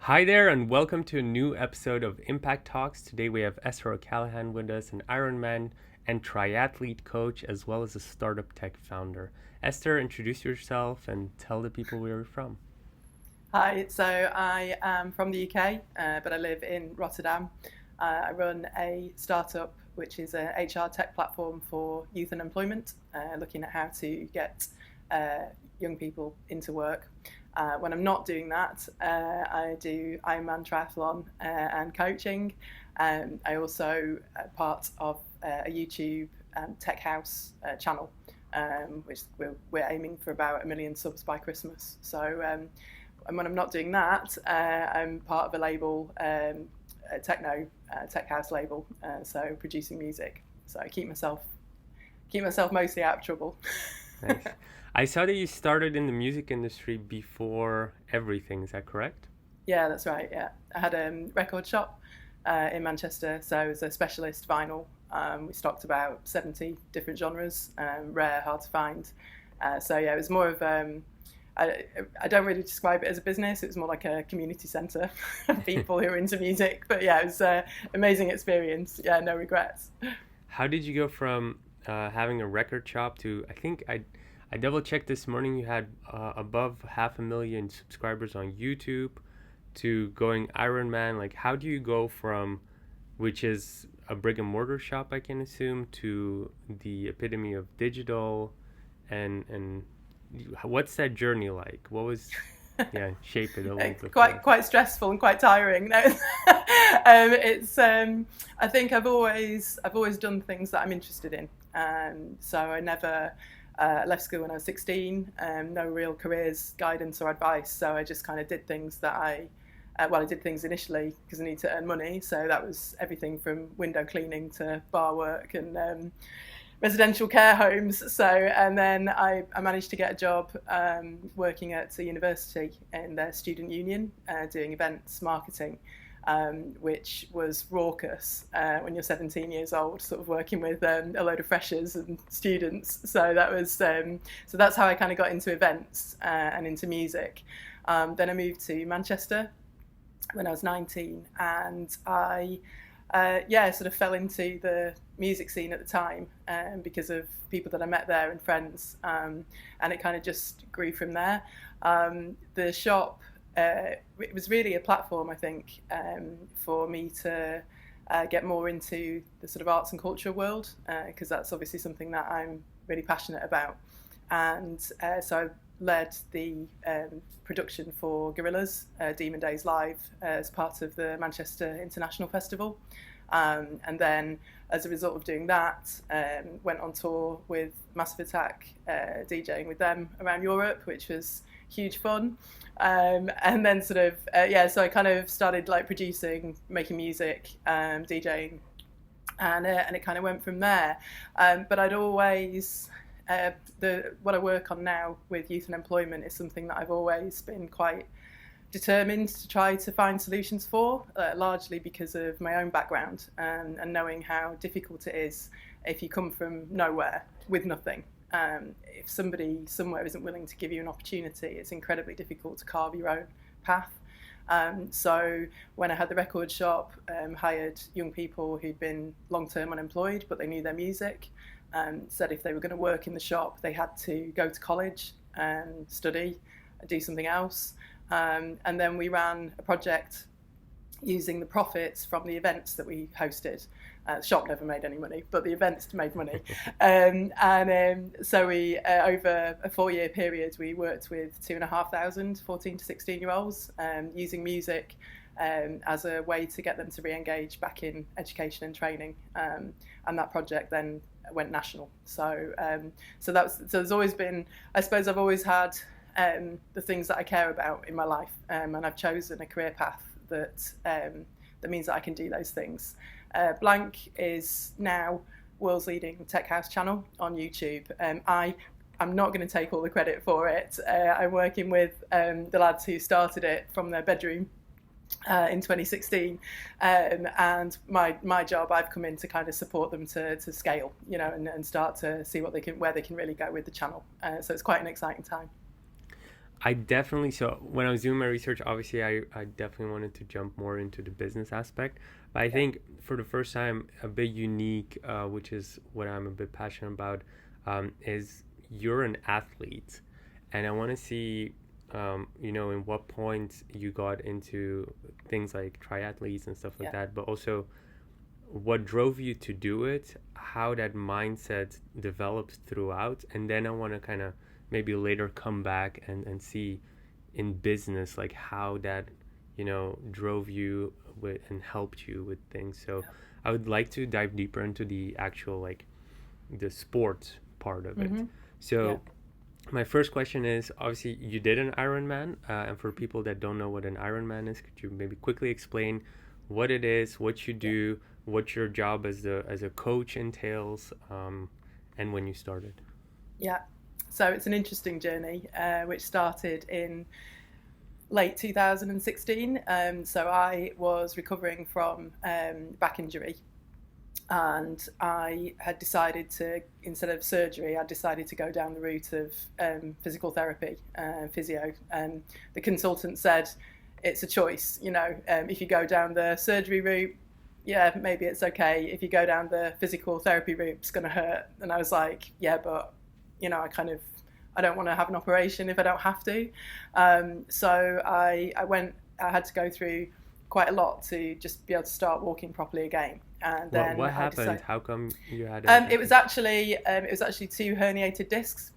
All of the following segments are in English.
Hi there, and welcome to a new episode of Impact Talks. Today we have Esther with us, an Ironman and triathlete coach, as well as a startup tech founder. Esther, introduce yourself and tell the people where you're from. Hi, so I am from the UK, but I live in Rotterdam. I run a startup which is a HR tech platform for youth and employment, looking at how to get young people into work. When I'm not doing that, I do Ironman triathlon and coaching. I also part of a YouTube tech house channel, which we're aiming for about 1 million subs by Christmas. And when I'm not doing that, I'm part of a label, a tech house label, so producing music. So I keep myself mostly out of trouble. Nice. I saw that you started in the music industry before everything. Is that correct? Yeah, that's right. Yeah, I had a record shop in Manchester, so I was a specialist vinyl. We stocked about 70 different genres, rare, hard to find. So yeah, it was more of I don't really describe it as a business. It was more like a community centre of people who are into music. But yeah, it was an amazing experience. Yeah, no regrets. How did you go from having a record shop to, I double checked this morning, you had above 500,000 subscribers on YouTube, to going Ironman? Like, how do you go from, which is a brick and mortar shop, I can assume, to the epitome of digital, and what's that journey like? What was, yeah, shape it a little bit for us. Quite stressful and quite tiring. No, it's I think I've always done things that I'm interested in. So I never left school when I was 16. No real careers guidance or advice. So I just kind of did things that I did things initially because I need to earn money. So that was everything from window cleaning to bar work and residential care homes. So, and then I managed to get a job working at a university in their student union, doing events marketing, which was raucous when you're 17 years old, sort of working with a load of freshers and students. So that was so that's how I kind of got into events and into music. Then I moved to Manchester when I was 19, and I sort of fell into the music scene at the time because of people that I met there and friends, and it kind of just grew from there. The shop, it was really a platform, I think, for me to get more into the sort of arts and culture world, because that's obviously something that I'm really passionate about. And so I led the production for Gorillas, Demon Days Live, as part of the Manchester International Festival. And then, as a result of doing that, went on tour with Massive Attack, DJing with them around Europe, which was huge fun. And then so I kind of started like producing, making music, DJing, and it kind of went from there. But I'd always what I work on now with youth and employment is something that I've always been quite determined to try to find solutions for, largely because of my own background and knowing how difficult it is if you come from nowhere with nothing. If somebody somewhere isn't willing to give you an opportunity, it's incredibly difficult to carve your own path. So when I had the record shop, hired young people who'd been long-term unemployed, but they knew their music. Said if they were going to work in the shop, they had to go to college and study, do something else. And then we ran a project using the profits from the events that we hosted. The shop never made any money, but the events made money. So we, over a 4-year period, we worked with 2,500 14 to 16-year-olds using music as a way to get them to re-engage back in education and training. And that project then went national. So there's always been, I suppose I've always had the things that I care about in my life, and I've chosen a career path that means that I can do those things. Blank is now world's leading tech house channel on YouTube. I'm not going to take all the credit for it. I'm working with the lads who started it from their bedroom in 2016, and my job, I've come in to kind of support them to scale, and start to see where they can really go with the channel. So it's quite an exciting time. I definitely, so when I was doing my research, obviously I definitely wanted to jump more into the business aspect. But I Yeah. think for the first time, a bit unique, which is what I'm a bit passionate about, is you're an athlete. And I want to see, in what point you got into things like triathletes and stuff like Yeah. that, but also what drove you to do it, how that mindset develops throughout, and then I want to kind of maybe later come back and see in business like how that drove you with and helped you with things. So Yeah. I would like to dive deeper into the actual like the sport part of it. Mm-hmm. Yeah. So my first question is, obviously you did an Ironman, and for people that don't know what an Ironman is, could you maybe quickly explain what it is, what you Yeah. do, what your job as a coach entails, and when you started? Yeah. So it's an interesting journey, which started in late 2016. So I was recovering from back injury, and I had decided to, instead of surgery, I decided to go down the route of physical therapy, physio. The consultant said it's a choice. If you go down the surgery route, yeah, maybe it's okay. If you go down the physical therapy route, it's going to hurt. And I was like, yeah, but I don't want to have an operation if I don't have to. So I had to go through quite a lot to just be able to start walking properly again. And then What I happened? decided, How come you had it was actually two herniated discs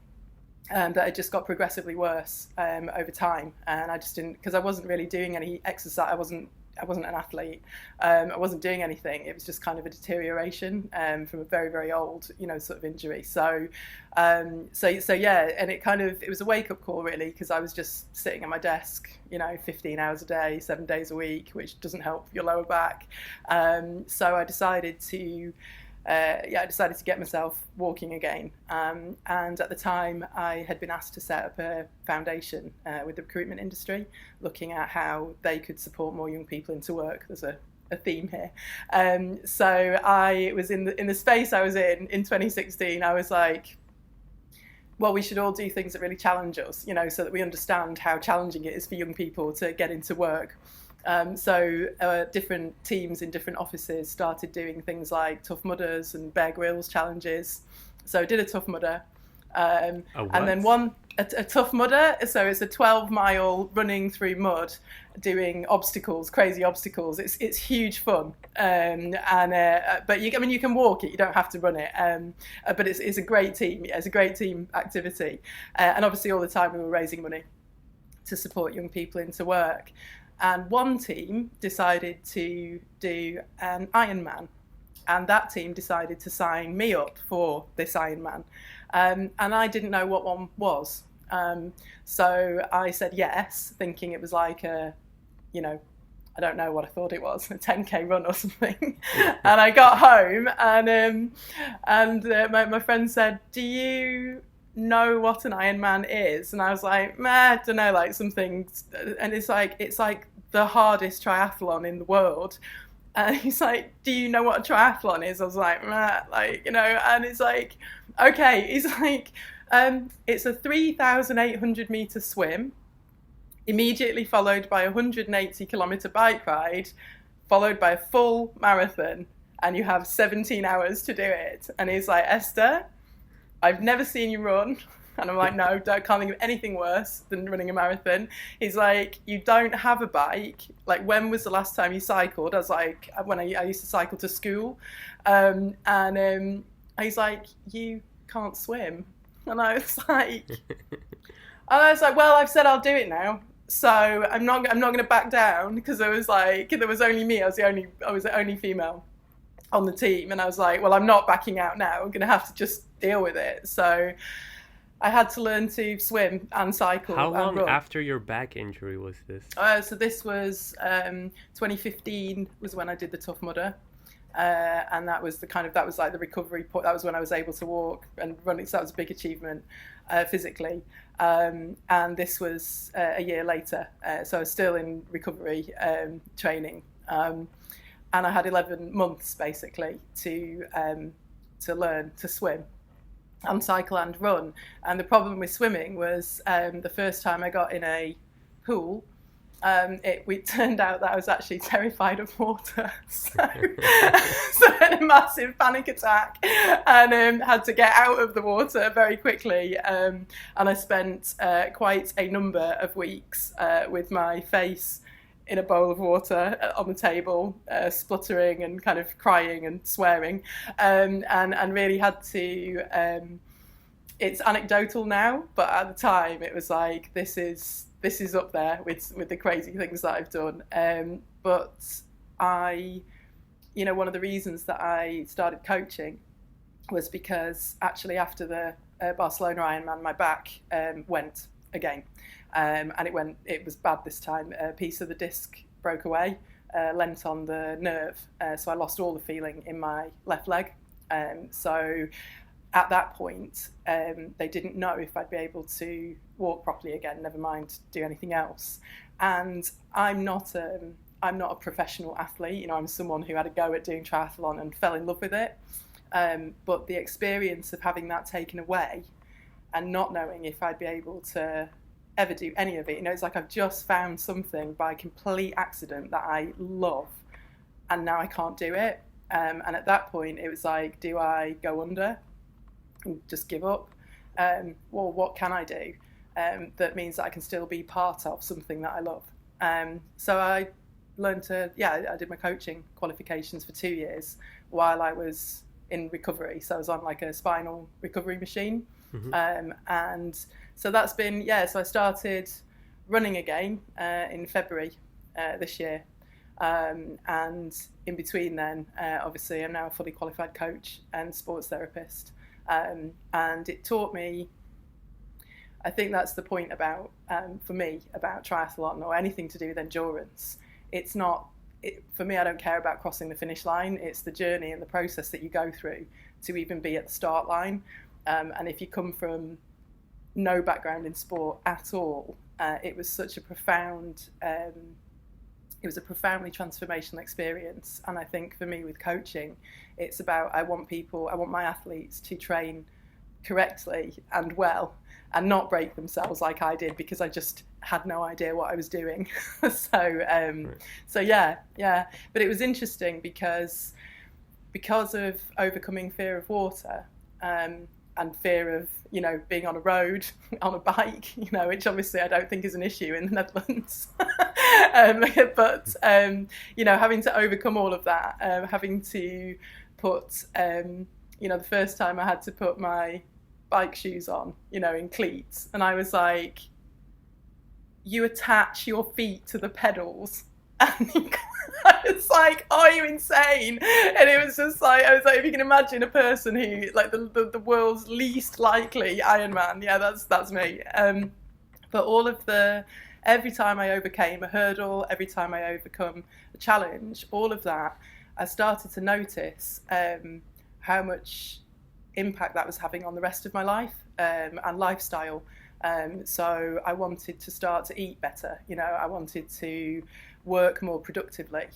that had just got progressively worse over time, and I just didn't, because I wasn't really doing any exercise. I wasn't an athlete. I wasn't doing anything. It was just kind of a deterioration from a very, very old, sort of injury. So yeah, and it was a wake up call really, because I was just sitting at my desk, 15 hours a day, 7 days a week, which doesn't help your lower back. So I decided to get myself walking again. And at the time, I had been asked to set up a foundation with the recruitment industry, looking at how they could support more young people into work. There's a theme here. So I was in the space I was in 2016. I was like, well, we should all do things that really challenge us, so that we understand how challenging it is for young people to get into work. So different teams in different offices started doing things like Tough Mudders and Bear Grylls challenges. So I did a Tough Mudder. And then a Tough Mudder, so it's a 12-mile running through mud, doing obstacles, crazy obstacles. It's huge fun. But you can walk it, you don't have to run it. But it's a great team. It's a great team activity. And obviously all the time we were raising money to support young people into work. And one team decided to do an Ironman, and that team decided to sign me up for this Ironman. And I didn't know what one was. So I said yes, thinking it was like I don't know what I thought it was, a 10K run or something. And I got home, and my friend said, "Do you know what an Ironman is?" And I was like, I don't know, like something. And it's like the hardest triathlon in the world. And he's like, "Do you know what a triathlon is?" I was like, and it's like, okay. He's like, it's a 3,800 meter swim, immediately followed by a 180 kilometer bike ride, followed by a full marathon, and you have 17 hours to do it. And he's like, "Esther, I've never seen you run." And I'm like, "No, can't think of anything worse than running a marathon." He's like, "You don't have a bike. Like, when was the last time you cycled?" I was like, "When I used to cycle to school." He's like, "You can't swim." And I was like, "Well, I've said I'll do it now. So I'm not going to back down," because there was only me. I was the only female on the team. And I was like, "Well, I'm not backing out now. I'm going to have to just deal with it." So I had to learn to swim and cycle. How long and run. after your back injury was this? So this was 2015 was when I did the Tough Mudder. And that was like the recovery point. That was when I was able to walk and run. So that was a big achievement physically. And this was a year later. So I was still in recovery training. And I had 11 months basically to learn to swim. and cycle and run. And the problem with swimming was the first time I got in a pool, it turned out that I was actually terrified of water. So I had a massive panic attack and had to get out of the water very quickly. And I spent quite a number of weeks with my face in a bowl of water on the table, spluttering and kind of crying and swearing, and really had to. It's anecdotal now, but at the time it was like, this is up there with the crazy things that I've done. But one of the reasons that I started coaching was because actually after the Barcelona Ironman, my back went again. And it was bad this time. A piece of the disc broke away, lent on the nerve. So I lost all the feeling in my left leg. So at that point, they didn't know if I'd be able to walk properly again, never mind do anything else. And I'm not a professional athlete. I'm someone who had a go at doing triathlon and fell in love with it. But the experience of having that taken away and not knowing if I'd be able to ever do any of it, it's like I've just found something by complete accident that I love, and now I can't do it. And at that point, it was like, do I go under and just give up? Well, what can I do that means that I can still be part of something that I love? So I learned I did my coaching qualifications for 2 years while I was in recovery. So I was on like a spinal recovery machine. Mm-hmm. And so that's been, so I started running again in February this year. And in between then, obviously, I'm now a fully qualified coach and sports therapist. And it taught me, I think that's the point about, for me, about triathlon or anything to do with endurance. It's not, for me, I don't care about crossing the finish line. It's the journey and the process that you go through to even be at the start line. And if you come from no background in sport at all, it was such a profound, it was a profoundly transformational experience. And I think for me with coaching, it's about, I want my athletes to train correctly and well and not break themselves like I did, because I just had no idea what I was doing. So yeah. But it was interesting because of overcoming fear of water, and fear of, being on a road, on a bike, which obviously I don't think is an issue in the Netherlands. But having to overcome all of that, having to put, the first time I had to put my bike shoes on, in cleats, and I was like, you attach your feet to the pedals. And it's like, are you insane? And it was just like, I was like, if you can imagine a person who, like, the world's least likely Ironman, that's me. But every time I overcame a hurdle, every time I overcome a challenge, all of that, I started to notice how much impact that was having on the rest of my life and lifestyle. So I wanted to start to eat better. I wanted to work more productively,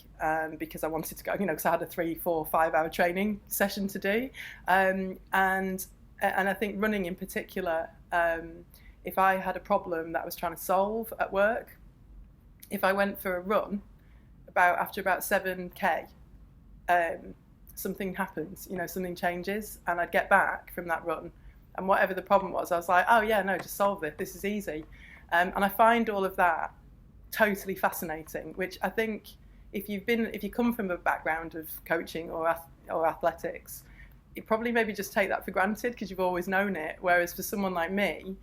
because I wanted to go, because I had a 3, 4, 5 hour training session to do. And I think running in particular, if I had a problem that I was trying to solve at work, if I went for a run after about 7k, something happens, something changes, and I'd get back from that run, and whatever the problem was, I was like, oh yeah, no, just solve it. This is easy. And I find all of that totally fascinating, which I think if you come from a background of coaching or athletics, you probably maybe just take that for granted because you've always known it. Whereas for someone like me,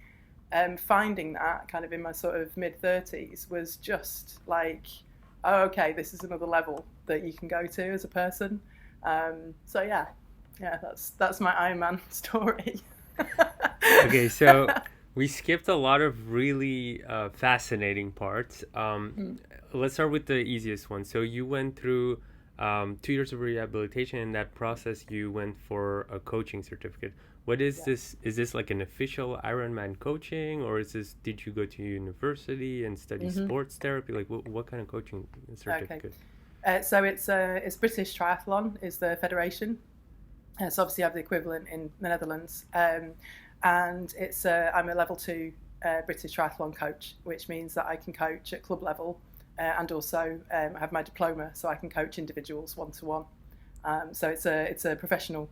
finding that kind of in my sort of mid-30s was just like, oh, okay, this is another level that you can go to as a person. So yeah, that's my Ironman story. Okay, so we skipped a lot of really fascinating parts. Let's start with the easiest one. So you went through 2 years of rehabilitation. In that process, you went for a coaching certificate. What is this? Is this like an official Ironman coaching, or did you go to university and study sports therapy? Like what kind of coaching certificate? Okay. So it's British Triathlon is the federation. So obviously I have the equivalent in the Netherlands. And I'm a level 2 British triathlon coach, which means that I can coach at club level, and also I have my diploma, so I can coach individuals one-to-one. So it's a professional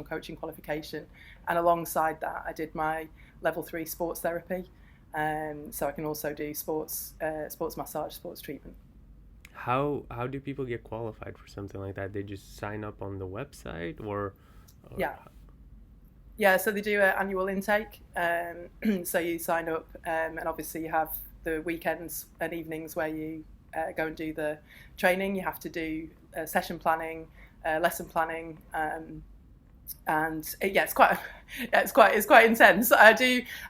coaching qualification, and alongside that I did my level 3 sports therapy, so I can also do sports massage, sports treatment. How do people get qualified for something like that? They just sign up on the website, or Yeah. Yeah, so they do an annual intake. So you sign up, and obviously you have the weekends and evenings where you go and do the training. You have to do session planning, lesson planning, and it's quite intense. I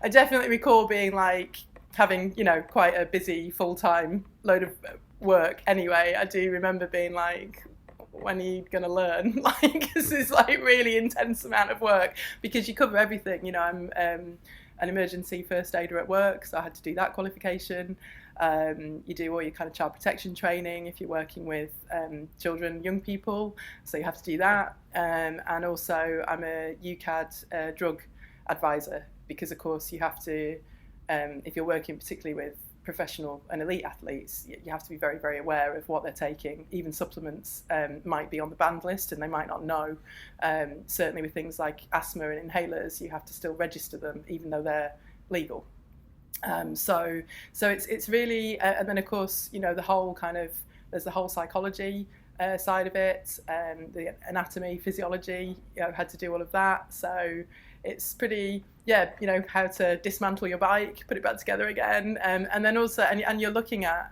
definitely recall being like having quite a busy full-time load of work. Anyway, I do remember being like, when are you going to learn? Like, this is like really intense amount of work, because you cover everything. I'm an emergency first aider at work, so I had to do that qualification. You do all your kind of child protection training if you're working with children, young people, so you have to do that. And also I'm a UCAD drug advisor, because of course you have to, if you're working particularly with professional and elite athletes, you have to be very, very aware of what they're taking. Even supplements might be on the banned list and they might not know. Certainly with things like asthma and inhalers, you have to still register them even though they're legal. So it's really, and then of course, the whole kind of, there's the whole psychology side of it, the anatomy, physiology, had to do all of that. So it's pretty, how to dismantle your bike, put it back together again, and then also, and you're looking at,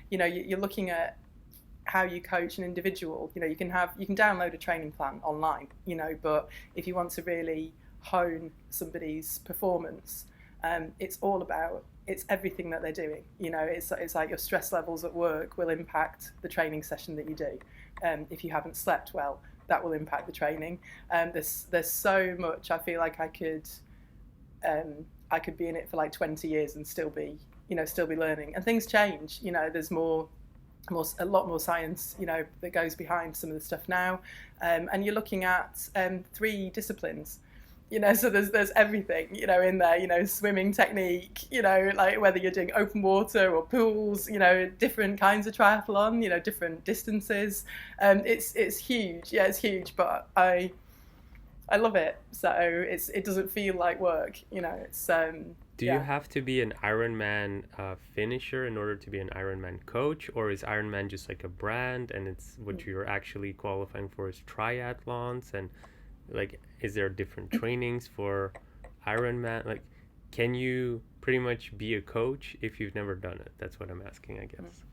you're looking at how you coach an individual. You can download a training plan online, but if you want to really hone somebody's performance, it's everything that they're doing. It's like your stress levels at work will impact the training session that you do. If you haven't slept well, that will impact the training. There's so much. I feel like I could be in it for like 20 years and still be learning. And things change. There's a lot more science, that goes behind some of the stuff now. And you're looking at 3 disciplines. So there's everything, in there, swimming technique, like whether you're doing open water or pools, different kinds of triathlon, different distances. It's huge. Yeah, it's huge, but I love it. So it doesn't feel like work, it's, Do you have to be an Ironman finisher in order to be an Ironman coach, or is Ironman just like a brand and it's what you're actually qualifying for is triathlons? And like, is there different trainings for Ironman? Like, can you pretty much be a coach if you've never done it? That's what I'm asking, I guess.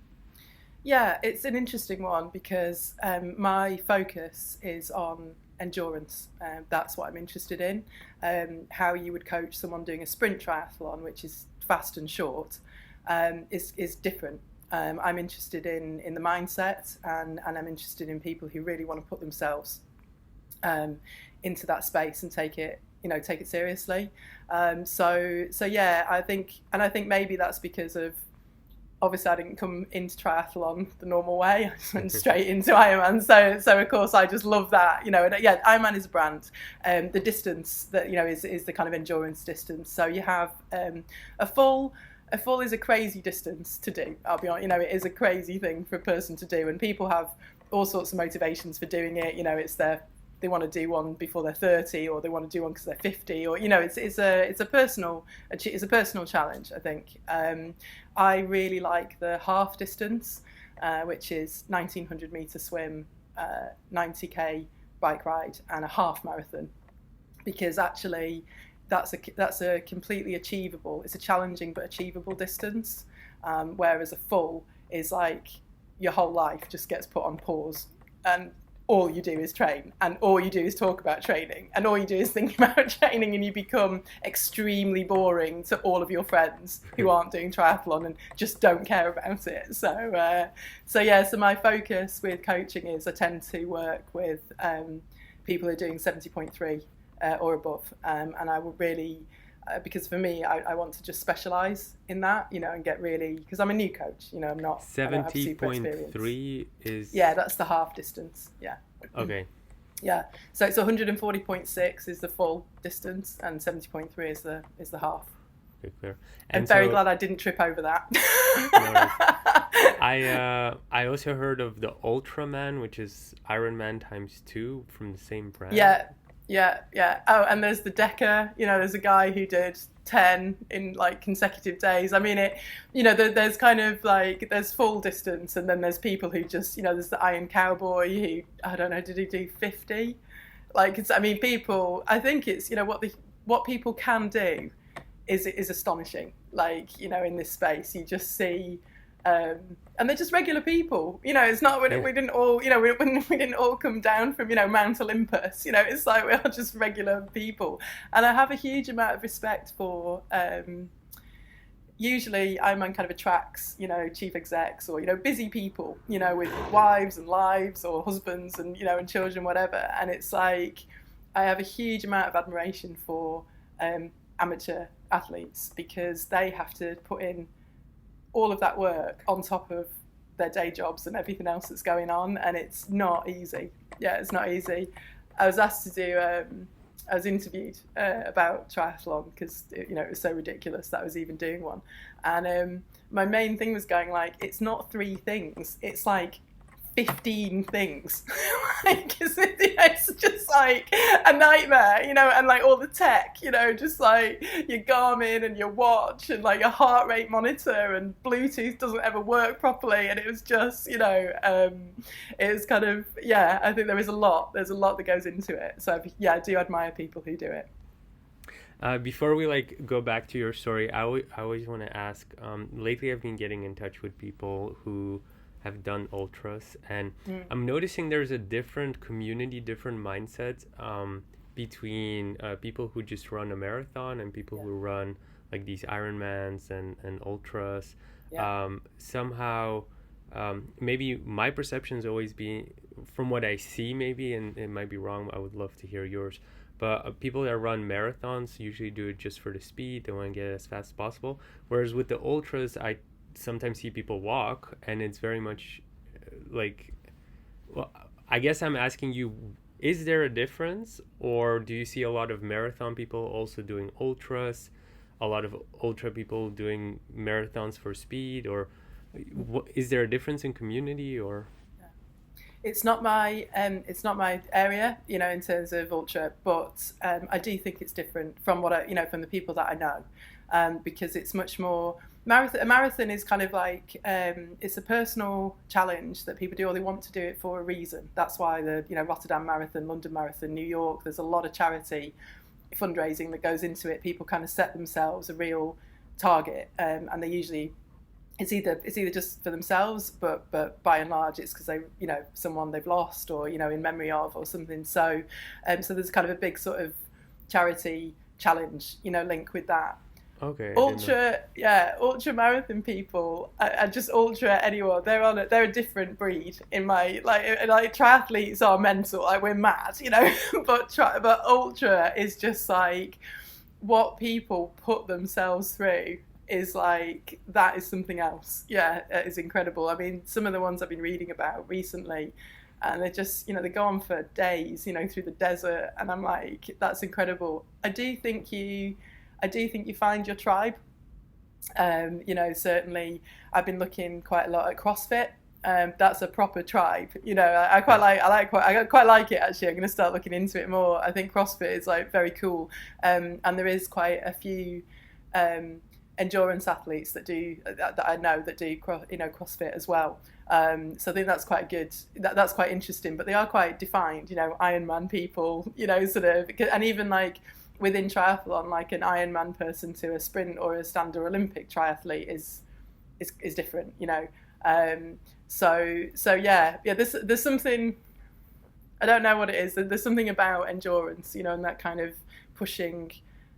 Yeah, it's an interesting one, because my focus is on endurance. That's what I'm interested in. How you would coach someone doing a sprint triathlon, which is fast and short, is different. I'm interested in the mindset, and I'm interested in people who really want to put themselves into that space and take it seriously. So yeah, I think maybe that's because of, obviously I didn't come into triathlon the normal way. I just went straight into Ironman. So of course I just love that, and yeah, Ironman is a brand. The distance that, is the kind of endurance distance. So you have a full is a crazy distance to do. I'll be honest, it is a crazy thing for a person to do, and people have all sorts of motivations for doing it. They want to do one before they're 30, or they want to do one because they're 50, or it's a personal challenge, I think. I really like the half distance, which is 1900 meter swim, 90k bike ride, and a half marathon, because actually that's a completely achievable. It's a challenging but achievable distance, whereas a full is like your whole life just gets put on pause, and all you do is train, and all you do is talk about training, and all you do is think about training, and you become extremely boring to all of your friends who aren't doing triathlon and just don't care about it. So my focus with coaching is I tend to work with people who are doing 70.3 or above, and I will really, because for me, I want to just specialise in that, and get really, because I'm a new coach, I'm not 70.3 is, yeah, that's the half distance. Yeah. Okay. Yeah, so it's 140.6 is the full distance, and 70.3 is the half. Okay, clear. I'm And very so, glad I didn't trip over that. no worries. I also heard of the Ultraman, which is Ironman times two from the same brand. Yeah, yeah. Oh, and there's the Decker. There's a guy who did 10 in like consecutive days. I mean, there's kind of like, there's full distance, and then there's people who just, there's the Iron Cowboy who, I don't know, did he do 50? Like, I mean, people, I think it's, what people can do is astonishing. Like, in this space, you just see, and they're just regular people. It's not we didn't all we didn't all come down from Mount Olympus. It's like we are just regular people, and I have a huge amount of respect for. Usually, Ironman kind of attracts chief execs or busy people with wives and lives or husbands and and children, whatever. And it's like I have a huge amount of admiration for amateur athletes, because they have to put in all of that work on top of their day jobs and everything else that's going on, and it's not easy. Yeah, it's not easy. I was asked to do, I was interviewed about triathlon, because it was so ridiculous that I was even doing one, and my main thing was going like, it's not 3 things, it's like 15 things. Like, it's just like a nightmare, and like all the tech, just like your Garmin and your watch and like your heart rate monitor, and Bluetooth doesn't ever work properly, and it was just, it was kind of, I think there's a lot that goes into it. So I do admire people who do it. Before we go back to your story, I always want to ask, lately I've been getting in touch with people who have done ultras, and I'm noticing there's a different community, different mindsets between people who just run a marathon and people who run like these Ironmans and ultras. Somehow, maybe my perception's always been, from what I see, maybe, and it might be wrong, I would love to hear yours, but people that run marathons usually do it just for the speed. They want to get as fast as possible, whereas with the ultras, I sometimes see people walk, and it's very much well, I guess I'm asking you, is there a difference, or do you see a lot of marathon people also doing ultras, a lot of ultra people doing marathons for speed, or is there a difference in community? Or it's not my area, in terms of ultra, but I do think it's different from what I, from the people that I know, because it's much more. A marathon is kind of like, it's a personal challenge that people do, or they want to do it for a reason. That's why the Rotterdam Marathon, London Marathon, New York, there's a lot of charity fundraising that goes into it. People kind of set themselves a real target, and they usually, it's either just for themselves, but by and large it's because they someone they've lost, or in memory of, or something. So so there's kind of a big sort of charity challenge link with that. Okay. Ultra marathon people, and just ultra anyone, they're a different breed in my like triathletes are mental, like we're mad, but ultra is just like what people put themselves through is like, that is something else. It is incredible. I mean, some of the ones I've been reading about recently, and they just they go on for days through the desert, and I'm like, that's incredible. I do think you find your tribe. Certainly I've been looking quite a lot at CrossFit. That's a proper tribe. I quite like it, actually. I'm going to start looking into it more. I think CrossFit is like very cool, and there is quite a few endurance athletes that I know that do CrossFit as well. So I think that's quite good. That's quite interesting. But they are quite defined. Ironman people. Sort of, and even like within triathlon, like an Ironman person to a sprint or a standard Olympic triathlete is different. So there's something, I don't know what it is. There's something about endurance, and that kind of pushing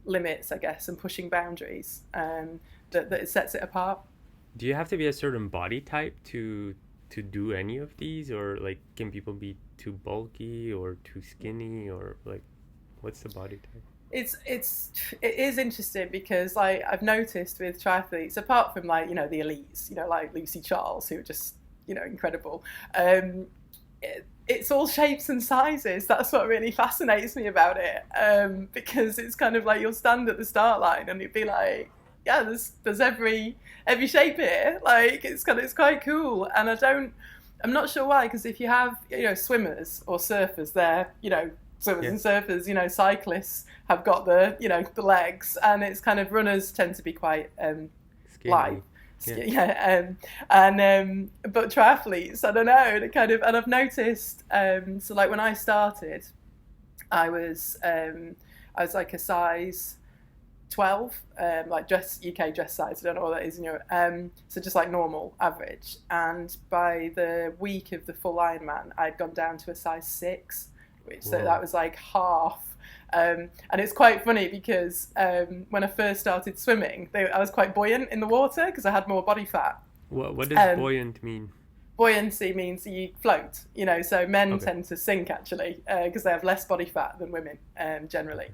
limits, I guess, and pushing boundaries, that it sets it apart. Do you have to be a certain body type to do any of these, or like can people be too bulky or too skinny, or like what's the body type? It is interesting, because like I've noticed with triathletes, apart from like the elites, like Lucy Charles, who are just incredible, it's all shapes and sizes. That's what really fascinates me about it, because it's kind of like you'll stand at the start line and you'd be like, yeah, there's every shape here. Like it's quite cool. And I'm not sure why, because if you have, swimmers or surfers, they're, swimmers and surfers, cyclists have got the legs, and it's kind of, runners tend to be quite light. Yeah. But triathletes, I don't know, and I've noticed, so like when I started, I was like a size 12, like UK dress size. I don't know what that is in Europe. So just like normal, average. And by the week of the full Ironman, I'd gone down to a size 6, so that was like half. And it's quite funny because when I first started swimming, I was quite buoyant in the water because I had more body fat. What does buoyant mean? Buoyancy means you float, so men tend to sink actually because they have less body fat than women generally.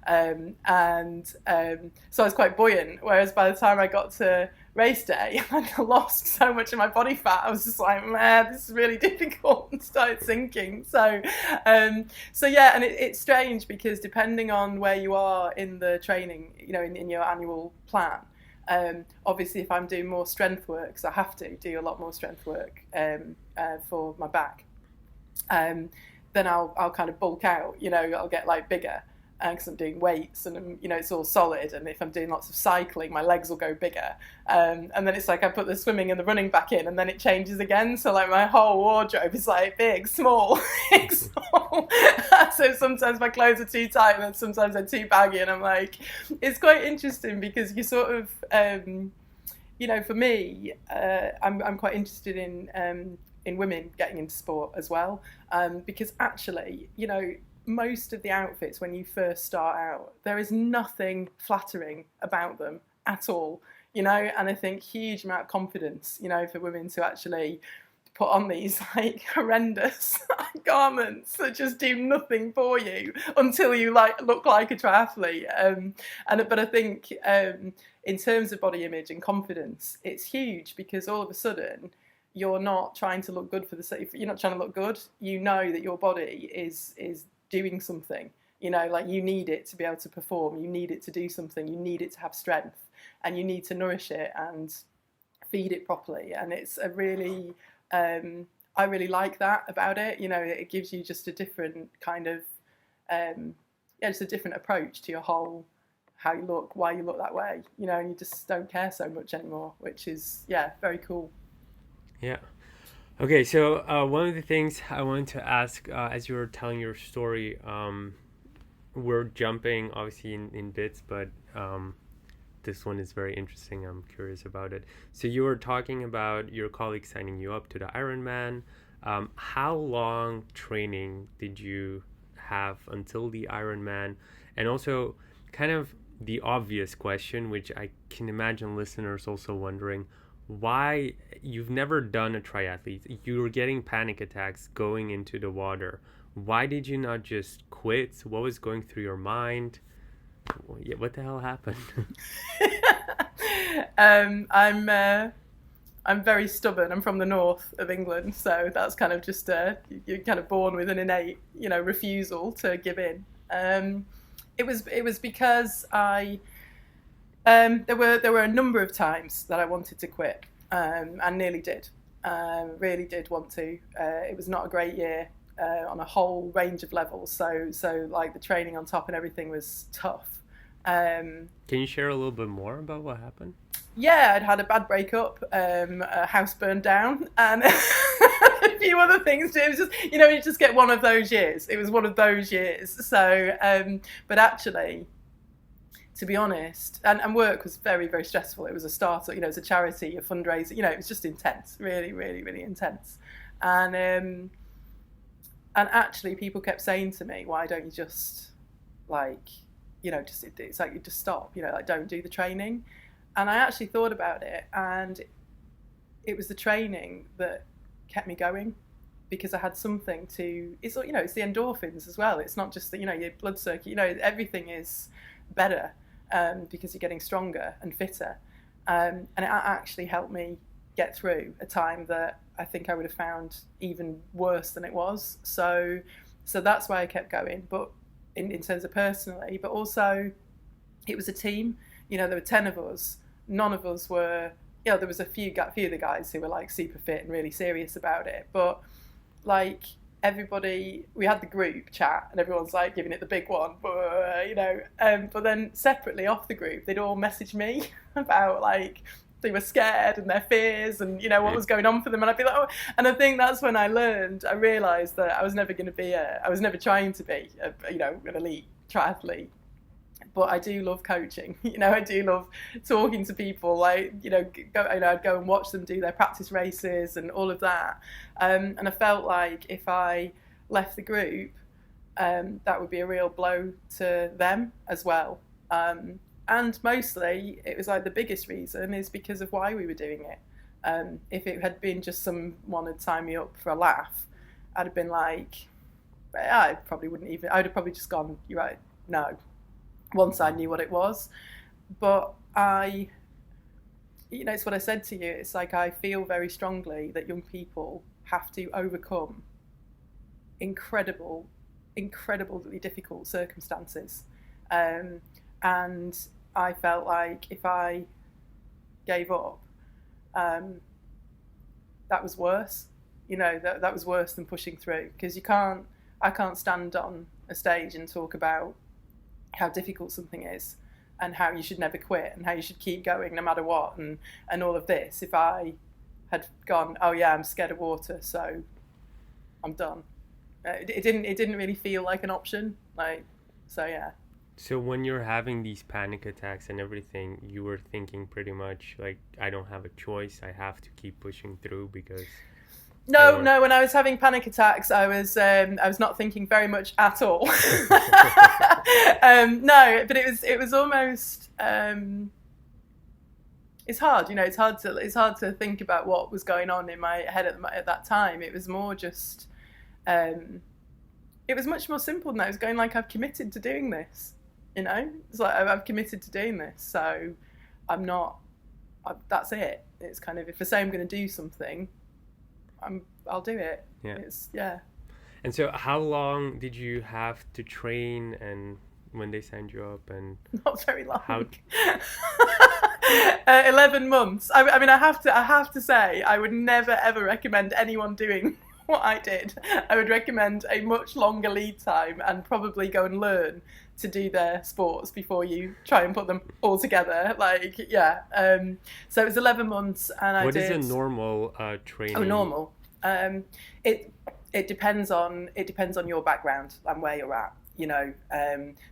So I was quite buoyant, whereas by the time I got to race day, I lost so much of my body fat. I was just like, man, this is really difficult, and started sinking. So yeah, and it's strange because depending on where you are in the training, in your annual plan, obviously if I'm doing more strength work, because I have to do a lot more strength work for my back, then I'll kind of bulk out, I'll get like bigger because I'm doing weights and it's all solid. And if I'm doing lots of cycling, my legs will go bigger, and then it's like I put the swimming and the running back in, and then it changes again. So like my whole wardrobe is like big, small, big, small. So sometimes my clothes are too tight, and then sometimes they're too baggy, and I'm like, it's quite interesting because you sort of for me, I'm quite interested in women getting into sport as well, because actually, most of the outfits when you first start out, there is nothing flattering about them at all, and I think huge amount of confidence, for women to actually put on these like horrendous garments that just do nothing for you until you look like a triathlete. But I think in terms of body image and confidence, it's huge because all of a sudden you're not trying to look good for the sake. You're not trying to look good. You know that your body is doing something. Like you need it to be able to perform. You need it to do something. You need it to have strength, and you need to nourish it and feed it properly. And it's a really I really like that about it. It gives you just a different kind of just a different approach to your whole how you look, why you look that way, and you just don't care so much anymore, which is very cool. Yeah. Okay, so one of the things I wanted to ask, as you were telling your story, we're jumping obviously in bits, but this one is very interesting. I'm curious about it. So you were talking about your colleague signing you up to the Ironman. How long training did you have until the Ironman? And also kind of the obvious question, which I can imagine listeners also wondering, why you've never done a triathlete, you were getting panic attacks going into the water. Why did you not just quit? What was going through your mind? What the hell happened? I'm very stubborn. I'm from the north of England, so that's kind of just you're kind of born with an innate, refusal to give in. It was because there were a number of times that I wanted to quit, and nearly did. Really did want to. It was not a great year on a whole range of levels. So like the training on top and everything was tough. Can you share a little bit more about what happened? Yeah, I'd had a bad breakup, a house burned down, and a few other things. It was just, you just get one of those years. It was one of those years. So, but actually, to be honest, and work was very, very stressful. It was a startup, it was a charity, a fundraiser, it was just intense, really, really, really intense. And actually people kept saying to me, why don't you just it's like you just stop, don't do the training. And I actually thought about it, and it was the training that kept me going, because I had something to, it's the endorphins as well. It's not just that, your blood circuit, everything is better because you're getting stronger and fitter. And it actually helped me get through a time that I think I would have found even worse than it was. So that's why I kept going. But in terms of personally, but also it was a team. You know, there were 10 of us. None of us were, you know, there was a few of the guys who were like super fit and really serious about it. But like everybody, we had the group chat and everyone's like giving it the big one, you know. But then separately off the group, they'd all message me about like they were scared and their fears and, you know, what was going on for them. And I'd be like, oh. And I think that's when I realised that I was never trying to be, you know, an elite triathlete. But I do love coaching. You know, I do love talking to people. Like, you know, I'd go and watch them do their practice races and all of that. And I felt like if I left the group, that would be a real blow to them as well. And mostly, it was like the biggest reason is because of why we were doing it. If it had been just someone had signed me up for a laugh, I'd have been like, I probably wouldn't even. I'd have probably just gone, you're right, no. Once I knew what it was. But you know, it's what I said to you, it's like I feel very strongly that young people have to overcome incredibly difficult circumstances. And I felt like if I gave up, that was worse. You know, that was worse than pushing through, because I can't stand on a stage and talk about how difficult something is and how you should never quit and how you should keep going no matter what and all of this if I had gone, oh yeah, I'm scared of water, so I'm done. It didn't really feel like an option, like, so yeah. So when you're having these panic attacks and everything, you were thinking pretty much like, I don't have a choice, I have to keep pushing through because... No, when I was having panic attacks, I was not thinking very much at all. No, but it was almost, it's hard, you know, it's hard to think about what was going on in my head at that time. It was more just, it was much more simple than that. It was going like, I've committed to doing this, you know, it's like I've committed to doing this, so that's it. It's kind of, if I say I'm going to do something, I'll do it. Yeah. And so how long did you have to train and when they signed you up? And not very long. 11 months. I mean, I have to say, I would never ever recommend anyone doing what I did. I would recommend a much longer lead time and probably go and learn to do their sports before you try and put them all together. Like, yeah. So it was 11 months, and what is a normal training? Oh, normal. It depends on your background and where you're at. You know,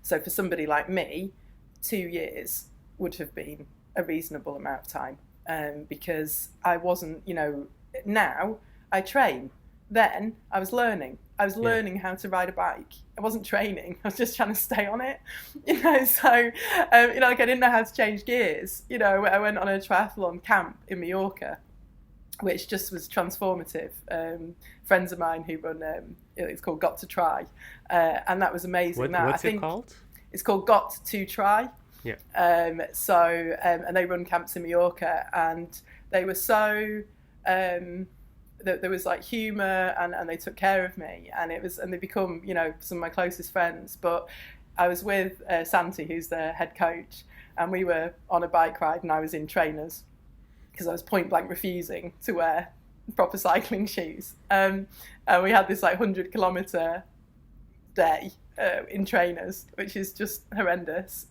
so for somebody like me, 2 years would have been a reasonable amount of time, because I wasn't. You know, now I train. Then I was learning. Learning how to ride a bike. I wasn't training. I was just trying to stay on it. You know, so you know, like I didn't know how to change gears. You know, I went on a triathlon camp in Mallorca, which just was transformative. Friends of mine who run, it's called Got to Try, and that was amazing. What's it called? It's called Got to Try. Yeah. And they run camps in Mallorca, and they were so. There was like humour, and they took care of me, and they become, you know, some of my closest friends. But I was with Santi, who's the head coach, and we were on a bike ride, and I was in trainers because I was point blank refusing to wear proper cycling shoes. And we had this like 100-kilometre day in trainers, which is just horrendous.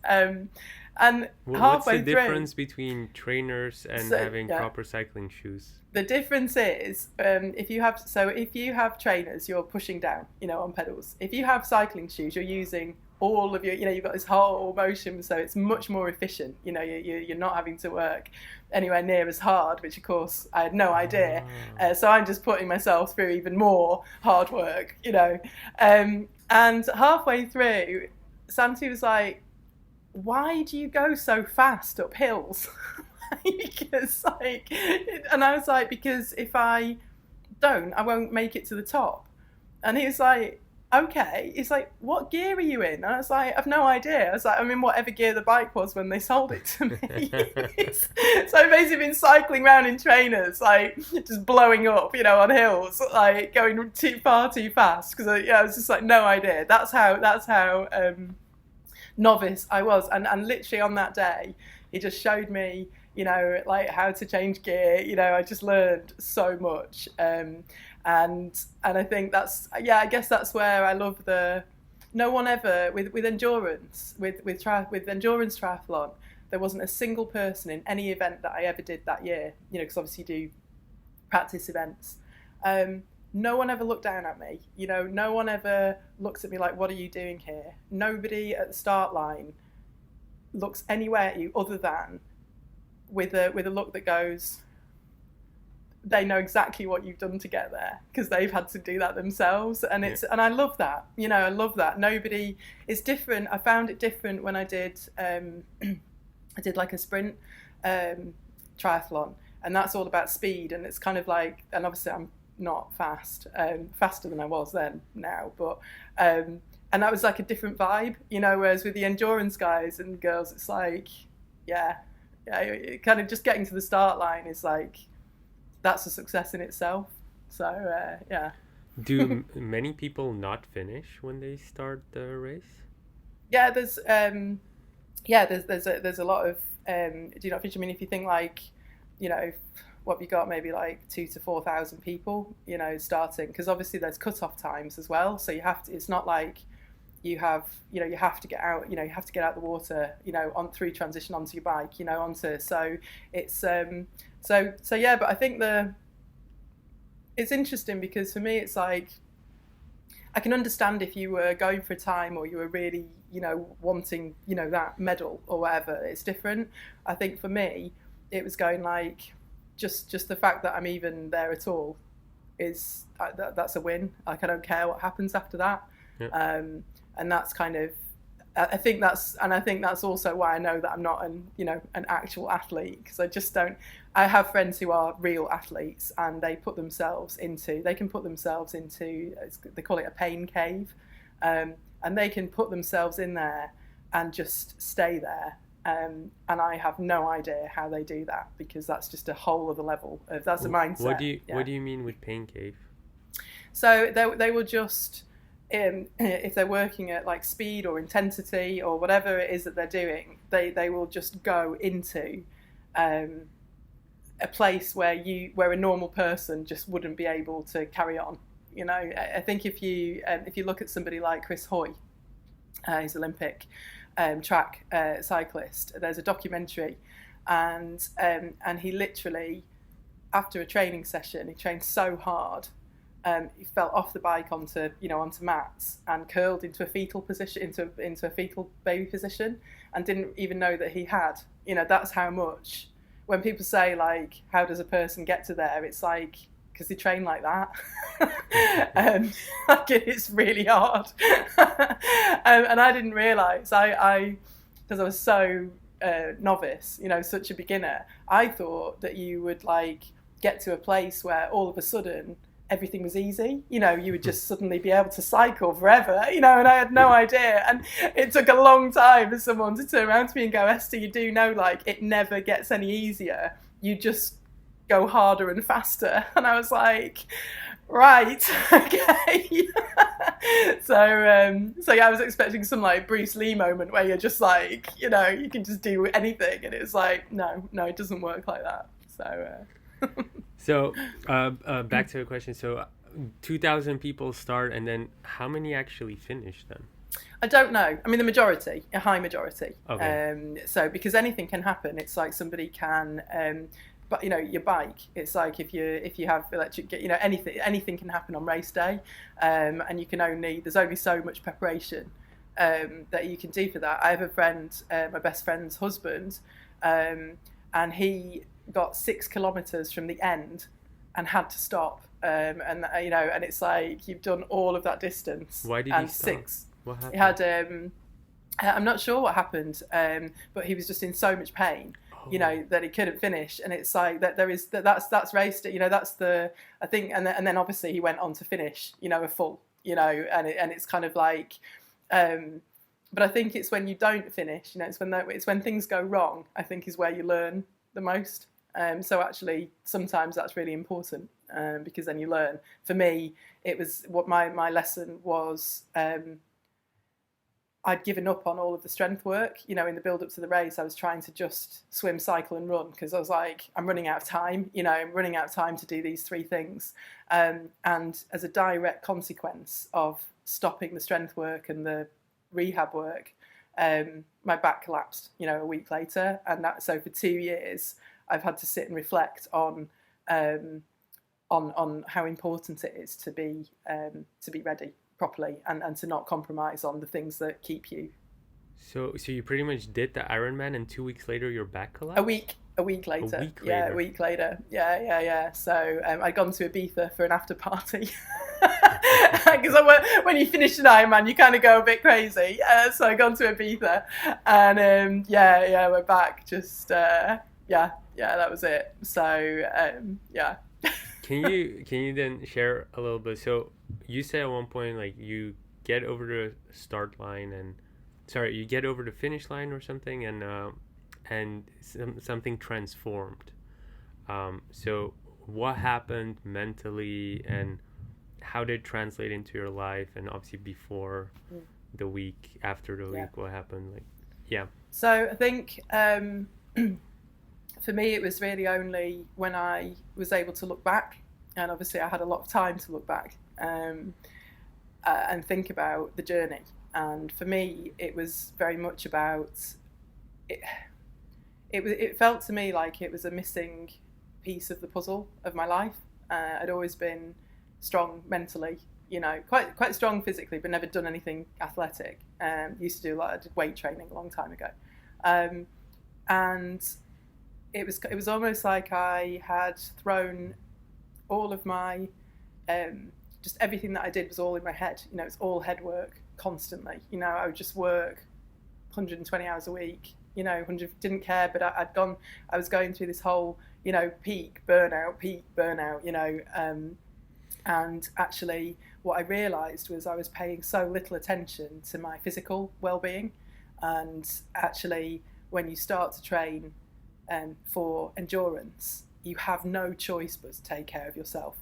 And what's the difference between trainers and having proper cycling shoes? The difference is if you have trainers, you're pushing down, you know, on pedals. If you have cycling shoes, you're using all of your, you know, you've got this whole motion, so it's much more efficient. You know, you're not having to work anywhere near as hard, which of course I had no idea. So I'm just putting myself through even more hard work, you know. And halfway through, Santi was like, "Why do you go so fast up hills?" Because like, and I was like, because if I don't, I won't make it to the top. And he was like, okay. He's like, what gear are you in? And I was like, I've no idea. I was like, I'm in whatever gear the bike was when they sold it to me. So I've basically been cycling around in trainers, like just blowing up, you know, on hills, like going far too fast, because I was just like, no idea. That's how novice I was. And literally on that day, he just showed me, you know, like how to change gear. You know, I just learned so much. And I think that's, I guess that's where I love no one ever, with endurance, with endurance triathlon, there wasn't a single person in any event that I ever did that year, you know, because obviously you do practice events. No one ever looked down at me, you know, no one ever looks at me like, what are you doing here? Nobody at the start line looks anywhere at you other than with a look that goes, they know exactly what you've done to get there, because they've had to do that themselves. And and I love that, you know, I love that. Nobody, it's different. I found it different when I did I did like a sprint triathlon, and that's all about speed, and it's kind of like, and obviously I'm not faster than I was then now, but and that was like a different vibe, you know, whereas with the endurance guys and girls, it's like, kind of just getting to the start line is like, that's a success in itself. So Do many people not finish when they start the race? Yeah, there's a lot of do not finish. I mean, if you think like, you know, what have you got, maybe like 2,000 to 4,000 people, you know, starting, because obviously there's cut-off times as well, so you have to, it's not like you have, you know, you have to get out, you know, you have to get out the water, you know, on through transition onto your bike, you know, onto, so it's so yeah. But I think it's interesting, because for me it's like, I can understand if you were going for a time, or you were really, you know, wanting, you know, that medal or whatever, it's different. I think for me it was going like, just the fact that I'm even there at all is that's a win. Like, I don't care what happens after that. Yeah. And that's kind of, I think that's also why I know that I'm not an actual athlete, because I just don't. I have friends who are real athletes, and they can put themselves into, they call it a pain cave, and they can put themselves in there and just stay there. And I have no idea how they do that, because that's just a whole other level of, that's a mindset. What do you mean with pain cave? So they will just, if they're working at like speed or intensity or whatever it is that they're doing, they will just go into a place where a normal person just wouldn't be able to carry on. You know, I think if you look at somebody like Chris Hoy, he's Olympic track cyclist. There's a documentary, and he literally, after a training session, he trained so hard, he fell off the bike onto mats and curled into a fetal position, into a fetal baby position, and didn't even know that he had. You know, that's how much. When people say like, how does a person get to there? It's like, because they train like that. Like, it's really hard. And I didn't realise, because I was so novice, you know, such a beginner, I thought that you would like get to a place where all of a sudden everything was easy, you know, you would just suddenly be able to cycle forever, you know, and I had no idea. And it took a long time for someone to turn around to me and go, Esther, you do know, like, it never gets any easier. You just go harder and faster. And I was like, right, okay. So yeah, I was expecting some like Bruce Lee moment where you're just like, you know, you can just do anything, and it was like, no, it doesn't work like that. So back to the question. So 2,000 people start, and then how many actually finish then? I don't know. I mean, the majority, a high majority. Okay. So because anything can happen, it's like somebody can, but you know, your bike, it's like if you have electric, you know, anything can happen on race day, and there's only so much preparation that you can do for that. I have a friend, my best friend's husband, and he got 6 kilometers from the end and had to stop, and you know, and it's like, you've done all of that distance. Why did he stop? What happened? He had I'm not sure what happened, but he was just in so much pain, you know, that he couldn't finish. And it's like that's raced, you know, that's the, I think, and then obviously he went on to finish, you know, a full you know, and it's kind of like, but I think it's when you don't finish, you know, it's when things go wrong, I think is where you learn the most. So actually, sometimes that's really important, because then you learn. For me, it was what my lesson was. I'd given up on all of the strength work. You know, in the build up to the race, I was trying to just swim, cycle, and run, because I was like, I'm running out of time. You know, I'm running out of time to do these three things. And as a direct consequence of stopping the strength work and the rehab work, my back collapsed. You know, a week later, and so for 2 years, I've had to sit and reflect on how important it is to be ready properly, and to not compromise on the things that keep you. So you pretty much did the Ironman, and 2 weeks later your back collapsed? A week later. Yeah, a week later. Yeah. So I'd gone to Ibiza for an after party. Because when you finish an Ironman, you kind of go a bit crazy. So I'd gone to Ibiza, and we're back. Just that was it. So yeah. Can you then share a little bit? So you said at one point, like, you get over the start line, you get over the finish line or something, and something transformed. So what happened mentally, and how did it translate into your life? And obviously before the week, after the week, what happened? Like, yeah. So I think for me, it was really only when I was able to look back, and obviously I had a lot of time to look back and think about the journey. And for me, it was very much about it. It felt to me like it was a missing piece of the puzzle of my life. I'd always been strong mentally, you know, quite strong physically, but never done anything athletic. Used to do a lot of weight training a long time ago, and it was almost like I had thrown all of my just everything that I did was all in my head. You know, it's all head work constantly. You know, I would just work 120 hours a week. You know, 100, didn't care, but I was going through this whole, you know, peak burnout. You know, and actually, what I realised was I was paying so little attention to my physical well-being, and actually, when you start to train for endurance, you have no choice but to take care of yourself,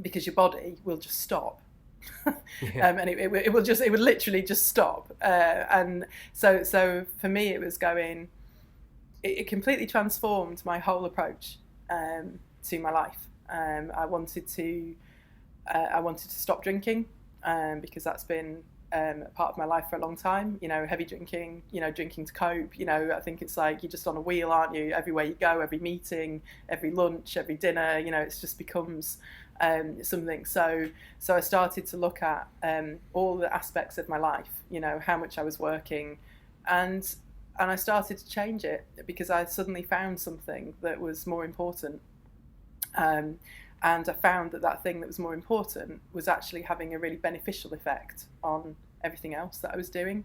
because your body will just stop. And it would literally just stop. And so for me, it was it completely transformed my whole approach to my life. I wanted to stop drinking, because that's been a part of my life for a long time. You know, heavy drinking, you know, drinking to cope. You know, I think it's like you're just on a wheel, aren't you? Everywhere you go, every meeting, every lunch, every dinner, you know, it just becomes something. So I started to look at all the aspects of my life, you know, how much I was working, and I started to change it, because I suddenly found something that was more important. And I found that thing that was more important was actually having a really beneficial effect on everything else that I was doing.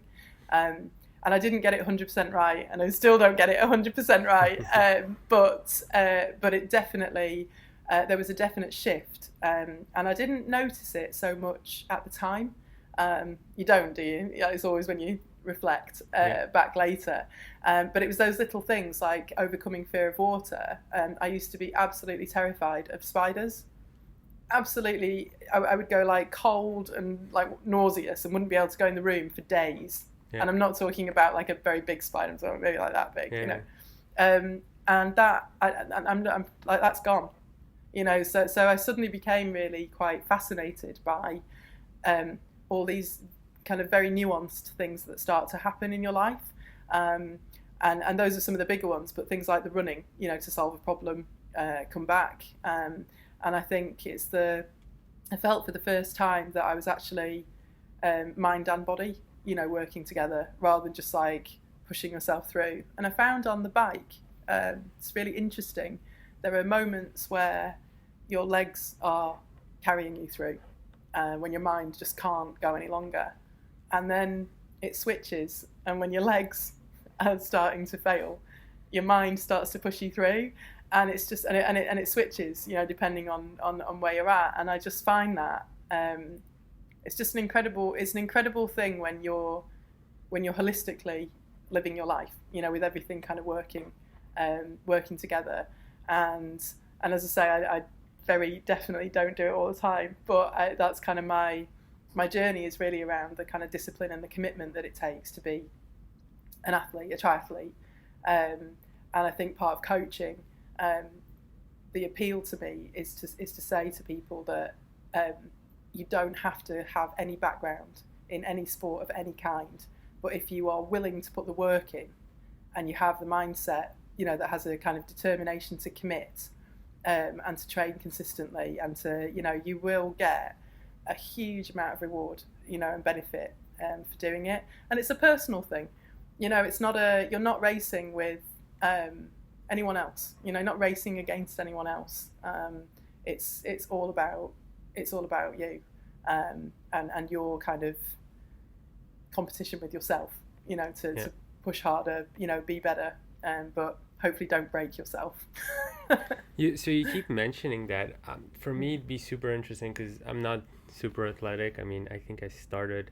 And I didn't get it 100% right, and I still don't get it 100% right. But it definitely, there was a definite shift. And I didn't notice it so much at the time. You don't, do you? It's always when you reflect back later. But it was those little things like overcoming fear of water. I used to be absolutely terrified of spiders. Absolutely, I would go like cold and like nauseous and wouldn't be able to go in the room for days. And I'm not talking about like a very big spider, I'm talking maybe like that big, you know. And that I'm like, that's gone, you know. So I suddenly became really quite fascinated by all these kind of very nuanced things that start to happen in your life, and those are some of the bigger ones. But things like the running, you know, to solve a problem, come back, and I think I felt for the first time that I was actually mind and body, you know, working together rather than just like pushing yourself through. And I found on the bike, it's really interesting. There are moments where your legs are carrying you through, when your mind just can't go any longer. And then it switches, and when your legs are starting to fail, your mind starts to push you through, and it's just and it switches, you know, depending on where you're at. And I just find that it's just it's an incredible thing when you're holistically living your life, you know, with everything kind of working together. And as I say, I very definitely don't do it all the time, but that's kind of my journey is really around the kind of discipline and the commitment that it takes to be an athlete, a triathlete. And I think part of coaching, the appeal to me is to say to people that you don't have to have any background in any sport of any kind, but if you are willing to put the work in and you have the mindset, you know, that has a kind of determination to commit and to train consistently, and to, you know, you will get a huge amount of reward, you know, and benefit for doing it. And it's a personal thing, you know, it's not you're not racing with anyone else, you know, not racing against anyone else. It's all about you, and your kind of competition with yourself, you know, to push harder, you know, be better, but hopefully don't break yourself. So you keep mentioning that. For me, it'd be super interesting because I'm not super athletic. I mean, I think I started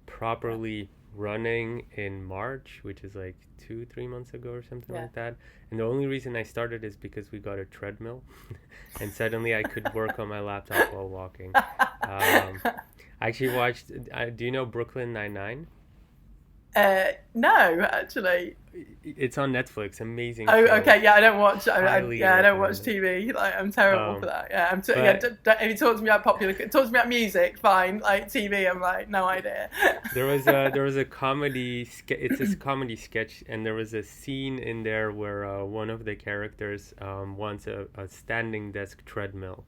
properly running in March, which is like 2-3 months ago or something like that. And the only reason I started is because we got a treadmill and suddenly I could work on my laptop while walking. I actually watched, do you know Brooklyn Nine-Nine? No, actually. It's on Netflix. Amazing Oh, show. okay. Yeah, I don't watch. I don't watch recommend TV. Like, I'm terrible for that. Yeah, if you talk to me about talk to me about music, fine. Like TV, I'm like, no idea. There was a comedy. It's a comedy sketch, and there was a scene in there where one of the characters wants a standing desk treadmill.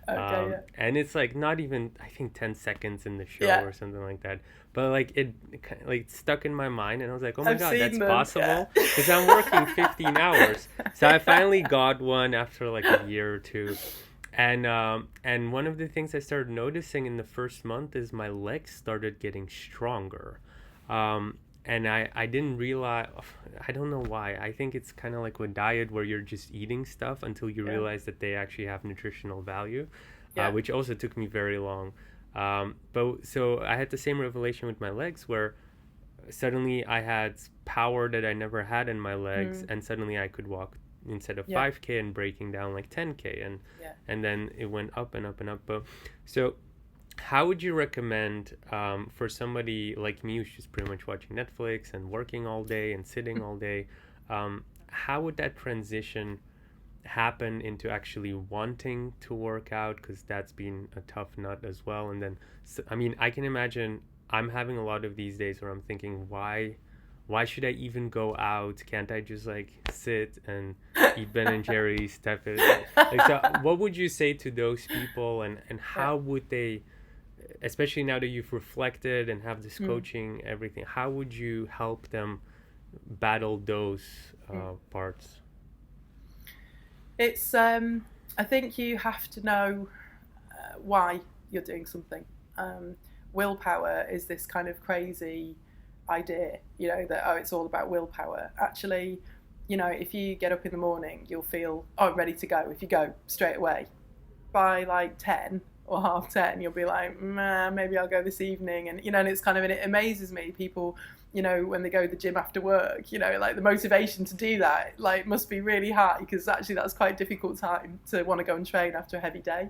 Okay, And it's like not even, I think, 10 seconds in the show or something like that, but like it kind of like stuck in my mind, and I was like, oh my God, that's possible, because I'm working 15 hours. So I finally got one after like a year or two, and one of the things I started noticing in the first month is my legs started getting stronger, and I didn't realize, I don't know why. I think it's kind of like with diet where you're just eating stuff until you realize that they actually have nutritional value, which also took me very long. But so I had the same revelation with my legs, where suddenly I had power that I never had in my legs, and suddenly I could walk instead of 5K and breaking down like 10K, and then it went up and up and up. But so how would you recommend for somebody like me who's just pretty much watching Netflix and working all day and sitting all day, how would that transition happen into actually wanting to work out? Because that's been a tough nut as well. And then, I mean, I can imagine I'm having a lot of these days where I'm thinking, why should I even go out? Can't I just like sit and eat Ben and Jerry's stuff? Like, so what would you say to those people, and how would they, especially now that you've reflected and have this coaching, everything, how would you help them battle those parts? It's I think you have to know why you're doing something. Willpower is this kind of crazy idea, you know, that it's all about willpower. Actually, you know, if you get up in the morning, you'll feel ready to go. If you go straight away, by like 10 or 10:30, you'll be like, maybe I'll go this evening. And, you know, and it's kind of, and it amazes me, people, you know, when they go to the gym after work, you know, like the motivation to do that, like, must be really high, because actually that's quite a difficult time to want to go and train after a heavy day.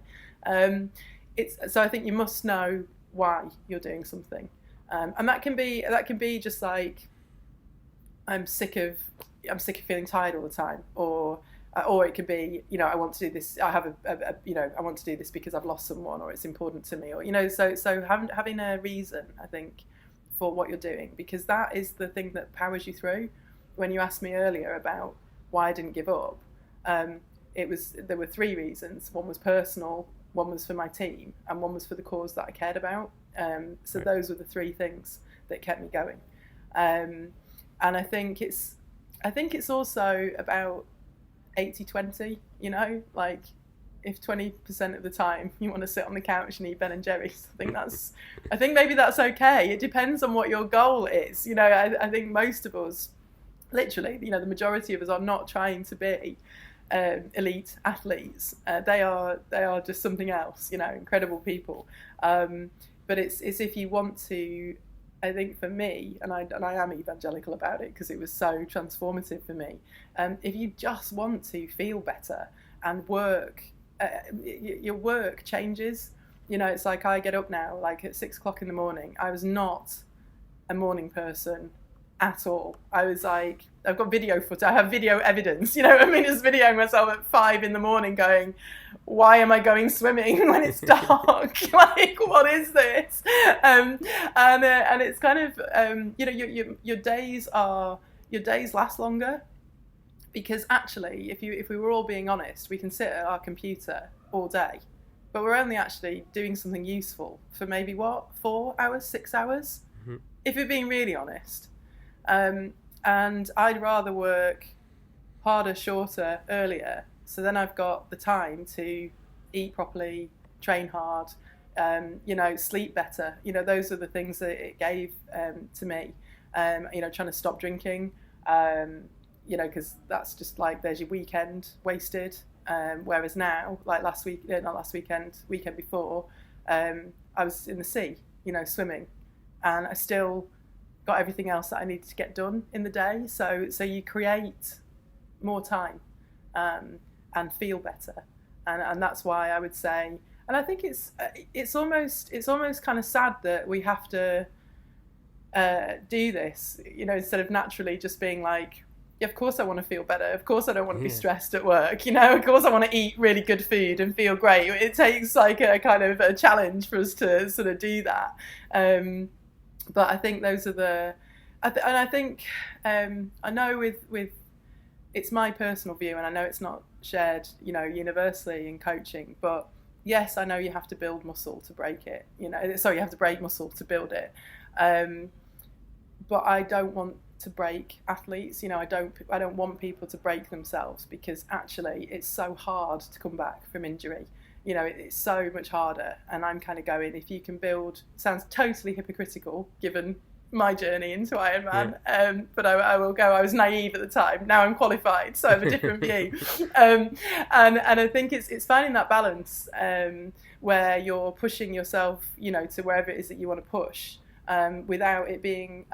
So I think you must know why you're doing something. And that can be just like, I'm sick of feeling tired all the time, or it could be, you know, I want to do this. I have I want to do this because I've lost someone, or it's important to me, or, you know, so having a reason, I think, for what you're doing, because that is the thing that powers you through. When you asked me earlier about why I didn't give up, there were 3 reasons. One was personal, one was for my team, and one was for the cause that I cared about. So those were the 3 things that kept me going. And I think it's also about 80-20, you know, like, if 20% of the time you want to sit on the couch and eat Ben and Jerry's, I think maybe that's okay. It depends on what your goal is. You know, I think most of us, literally, you know, the majority of us are not trying to be elite athletes. They are just something else, you know, incredible people. but it's if you want to. I think for me, and I am evangelical about it because it was so transformative for me. If you just want to feel better and work, your work changes. You know, it's like I get up now, like at 6 o'clock in the morning. I was not a morning person at all. I was like, I've got video footage, I have video evidence, you know what I mean? Just videoing myself at 5 in the morning going, why am I going swimming when it's dark? Like, what is this? And it's kind of, you know, your days last longer, because actually, if we were all being honest, we can sit at our computer all day, but we're only actually doing something useful for maybe 4 hours, 6 hours, if we're being really honest. And I'd rather work harder, shorter, earlier, so then I've got the time to eat properly, train hard, you know, sleep better. You know, those are the things that it gave to me. You know, trying to stop drinking, you know, because that's just like, there's your weekend wasted. Whereas now, like weekend before, I was in the sea, you know, swimming, and I still got everything else that I needed to get done in the day. So you create more time and feel better, and that's why I would say. And I think it's almost kind of sad that we have to do this, you know, instead of naturally just being like, yeah, of course I want to feel better. Of course I don't want to be stressed at work. You know, of course I want to eat really good food and feel great. It takes like a kind of a challenge for us to sort of do that. But I think those are and I think I know with it's my personal view, and I know it's not shared, you know, universally in coaching. But yes, I know you have to build muscle to break it. You know, sorry, you have to break muscle to build it. But I don't want to break athletes. You know, I don't want people to break themselves, because actually it's so hard to come back from injury. You know, it's so much harder. And I'm kind of going, if you can build, sounds totally hypocritical given my journey into Ironman, but I will go, I was naive at the time, now I'm qualified, so I have a different view. And I think it's finding that balance where you're pushing yourself, you know, to wherever it is that you want to push, without it being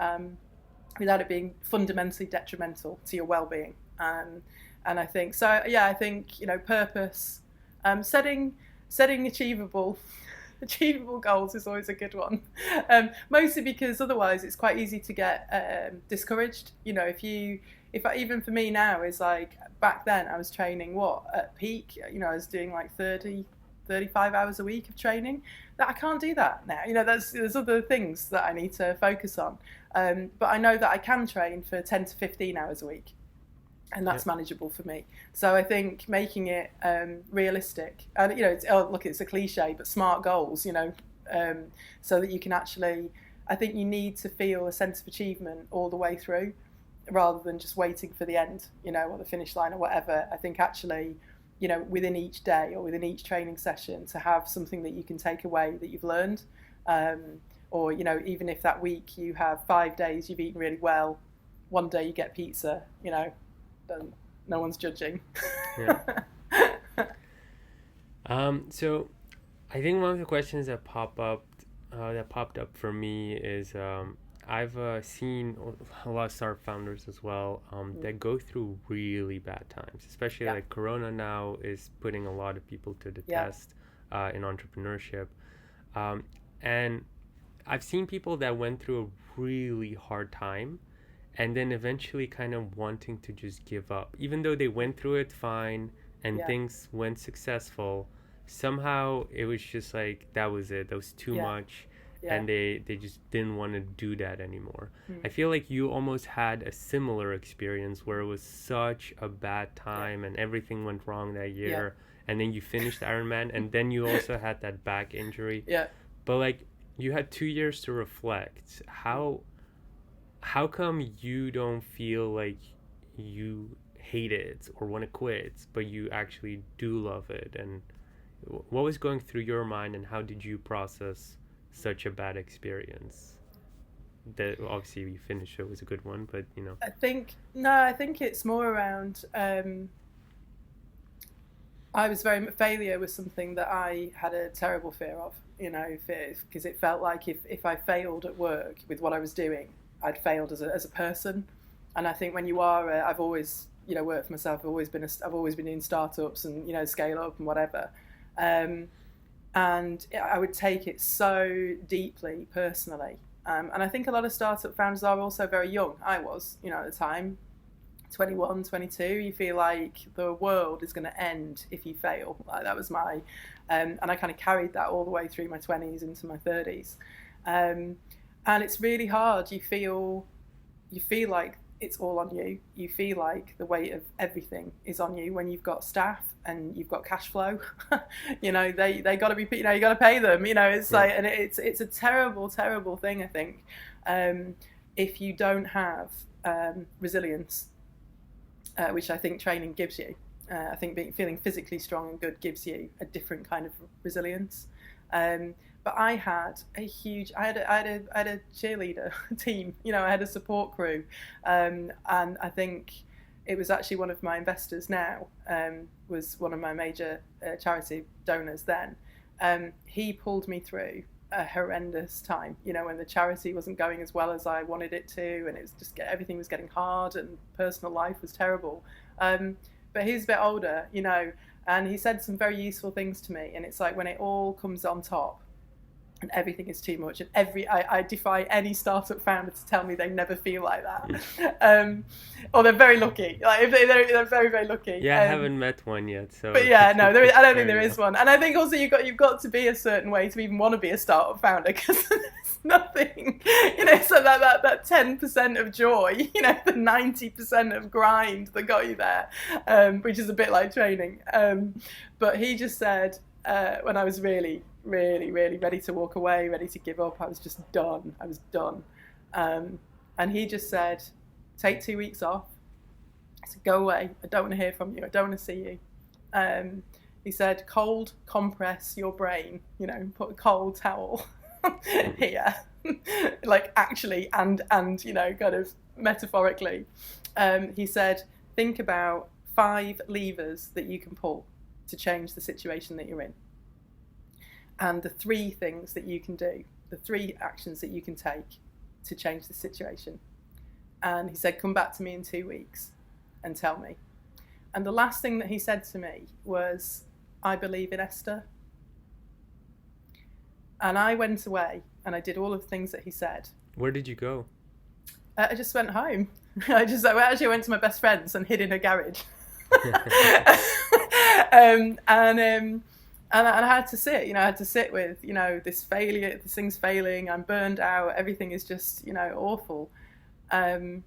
fundamentally detrimental to your well-being. And I think so, yeah, I think, you know, purpose, setting achievable goals is always a good one, mostly because otherwise it's quite easy to get discouraged. You know, even for me now, is like, back then I was training at peak, you know, I was doing like 35 hours a week of training. That I can't do that now. You know, there's other things that I need to focus on, but I know that I can train for 10 to 15 hours a week, and that's manageable for me. So I think making it realistic, and you know, it's a cliche, but smart goals, you know, so that you can actually, I think you need to feel a sense of achievement all the way through, rather than just waiting for the end, you know, or the finish line or whatever. I think actually, you know, within each day or within each training session, to have something that you can take away that you've learned, or, you know, even if that week you have 5 days you've eaten really well, one day you get pizza, you know, no one's judging. So I think one of the questions that popped up for me is, I've seen a lot of startup founders as well that go through really bad times, especially like Corona now is putting a lot of people to the test in entrepreneurship. And I've seen people that went through a really hard time and then eventually kind of wanting to just give up, even though they went through it fine and things went successful. Somehow it was just like, that was it, that was too much, and they just didn't want to do that anymore. I feel like you almost had a similar experience where it was such a bad time and everything went wrong that year, and then you finished Ironman, and then you also had that back injury. But like, you had 2 years to reflect. How come you don't feel like you hate it or want to quit, but you actually do love it? And what was going through your mind, and how did you process such a bad experience? That obviously you finished it was a good one, but you know. I think it's more around Failure was something that I had a terrible fear of, because it felt like if I failed at work with what I was doing, I'd failed as a person. And I think when you are, I've always, worked for myself. I've always been in startups and, scale up and whatever. And I would take it so deeply personally. And I think a lot of startup founders are also very young. I was, at the time, 21, 22, you feel like the world is going to end if you fail. Like that was my, and I kind of carried that all the way through my 20s into my 30s. And it's really hard. You feel like it's all on you. You feel like the weight of everything is on you when you've got staff and you've got cash flow. They got to be, you got to pay them. It's like, and it's a terrible, terrible thing. I think if you don't have resilience, which I think training gives you. I think feeling physically strong and good gives you a different kind of resilience. But I had a cheerleader team. I had a support crew, and I think it was actually one of my investors now, was one of my major charity donors then. He pulled me through a horrendous time, when the charity wasn't going as well as I wanted it to, and it was just everything was getting hard and personal life was terrible. But he's a bit older, and he said some very useful things to me. And it's like when it all comes on top and everything is too much, and I defy any startup founder to tell me they never feel like that. Or they're very lucky. Like if they're very, very lucky. Yeah, I haven't met one yet. So. But yeah, no, I don't think there is one. And I think also you've got to be a certain way to even want to be a startup founder, because there's nothing, so that 10% of joy, the 90% of grind that got you there, which is a bit like training. But he just said, when I was really, really, really ready to walk away, ready to give up, I was just done. I was done. And he just said, take 2 weeks off. I said, go away. I don't want to hear from you. I don't want to see you. He said, cold compress your brain, put a cold towel here, like actually, and kind of metaphorically. He said, think about 5 levers that you can pull to change the situation that you're in. And the 3 things that you can do, the 3 actions that you can take to change the situation. And he said, come back to me in 2 weeks and tell me. And the last thing that he said to me was, I believe in Esther. And I went away and I did all of the things that he said. Where did you go? I just went home. I went to my best friend's and hid in her garage. And I had to sit, I had to sit with, this failure, this thing's failing, I'm burned out, everything is just, awful. And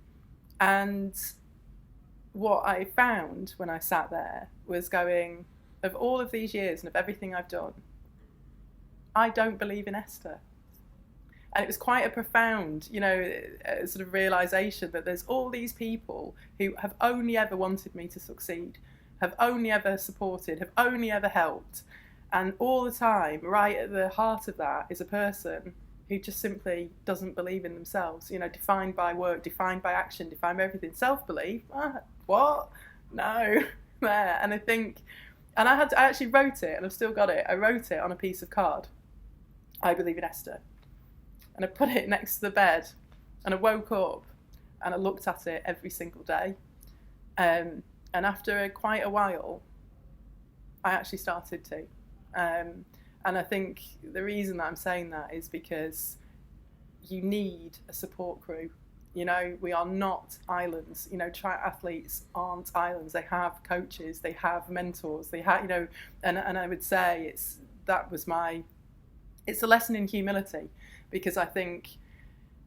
what I found when I sat there was going, of all of these years and of everything I've done, I don't believe in Esther. And it was quite a profound, sort of realization that there's all these people who have only ever wanted me to succeed, have only ever supported, have only ever helped. And all the time, right at the heart of that is a person who just simply doesn't believe in themselves, defined by work, defined by action, defined by everything. Self-belief, what? No, there. And I think, and I actually wrote it, and I've still got it. I wrote it on a piece of card. I believe in Esther. And I put it next to the bed, and I woke up and I looked at it every single day. And after quite a while, I actually started to. And I think the reason that I'm saying that is because you need a support crew. We are not islands. Triathletes aren't islands. They have coaches, they have mentors, they have, and I would say it's a lesson in humility, because I think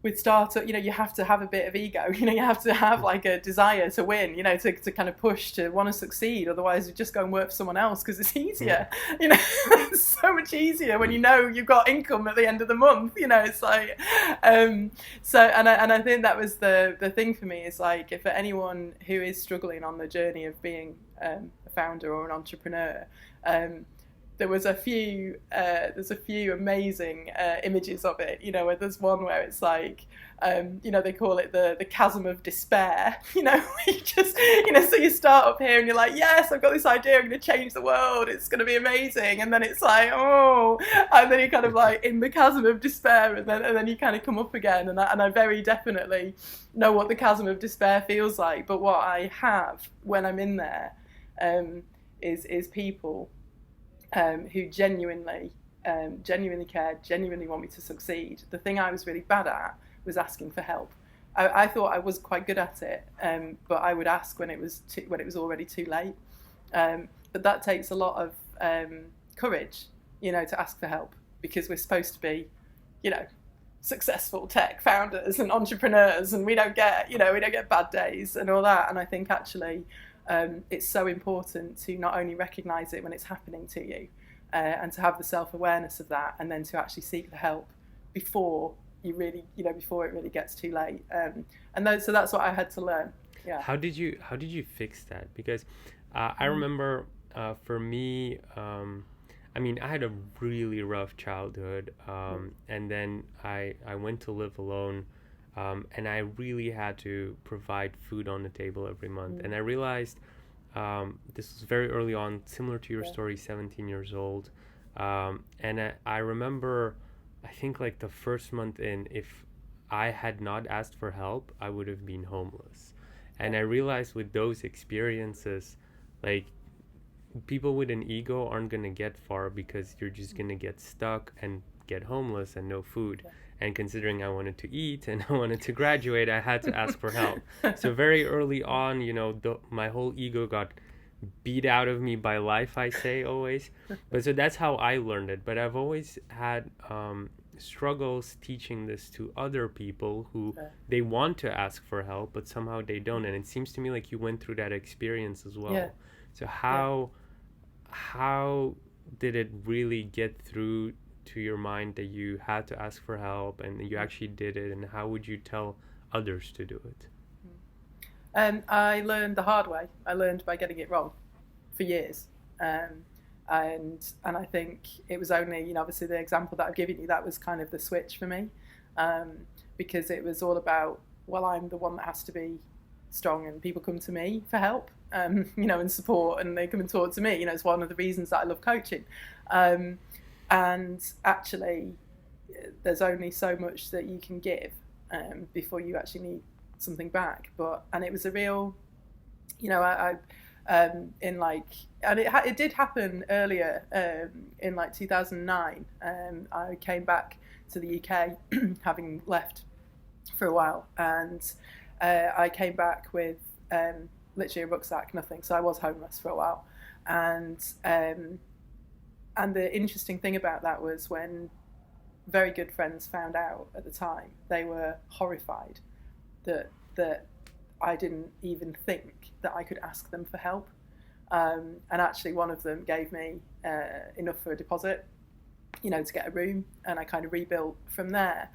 with startup, you have to have a bit of ego, you have to have like a desire to win, to kind of push to want to succeed. Otherwise you just go and work for someone else because it's easier. It's so much easier when you've got income at the end of the month, it's like, so, and I think that was the thing for me, is like, if for anyone who is struggling on the journey of being a founder or an entrepreneur, there's a few amazing images of it, you know, where there's one where it's like, you know, they call it the chasm of despair, you know, you just, you know, so you start up here and you're like, yes, I've got this idea, I'm going to change the world, it's going to be amazing, and then it's like, oh, and then you're kind of like in the chasm of despair, and then you kind of come up again, and I very definitely know what the chasm of despair feels like. But what I have when I'm in there is people who genuinely care, genuinely want me to succeed. The thing I was really bad at was asking for help. I thought I was quite good at it, but I would ask when it was already too late. But that takes a lot of courage, you know, to ask for help, because we're supposed to be, you know, successful tech founders and entrepreneurs, and we don't get bad days and all that. And I think actually it's so important to not only recognize it when it's happening to you, and to have the self-awareness of that, and then to actually seek the help before it really gets too late. So that's what I had to learn. Yeah. How did you fix that? Because I remember for me, I mean, I had a really rough childhood, and then I went to live alone, and I really had to provide food on the table every month. And I realized this was very early on, similar to your story, 17 years old. And I remember, I think like the first month in, if I had not asked for help, I would have been homeless. And I realized with those experiences, like, people with an ego aren't going to get far, because you're just going to get stuck and get homeless and no food. And considering I wanted to eat and I wanted to graduate, I had to ask for help. So very early on, you know, my whole ego got beat out of me by life, I say always. But so that's how I learned it. But I've always had struggles teaching this to other people who they want to ask for help, but somehow they don't. And it seems to me like you went through that experience as well. Yeah. So how did it really get through to your mind that you had to ask for help and you actually did it, and how would you tell others to do it? I learned the hard way. I learned by getting it wrong for years. And I think it was only, you know, obviously the example that I've given you, that was kind of the switch for me, because it was all about, well, I'm the one that has to be strong and people come to me for help, you know, and support, and they come and talk to me. You know, it's one of the reasons that I love coaching. And actually, there's only so much that you can give before you actually need something back. And it was a real, you know, in like, and it did happen earlier, in like 2009. I came back to the UK having left for a while, and I came back with literally a rucksack, nothing. So I was homeless for a while, and the interesting thing about that was when very good friends found out at the time, they were horrified that I didn't even think that I could ask them for help. And actually one of them gave me enough for a deposit, you know, to get a room, and I kind of rebuilt from there.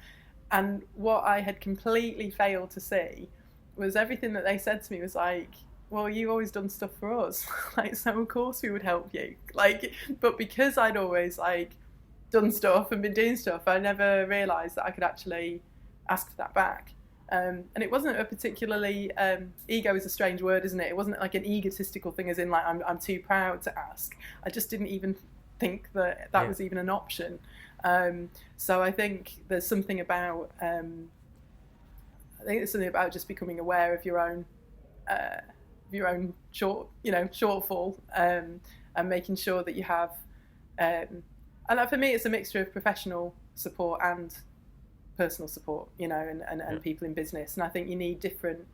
And what I had completely failed to see was everything that they said to me was like, well, you've always done stuff for us, like, so of course we would help you. Like, but because I'd always like done stuff and been doing stuff, I never realised that I could actually ask for that back. And it wasn't a particularly, ego is a strange word, isn't it? It wasn't like an egotistical thing, as in like I'm too proud to ask. I just didn't even think that was even an option. So I think there's something about just becoming aware of your own shortfall, and making sure that you have, and for me it's a mixture of professional support and personal support, you know, and people in business. And I think you need different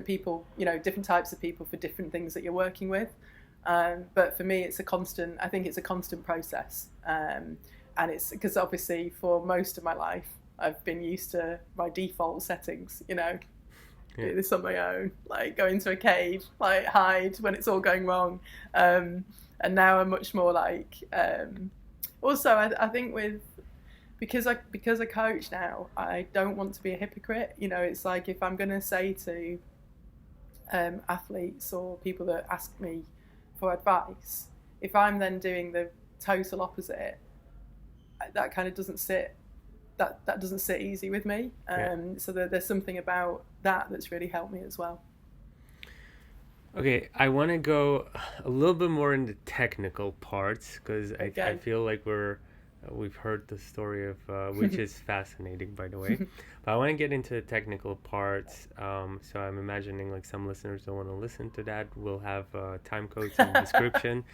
people, you know, different types of people for different things that you're working with. But for me, it's a constant process. And it's because obviously for most of my life, I've been used to my default settings, you know, do this on my own, like go into a cave, like hide when it's all going wrong. And now I'm much more like, also I think because I coach now, I don't want to be a hypocrite. You know, it's like if I'm going to say to athletes or people that ask me for advice, if I'm then doing the total opposite, that kind of doesn't sit. That doesn't sit easy with me. So there's something about that that's really helped me as well. Okay, I want to go a little bit more into technical parts because I feel like we've heard the story of which is fascinating, by the way. But I want to get into the technical parts. So I'm imagining like some listeners don't want to listen to that. We'll have time codes in the description.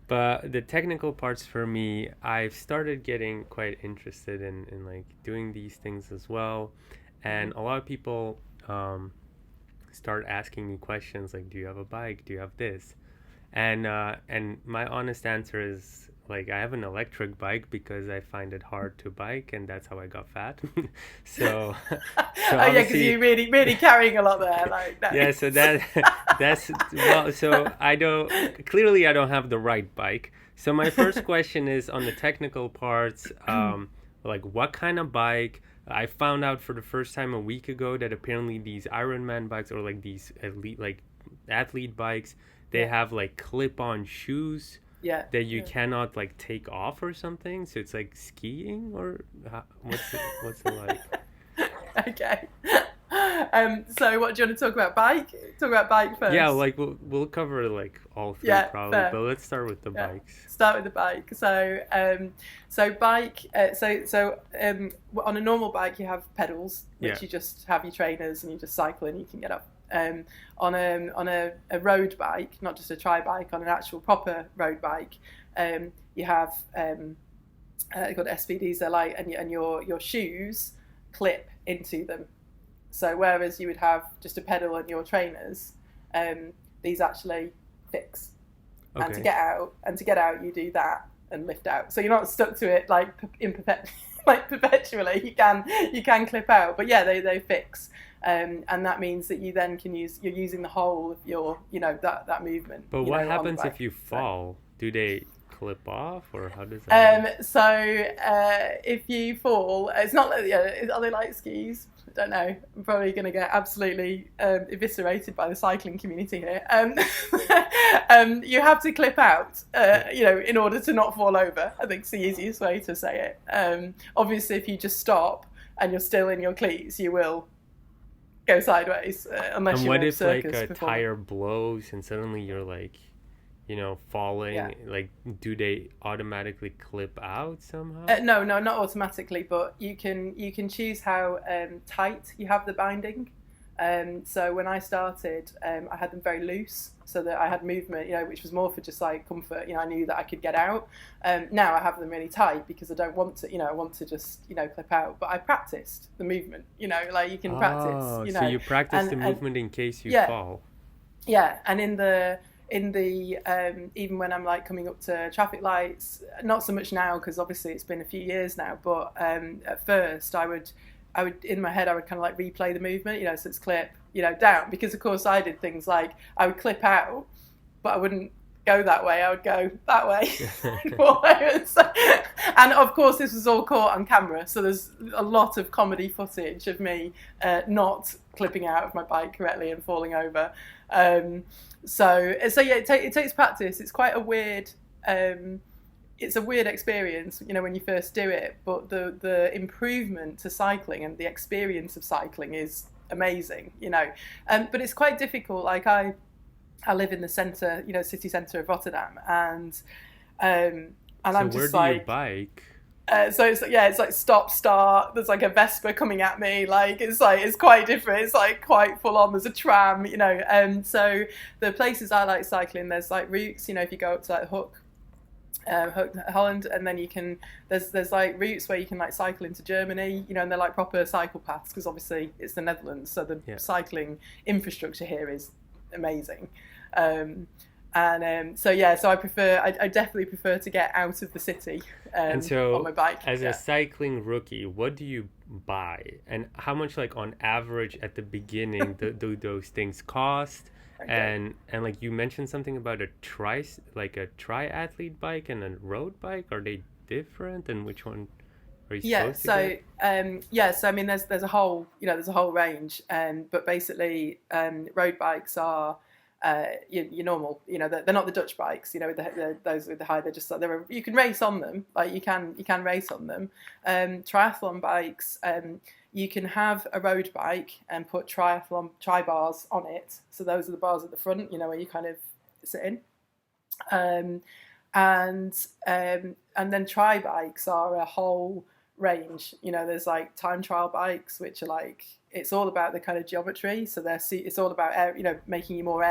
But the technical parts for me, I've started getting quite interested in like doing these things as well. And a lot of people start asking me questions like, do you have a bike? Do you have this? And my honest answer is like, I have an electric bike because I find it hard to bike, and that's how I got fat. so oh yeah, because you're really carrying a lot there. Like that. Yeah, so that's well. So I don't have the right bike. So my first question is on the technical parts. Like what kind of bike? I found out for the first time a week ago that apparently these Ironman bikes or like these elite like athlete bikes, they have like clip-on shoes that you cannot like take off or something. So it's like skiing or what's it like? Okay. So what do you want to talk about? Bike? Talk about bike first. Yeah, like we'll cover like all three probably, fair. But let's start with the bikes. Start with the bike. So bike. So on a normal bike you have pedals, which you just have your trainers and you just cycle and you can get up. On a road bike, not just a tri bike, on an actual proper road bike, you have called SPDs. They're like, and your shoes clip into them. So whereas you would have just a pedal and your trainers, these actually fix. Okay. And to get out, you do that and lift out. So you're not stuck to it like perpetually. You can clip out, but yeah, they fix. And that means that you then you're using the whole of your, that movement. But what happens if you fall? Do they clip off, or how does that work? So if you fall, it's not like, are they like skis? I don't know. I'm probably going to get absolutely eviscerated by the cycling community here. You have to clip out, in order to not fall over. I think it's the easiest way to say it. Obviously, if you just stop and you're still in your cleats, you will go sideways unless and you're what in if circus like a before. tire blows and suddenly you're like, falling? Yeah. Like, do they automatically clip out somehow? No, not automatically, but you can choose how tight you have the binding. So when I started, I had them very loose so that I had movement, which was more for just like comfort. I knew that I could get out. Now I have them really tight because I don't want to, I want to just, clip out. But I practiced the movement, like you can practice, So you practice the movement in case you fall. Yeah, and in the even when I'm like coming up to traffic lights, not so much now because obviously it's been a few years now, but at first I would in my head I would kind of like replay the movement, so it's clip, down, because of course I did things like I would clip out, but I wouldn't go that way, I would go that way. And of course this was all caught on camera, so there's a lot of comedy footage of me not clipping out of my bike correctly and falling over. So yeah, it takes practice. It's quite a weird it's a weird experience, when you first do it, but the improvement to cycling and the experience of cycling is amazing, but it's quite difficult. Like I live in the centre, city centre of Rotterdam, and I'm just where do you bike? So it's like stop start. There's like a Vespa coming at me. It's quite different. It's like quite full on. There's a tram, So the places I like cycling, there's like routes. If you go up to like Hook, Holland, and then there's like routes where you can like cycle into Germany, and they're like proper cycle paths because obviously it's the Netherlands, so the cycling infrastructure here is amazing. So I definitely prefer to get out of the city and so on my bike. As a cycling rookie, what do you buy, and how much like on average at the beginning do those things cost? Okay. And like you mentioned something about a triathlete bike and a road bike. Are they different, and which one are you supposed to get? So I mean there's a whole range, but basically road bikes are your normal, they're not the Dutch bikes, those with the high, they're just you can race on them, like you can race on them. Triathlon bikes, you can have a road bike and put tri bars on it. So those are the bars at the front, where you kind of sit in. And then tri bikes are a whole range. There's like time trial bikes, which are like, it's all about the kind of geometry. So it's all about making you more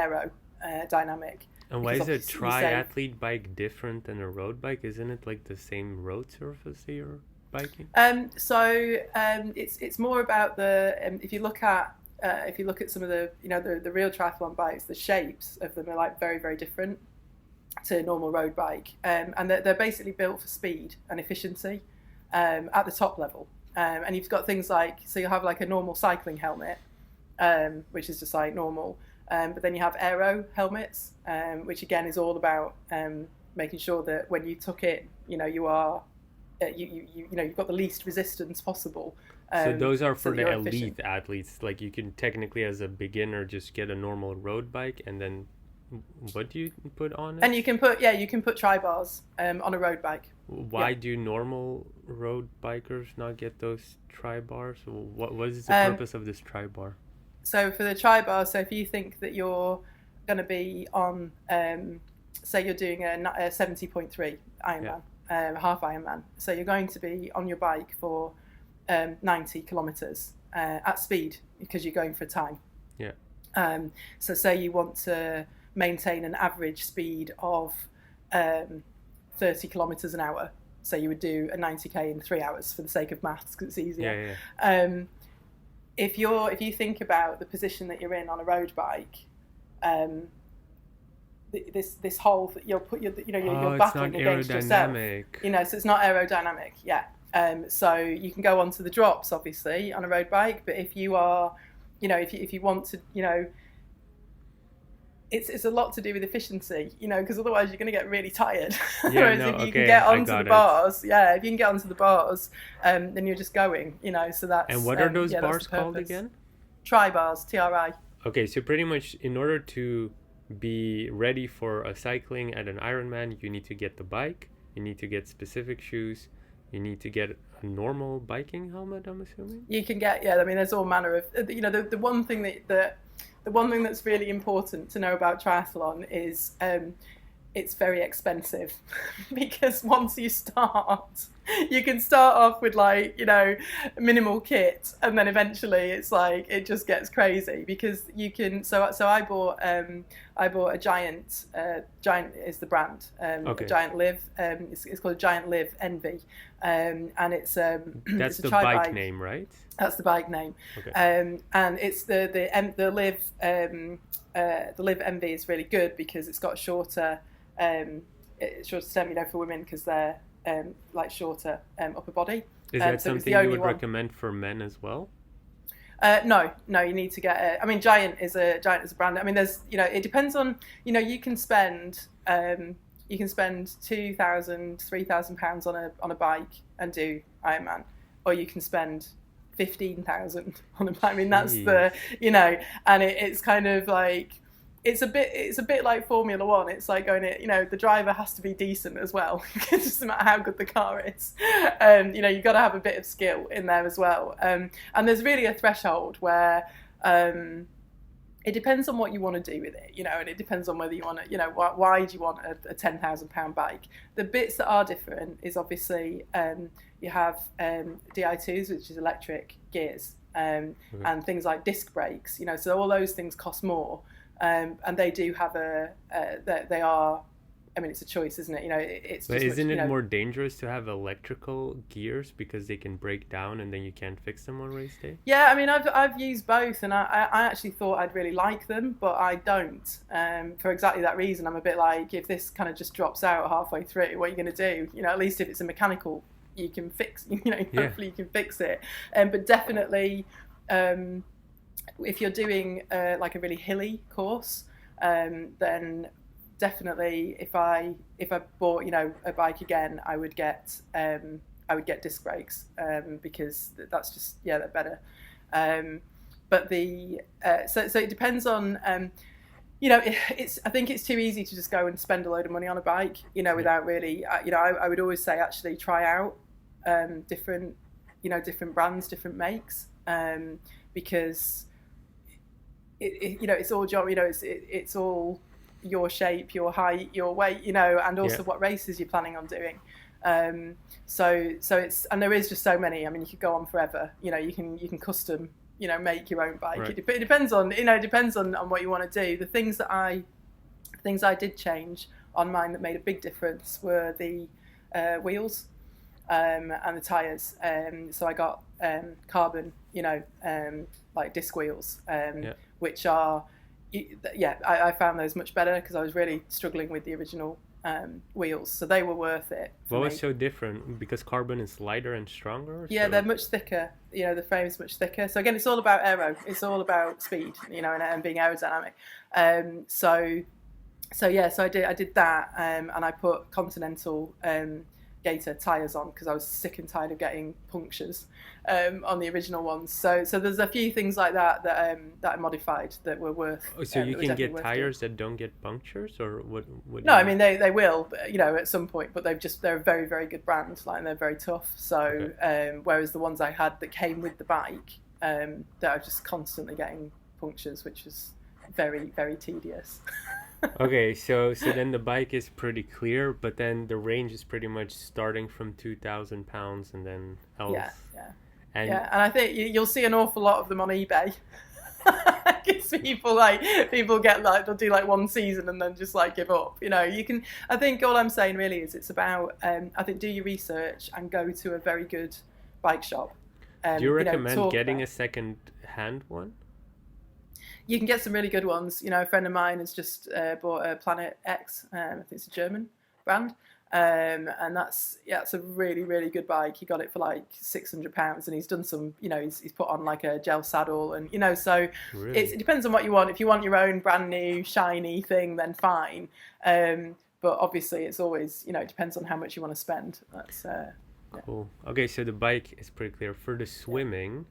dynamic. And why is a triathlete bike different than a road bike? Isn't it like the same road surface that you're biking? It's more about if you look at some of the real triathlon bikes, the shapes of them are like very, very different to a normal road bike, and they're basically built for speed and efficiency at the top level. And you've got things like, so you'll have like a normal cycling helmet, which is just like normal, but then you have aero helmets, which again is all about making sure that when you tuck it, you are you've got the least resistance possible. So those are for the elite athletes. Like you can technically, as a beginner, just get a normal road bike, and then what do you put on it? And you can put tri bars on a road bike. Why do normal road bikers not get those tri bars? What is the purpose of this tri bar? So for the tri bar, so if you think that you're going to be on, say you're doing a 70.3 Ironman, half Ironman, so you're going to be on your bike for 90 kilometers at speed because you're going for time. Yeah. So say you want to maintain an average speed of 30 kilometers an hour, so you would do a 90k in 3 hours for the sake of maths because it's easier. If you think about the position that you're in on a road bike, this whole you're battling against yourself. So it's not aerodynamic. So you can go onto the drops obviously on a road bike, but if you are, if you want to, it's a lot to do with efficiency, because otherwise you're going to get really tired. Whereas if you can get onto the bars, if you can get onto the bars, then you're just going, so that's. And what are those bars called again? Tri bars, TRI. Okay, so pretty much in order to be ready for a cycling at an Ironman, you need to get the bike, you need to get specific shoes, you need to get a normal biking helmet, I'm assuming? You can get, there's all manner of, the one thing the one thing that's really important to know about triathlon is it's very expensive because once you start, you can start off with minimal kit, and then eventually it's like it just gets crazy because you can. So I bought a Giant. Giant is the brand. Okay. Giant Live. It's called Giant Live Envy, and it's that's it's a the bike name, right? That's the bike name. Okay. And it's the Live Envy is really good because it's got shorter stem, for women because they're shorter upper body. Is that something you would recommend for men as well? No, you need to get Giant is a brand. There's it depends on you can spend £2,000-3,000 on a bike and do Ironman, or you can spend 15,000 on a bike. That's the and it's kind of like it's a bit like Formula One. It's like going the driver has to be decent as well. It doesn't matter how good the car is. You've got to have a bit of skill in there as well. And there's really a threshold where it depends on what you want to do with it, and it depends on whether you want to, why do you want a £10,000 bike? The bits that are different is obviously you have Di2s, which is electric gears, and things like disc brakes, so all those things cost more. And they do have they are, it's a choice, isn't it? But isn't it more dangerous to have electrical gears because they can break down and then you can't fix them on race day? Yeah, I've used both, and I actually thought I'd really like them, but I don't. For exactly that reason, I'm a bit like, if this kind of just drops out halfway through, what are you going to do? At least if it's a mechanical, you can fix. Hopefully you can fix it. But definitely. If you're doing like a really hilly course, then definitely if I bought a bike again, I would get disc brakes because that's just they're better. But so it depends on I think it's too easy to just go and spend a load of money on a bike, without really, I would always say actually try out different brands, different makes, because it's all job, it's all your shape, your height, your weight, and also what races you're planning on doing. So it's, and there is just so many. I mean, you could go on forever. You can custom, make your own bike. Right. It depends on, on what you want to do. The things I did change on mine that made a big difference were the wheels and the tires. So I got carbon, like disc wheels, which are, I found those much better because I was really struggling with the original wheels, so they were worth it. What was so different? Because carbon is lighter and stronger? Yeah, they're much thicker. The frame is much thicker. So again, it's all about aero. It's all about speed, and being aerodynamic. So I did that, and I put Continental Gator tyres on because I was sick and tired of getting punctures on the original ones. So there's a few things like that I modified that were worth. Oh, so you can get tires that don't get punctures, or what? No, I mean they will, at some point, but they're a very, very good brand, and they're very tough. So whereas the ones I had that came with the bike, that are just constantly getting punctures, which was very, very tedious. Okay, so then the bike is pretty clear, but then the range is pretty much starting from 2,000 pounds and then else. And I think you'll see an awful lot of them on eBay. Because people get they'll do one season and then just give up. You can. I think all I'm saying really is it's about I think do your research and go to a very good bike shop. Do you recommend getting a second hand one? You can get some really good ones. A friend of mine has just bought a Planet X. I think it's a German brand, and that's it's a really, really good bike. He got it for £600, and he's done some. He's put on a gel saddle, and so really? it depends on what you want. If you want your own brand new shiny thing, then fine. But obviously, it's always it depends on how much you want to spend. That's cool. Okay, so the bike is pretty clear. For the swimming,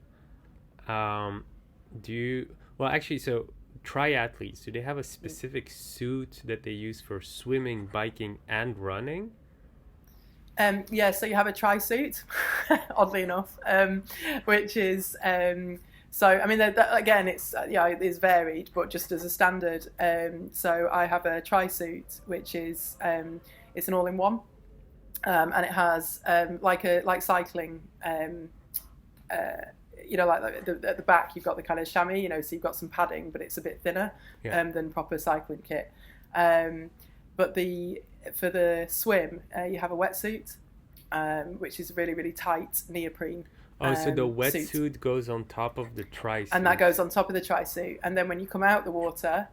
do you? Well, actually, so triathletes, do they have a specific suit that they use for swimming, biking, and running? So you have a tri-suit, oddly enough, which is so. I mean, again, it's it's varied, but just as a standard. So I have a tri-suit, which is it's an all-in-one, and it has like cycling. At the back you've got the kind of chamois, so you've got some padding, but it's a bit thinner than proper cycling kit. But for the swim, you have a wetsuit, which is really, really tight neoprene. Oh, so the wetsuit goes on top of the tri-suit. And that goes on top of the tri-suit. And then when you come out the water,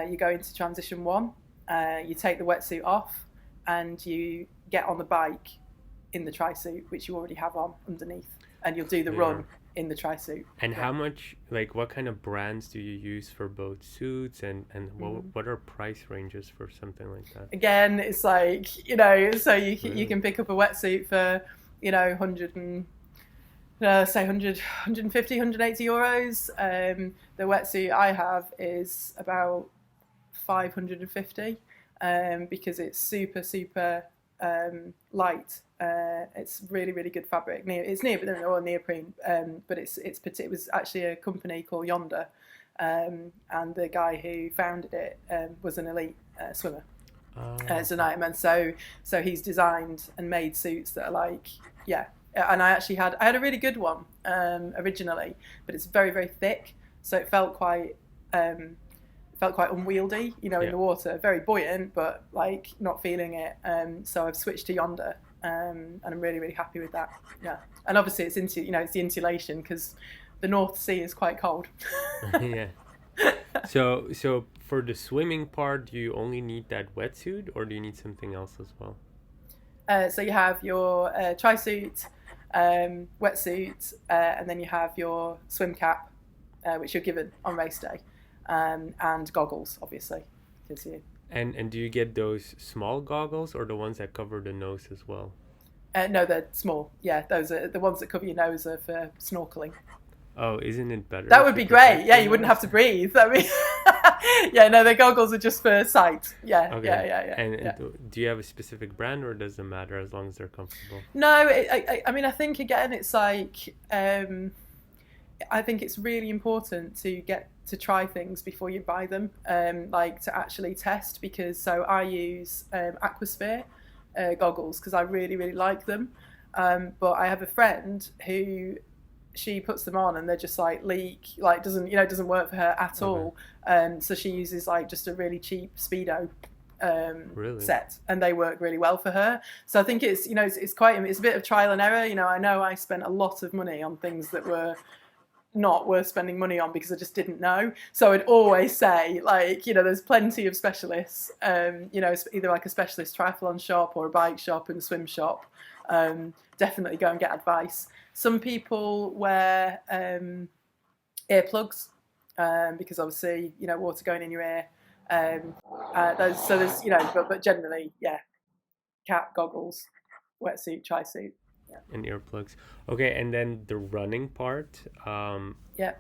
you go into transition one, you take the wetsuit off, and you get on the bike in the tri-suit, which you already have on underneath. And you'll do the run in the tri-suit. And how much, what kind of brands do you use for both suits, and what are price ranges for something like that? Again, it's so you can pick up a wetsuit for 100 and say 150, 180 euros. The wetsuit I have is about 550 because it's super, super light. It's really, really good fabric. It's neoprene, but it was actually a company called Yonder, and the guy who founded it was an elite swimmer. It's an Ironman, so he's designed and made suits that are and I had a really good one originally, but it's very, very thick, so it felt quite unwieldy, in the water, very buoyant, but not feeling it. So I've switched to Yonder. And I'm really, really happy with that. Yeah, and obviously it's it's the insulation because the North Sea is quite cold. Yeah. So for the swimming part, do you only need that wetsuit, or do you need something else as well? So you have your tri-suit, wetsuit, and then you have your swim cap, which you're given on race day, and goggles, obviously, because you. And do you get those small goggles or the ones that cover the nose as well? No, they're small. Yeah, those are the ones that cover your nose are for snorkeling. Oh, isn't it better That would to be great. protect Yeah, your you wouldn't have eyes? to breathe. I mean, yeah, no, the goggles are just for sight. Yeah, Okay. yeah. And do you have a specific brand, or does it matter as long as they're comfortable? No, I mean, I think again, it's like I think it's really important to get to try things before you buy them, like to actually test. Because so I use Aquasphere goggles because I really really like them, but I have a friend who she puts them on and they're just like leak, like doesn't work for her at Okay. all. So she uses like just a really cheap speedo Really? set, and they work really well for her. So I think it's quite it's a bit of trial and error. I know I spent a lot of money on things that were not worth spending money on because I just didn't know. So I'd always say, like, there's plenty of specialists, it's either like a specialist triathlon shop or a bike shop and a swim shop. Definitely go and get advice. Some people wear earplugs because obviously, water going in your ear. There's, but generally, yeah, cap, goggles, wetsuit, tri-suit. Yeah. And earplugs. Okay, and then the running part. Yeah.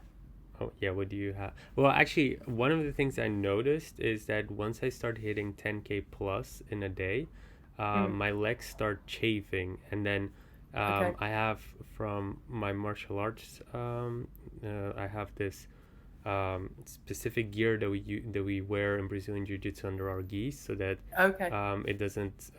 Oh yeah, what do you have? Well, actually, one of the things I noticed is that once I start hitting 10K plus in a day, my legs start chafing, and then Okay. I have from my martial arts, I have this specific gear that we wear in Brazilian Jiu-Jitsu under our gis, so that Okay. it doesn't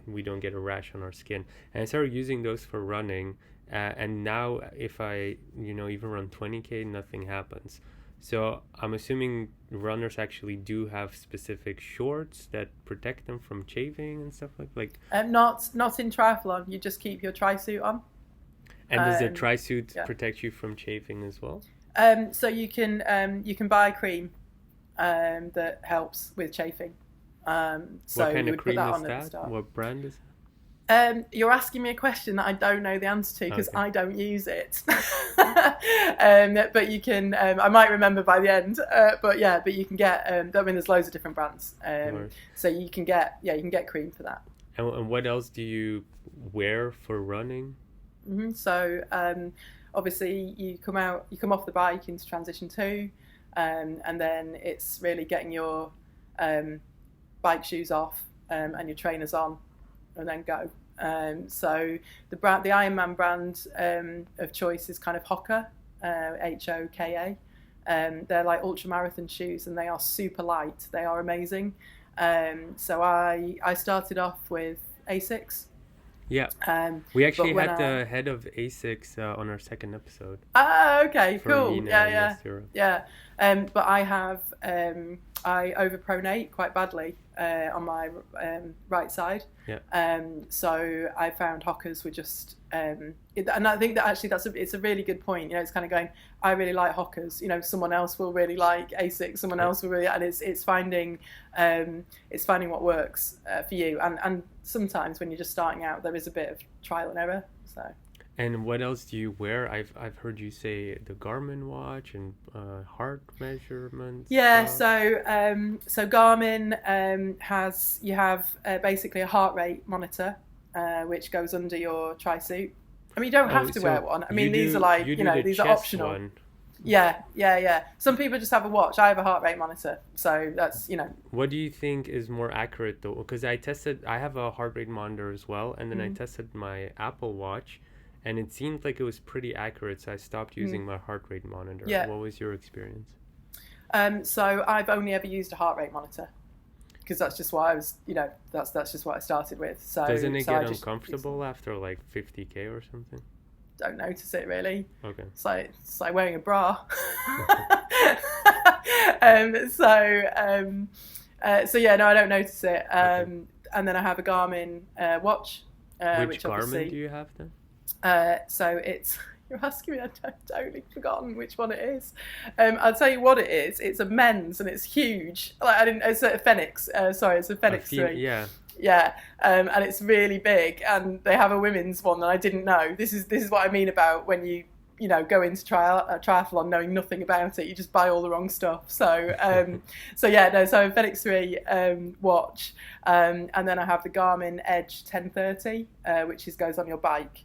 we don't get a rash on our skin. And I started using those for running, and now if I even run 20K, nothing happens. So I'm assuming runners actually do have specific shorts that protect them from chafing and stuff like. Not in triathlon. You just keep your tri-suit on. And does the tri-suit Yeah. protect you from chafing as well? So you can buy cream that helps with chafing. So What kind you of would put cream that is on at the that? start. What brand is You're asking me a question that I don't know the answer to because Okay. I don't use it. But you can. I might remember by the end. But you can get. I mean, there's loads of different brands. Or- So you can get cream for that. and what else do you wear for running? So obviously you come off the bike into transition 2, and then it's really getting your bike shoes off and your trainers on, and then go. So the Ironman brand of choice is kind of Hoka, Hoka. They're like ultra marathon shoes, and they are super light. They are amazing. So I started off with Asics. Yeah, we But actually when had the head of ASICS on our second episode. Okay, For cool. Nina Yeah. and Estehr. But I have I overpronate quite badly on my right side. Yeah. So I found Hokas were just and I think that actually it's a really good point. It's kind of going, I really like Hokas. Someone else will really like ASICS. Someone else will really, and it's finding what works for you. And sometimes when you're just starting out, there is a bit of trial and error. So. And what else do you wear? I've heard you say the Garmin watch and heart measurements. Yeah, so Garmin you have basically a heart rate monitor, which goes under your tri-suit. I mean, you don't have to wear one. I mean, these are like these are optional. One. Yeah. Some people just have a watch. I have a heart rate monitor, so that's What do you think is more accurate though? Because I have a heart rate monitor as well, and then I tested my Apple Watch, and it seemed like it was pretty accurate, so I stopped using my heart rate monitor. Yeah. What was your experience? So I've only ever used a heart rate monitor because that's just what I was, that's just what I started with. So Doesn't it so get uncomfortable after like 50K or something? Don't notice it really. Okay. It's like wearing a bra. So yeah, no, I don't notice it. And then I have a Garmin watch. Which which Garmin do you have then? So it's, you're asking me, I've totally forgotten which one it is. I'll tell you what it is. It's a men's and it's huge. It's a Fenix. Sorry, it's a Fenix 3. Yeah. Yeah, and it's really big, and they have a women's one that I didn't know. This is what I mean about when you go into triathlon knowing nothing about it. You just buy all the wrong stuff. So so a Fenix 3 watch, and then I have the Garmin Edge 1030, which goes on your bike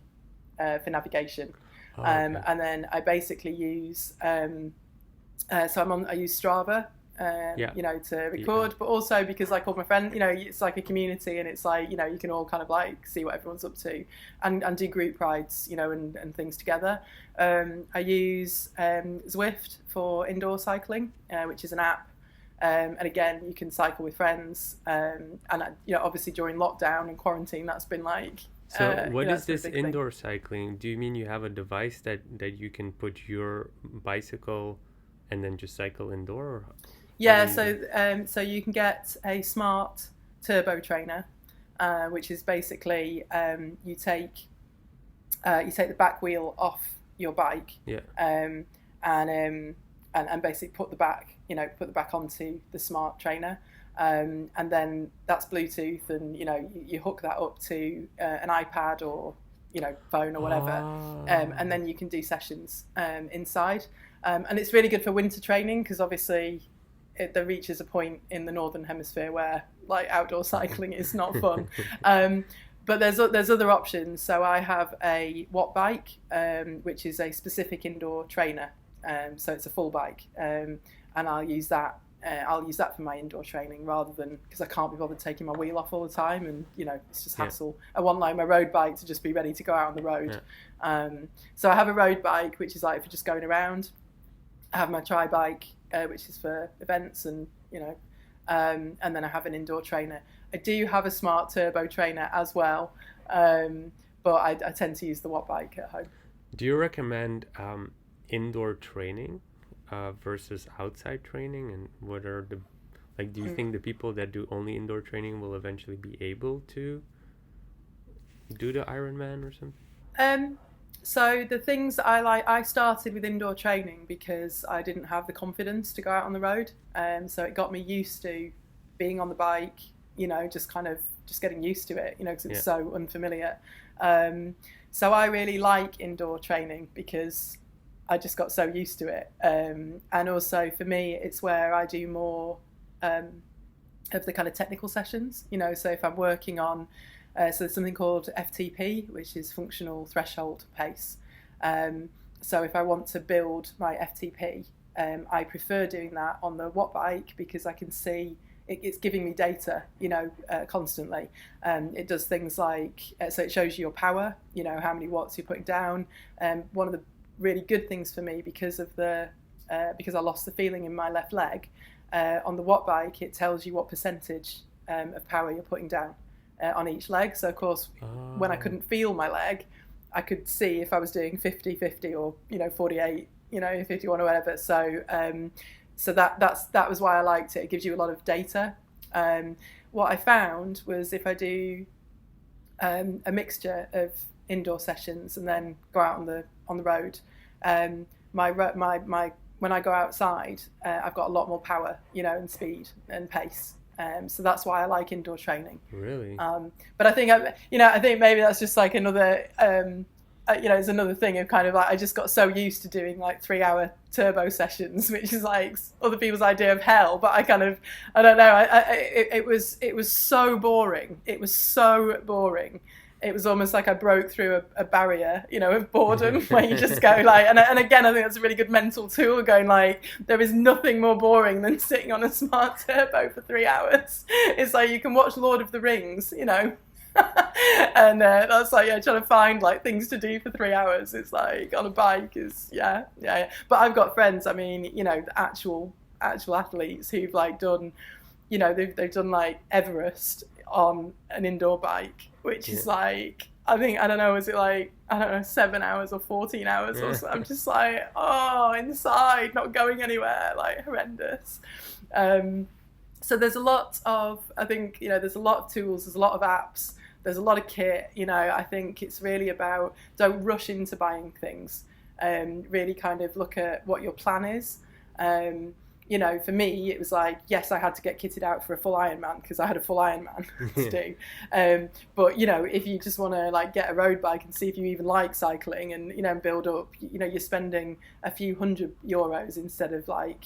for navigation. Oh, okay. And then I basically use I use Strava, Yeah. to Yeah. record, but also because like all my friends, it's like a community, and it's like, you can all kind of like see what everyone's up to, and do group rides, and things together. I use Zwift for indoor cycling, which is an app. And again, you can cycle with friends. And obviously during lockdown and quarantine, that's been like, So what is that's been a this big thing. indoor cycling? Do you mean you have a device that you can put your bicycle and then just cycle indoor, or how do Yeah, you do? so you can get a smart turbo trainer, which is basically you take the back wheel off your bike, Yeah. and basically put the back onto the smart trainer, and then that's Bluetooth, and you hook that up to an iPad or phone or whatever, and Oh. then you can do sessions inside, and it's really good for winter training because obviously there reaches a point in the northern hemisphere where like outdoor cycling is not fun. But there's other options. So I have a watt bike, which is a specific indoor trainer. So it's a full bike, and I'll use that. I'll use that for my indoor training rather than, because I can't be bothered taking my wheel off all the time, and it's just Yeah. hassle. I want like my road bike to just be ready to go out on the road. Yeah. So I have a road bike, which is like for just going around. I have my tri bike, which is for events, and and then I have an indoor trainer. I do have a smart turbo trainer as well, but I tend to use the watt bike at home. Do you recommend indoor training versus outside training? And what are the, like, do you think the people that do only indoor training will eventually be able to do the Ironman or something? So the things that I like, I started with indoor training because I didn't have the confidence to go out on the road. So it got me used to being on the bike, just getting used to it, because it's Yeah. so unfamiliar. So I really like indoor training because I just got so used to it. And also for me, it's where I do more of the kind of technical sessions, so if I'm working on, so there's something called FTP, which is functional threshold pace. So if I want to build my FTP, I prefer doing that on the watt bike because I can see it's giving me data, constantly. It does things like, so it shows you your power, how many watts you're putting down. One of the really good things for me because I lost the feeling in my left leg, on the watt bike, it tells you what percentage of power you're putting down on each leg. So of course, when I couldn't feel my leg, I could see if I was doing 50-50 or 48, 51 or whatever. So that was why I liked it. It gives you a lot of data. What I found was if I do a mixture of indoor sessions and then go out on the road, my when I go outside, I've got a lot more power, and speed and pace. So that's why I like indoor training. Really? But I think I think maybe that's just like another, it's another thing of kind of like I just got so used to doing like 3-hour turbo sessions, which is like other people's idea of hell. But I don't know. It was so boring. It was so boring. It was almost like I broke through a barrier, of boredom, where you just go like, and again, I think that's a really good mental tool, going like, there is nothing more boring than sitting on a smart turbo for 3 hours. It's like you can watch Lord of the Rings, and that's like, trying to find like things to do for 3 hours. It's like on a bike is, yeah. But I've got friends, I mean, the actual athletes who've like done, they've done like Everest on an indoor bike, which is like, I don't know, is it like, 7 hours or 14 hours or so? I'm just like, inside, not going anywhere, like horrendous. So there's a lot of, I think, there's a lot of tools, there's a lot of apps, there's a lot of kit. I think it's really about, don't rush into buying things, really kind of look at what your plan is. For me, it was like, yes, I had to get kitted out for a full Ironman because I had a full Ironman to do. But, if you just want to like get a road bike and see if you even like cycling and, build up, you're spending a few €100 instead of like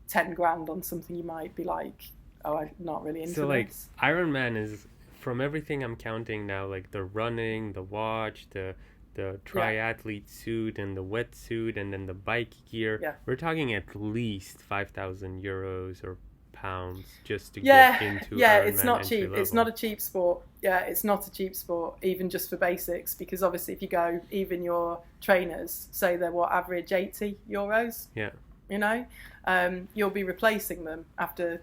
10 grand on something you might be like, I'm not really into So like this. Ironman is, from everything I'm counting now, like the running, the watch, the the triathlete suit and the wetsuit and then the bike gear. Yeah. We're talking at least 5,000 euros or pounds just to get into Ironman it's not entry cheap. level. It's not a cheap sport. Yeah, it's not a cheap sport, even just for basics, because obviously if you go, even your trainers say they're average 80 euros. Yeah. You know, you'll be replacing them after,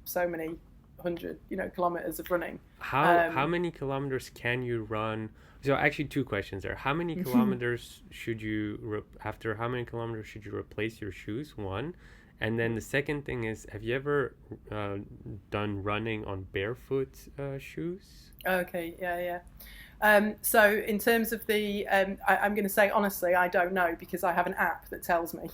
so many hundred, kilometers of running. How many kilometers can you run? So actually 2 questions there. How many kilometers should you, after how many kilometers should you replace your shoes? 1. And then the second thing is, have you ever done running on barefoot shoes? Okay, yeah. So in terms of the, I'm going to say honestly, I don't know, because I have an app that tells me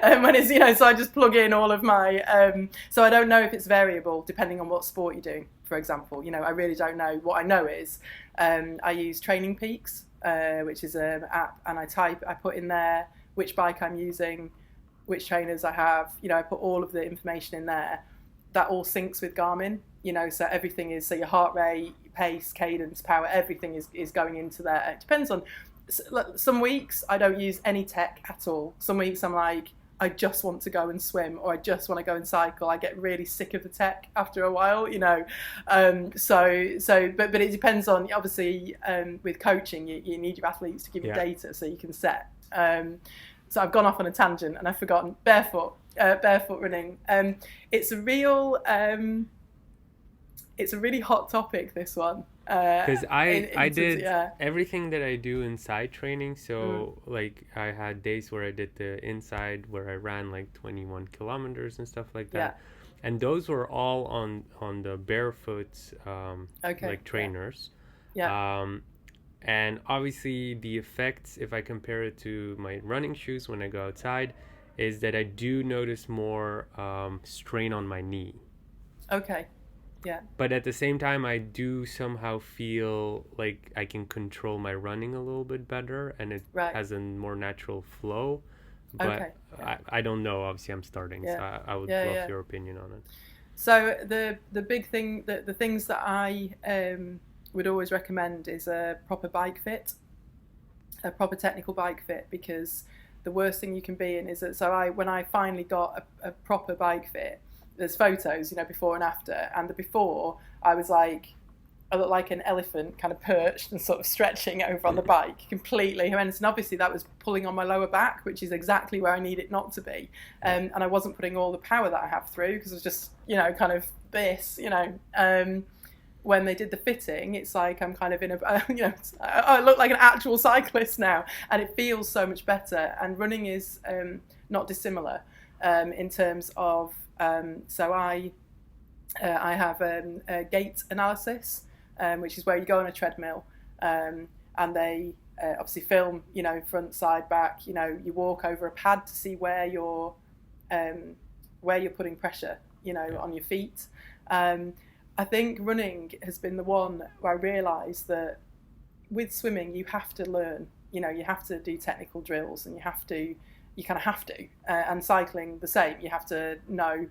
when it's, so I just plug in all of my, so I don't know if it's variable depending on what sport you're doing, for example. I really don't know. What I know is I use Training Peaks, which is an app, and I put in there which bike I'm using, which trainers I have, I put all of the information in there. That all syncs with Garmin, so everything is, so your heart rate, pace, cadence, power, everything is going into there. It depends on, some weeks I don't use any tech at all. Some weeks I'm like, I just want to go and swim, or I just want to go and cycle. I get really sick of the tech after a while, but it depends on, obviously, with coaching, you need your athletes to give you data so you can set. So I've gone off on a tangent and I've forgotten. Barefoot-running. It's a really hot topic, this one. Because I did everything that I do inside training. So like I had days where I did the inside where I ran like 21 kilometers and stuff like that. Yeah. And those were all on the barefoot like trainers. Yeah. And obviously the effects, if I compare it to my running shoes when I go outside, is that I do notice more strain on my knee. Okay. Yeah. But at the same time, I do somehow feel like I can control my running a little bit better, and it has a more natural flow. But I don't know. Obviously, I'm starting, so I would love your opinion on it. So the big thing, the things that I would always recommend is a proper bike fit, a proper technical bike fit, because the worst thing you can be in is that, when I finally got a proper bike fit, there's photos, before and after, and the before I was like, I looked like an elephant kind of perched and sort of stretching over on the bike, completely horrendous. And obviously that was pulling on my lower back, which is exactly where I need it not to be. And I wasn't putting all the power that I have through, because it was just, kind of this, when they did the fitting, it's like I'm kind of in I look like an actual cyclist now, and it feels so much better. And running is not dissimilar in terms of, so I have a gait analysis, which is where you go on a treadmill, and they obviously film, front, side, back. You walk over a pad to see where you're putting pressure, on your feet. I think running has been the one where I realised that with swimming you have to learn, you have to do technical drills, and you kind of have to, and cycling the same, you have to know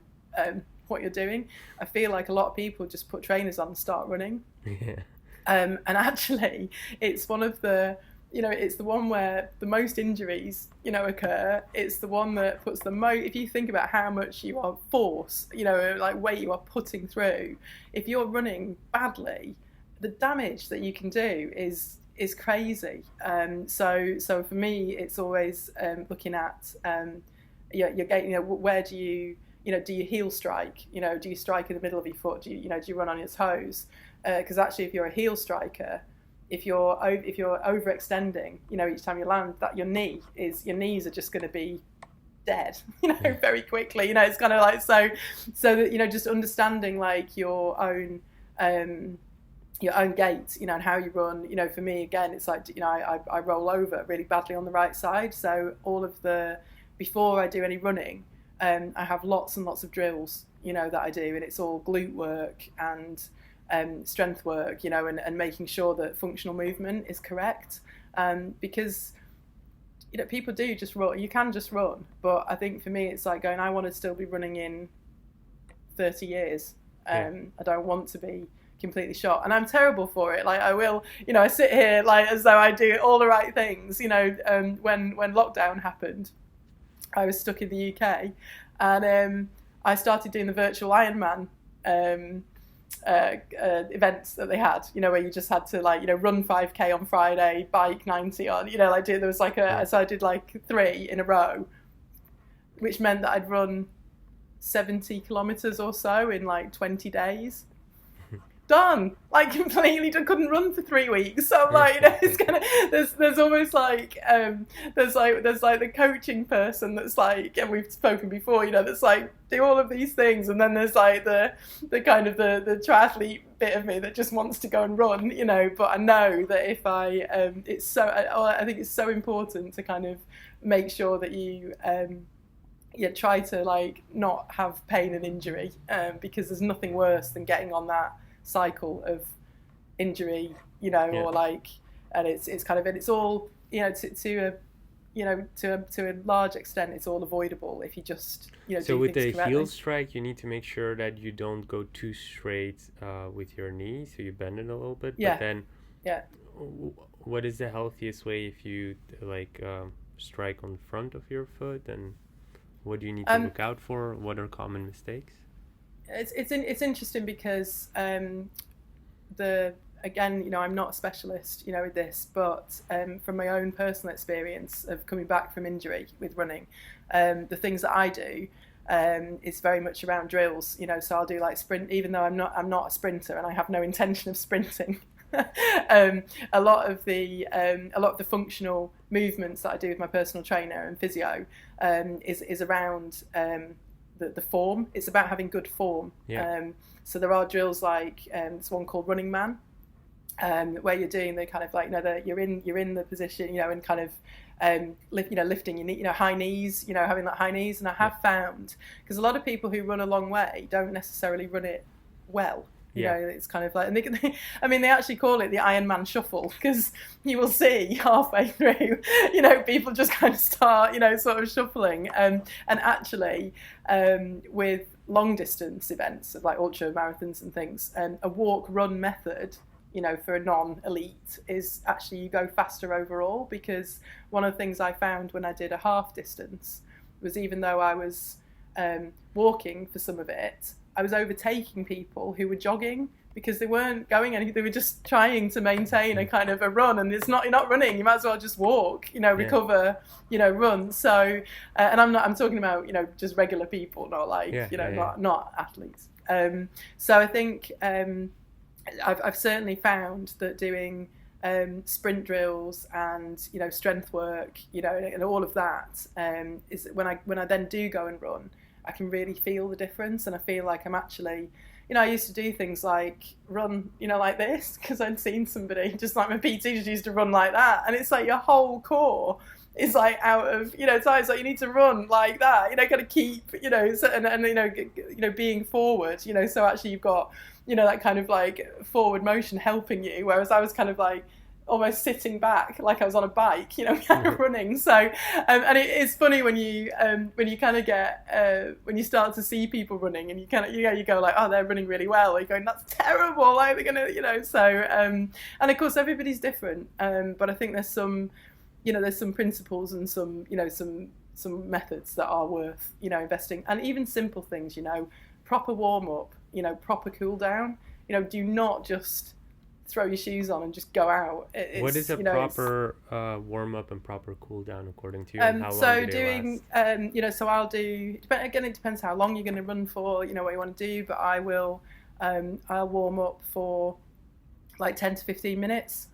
what you're doing. I feel like a lot of people just put trainers on and start running. Yeah. And actually it's one of the, it's the one where the most injuries, occur. It's the one that puts the most, if you think about how much you are force, like weight you are putting through, if you're running badly, the damage that you can do is crazy. So for me, it's always looking at your gait. Where do you do you heel strike? Do you strike in the middle of your foot? Do you run on your toes? Because actually, if you're a heel striker, if you're overextending, each time you land, that your knees are just going to be dead, very quickly. It's kind of like so that just understanding like your own gait, and how you run. For me, again, it's like I roll over really badly on the right side. So before I do any running, I have lots and lots of drills, that I do, and it's all glute work and strength work, and making sure that functional movement is correct, because people do just run. You can just run, but I think for me it's like going, I want to still be running in 30 years. I don't want to be completely shot, and I'm terrible for it. Like I will, I sit here like as though I do all the right things. When lockdown happened, I was stuck in the UK, and I started doing the virtual Ironman events that they had, where you just had to run 5k on Friday, bike 90 on, there was so I did like 3 in a row, which meant that I'd run 70 kilometers or so in like 20 days. Done. Like completely couldn't run for 3 weeks. So like, it's kind of there's almost like there's like the coaching person that's like, and we've spoken before, that's like do all of these things, and then there's like the kind of the triathlete bit of me that just wants to go and run, but I know that if I I think it's so important to kind of make sure that you try to like not have pain and injury, because there's nothing worse than getting on that cycle of injury, or like, and it's kind of, and it's all, to a large extent it's all avoidable if you just so do with the correctly. heel strike, you need to make sure that you don't go too straight with your knee, so you bend it a little bit. But then what is the healthiest way if you like strike on the front of your foot, and what do you need to look out for? What are common mistakes? It's interesting because again, I'm not a specialist, with this, but from my own personal experience of coming back from injury with running, the things that I do is very much around drills, so I'll do like sprint, even though I'm not a sprinter and I have no intention of sprinting. A lot of the functional movements that I do with my personal trainer and physio is around the form. It's about having good form. So there are drills like this one called Running Man, where you're doing the kind of like, you're in the position, and kind of lifting your knee, high knees, having that high knees. And I have found, because a lot of people who run a long way don't necessarily run it well. It's kind of like, and they actually call it the Ironman shuffle, because you will see halfway through, people just kind of start, sort of shuffling. And actually, with long distance events like ultra marathons and things, a walk-run method, for a non-elite is actually you go faster overall, because one of the things I found when I did a half distance was, even though I was walking for some of it, I was overtaking people who were jogging, because they weren't going anything. They were just trying to maintain a kind of a run, and you're not running. You might as well just walk, recover, run. So, and I'm talking about, just regular people, not like, not athletes. So I think I've certainly found that doing sprint drills and, strength work, and all of that, is when I then do go and run, I can really feel the difference, and I feel like I'm actually, I used to do things like run, like this, because I'd seen somebody, just like my PT just used to run like that, and it's like your whole core is like out of, so it's like you need to run like that, kind of keep, so, and being forward, so actually you've got, that kind of like forward motion helping you, whereas I was kind of like almost sitting back like I was on a bike, kind of running. So and it's funny when you kind of get when you start to see people running, and you kind of you go like, oh, they're running really well, or you're going, that's terrible, like they're gonna, so and of course everybody's different, but I think there's some principles and some some methods that are worth investing, and even simple things, proper warm up, proper cool down, do not just throw your shoes on and just go out. What is a proper warm up and proper cool down according to you? And how long so do they last? So I'll do, again, it depends how long you're going to run for, what you want to do, but I'll warm up for like 10 to 15 minutes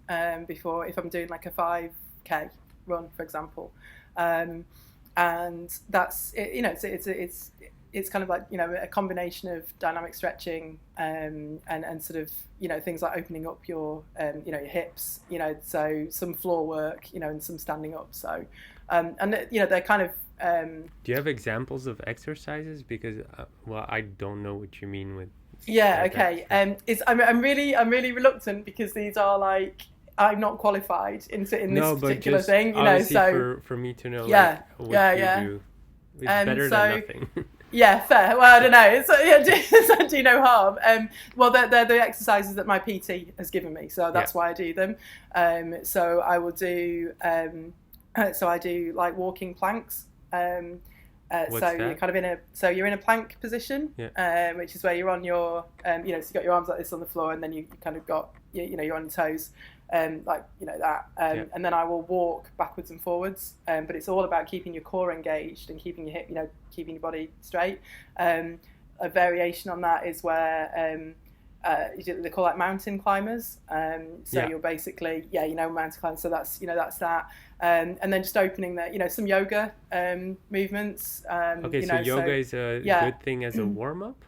before, if I'm doing like a 5k run, for example, and that's it, it's kind of like a combination of dynamic stretching and sort of things like opening up your your hips, so some floor work, and some standing up, so and they're kind of do you have examples of exercises, because I don't know what you mean with okay I'm really reluctant, because these are like, I'm not qualified in this particular thing, so for me to know what you do, it's better than nothing. Yeah, fair. Well, I don't know. It's do no harm. Well, they're the exercises that my PT has given me, so that's why I do them. So I will do. So I do like walking planks. What's so that? you're kind of you're in a plank position, which is where you're on your, so you've got your arms like this on the floor, and then you kind of got, you're on your toes, like, that. And then I will walk backwards and forwards. But it's all about keeping your core engaged and keeping your hip, keeping your body straight. A variation on that is where they call that mountain climbers. You're basically, mountain climbers. So that's that. And then just opening the, some yoga movements. So yoga is a good thing as a warm up.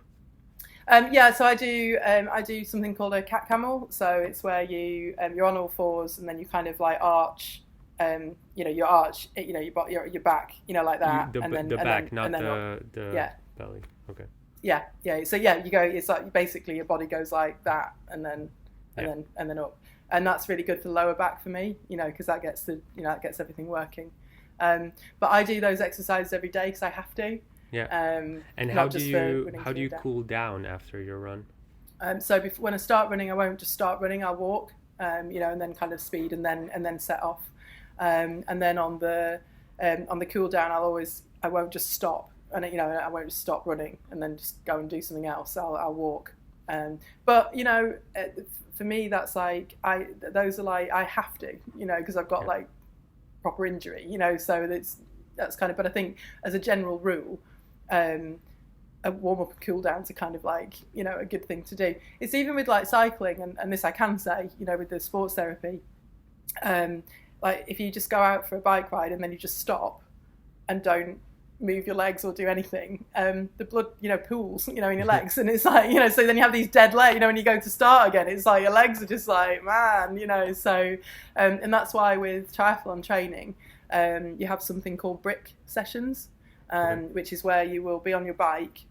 So I do something called a cat camel. So it's where you're on all fours and then you kind of like arch. You arch, your back, like that. The back, not the belly. Okay. Yeah. So you go. It's like basically your body goes like that, and then up, and that's really good for the lower back for me, because that gets that gets everything working. But I do those exercises every day because I have to. Yeah. And how do you cool down after your run? When I start running, I won't just start running. I'll walk, and then kind of speed, and then set off, and then on the cool down, I won't just stop. And I won't just stop running and then just go and do something else. I'll walk. But for me, that's like those are like I have to, because I've got like proper injury, So that's kind of. But I think as a general rule, a warm up and cool down to kind of like a good thing to do. It's even with like cycling, and this I can say, with the sports therapy. Like if you just go out for a bike ride and then you just stop and don't move your legs or do anything, the blood pools in your legs, and it's like so then you have these dead legs, when you go to start again, it's like your legs are just like, man, so and that's why with triathlon training you have something called brick sessions, which is where you will be on your bike,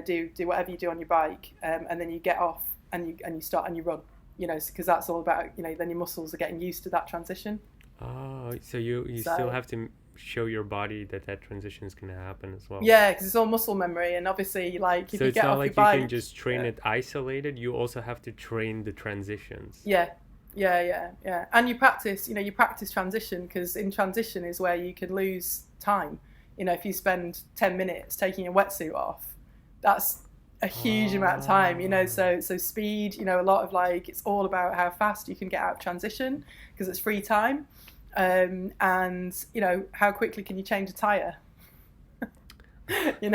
do whatever you do on your bike, and then you get off and you start and you run, because that's all about then your muscles are getting used to that transition. So you still have to show your body that transition is going to happen as well. Yeah, because it's all muscle memory, and obviously, like if you get off your bike, so it's not like you can just train it isolated. You also have to train the transitions. Yeah. And you practice, you practice transition, because in transition is where you can lose time. If you spend 10 minutes taking your wetsuit off, that's a huge amount of time. So speed. A lot of like it's all about how fast you can get out of transition because it's free time. And how quickly can you change a tire? So you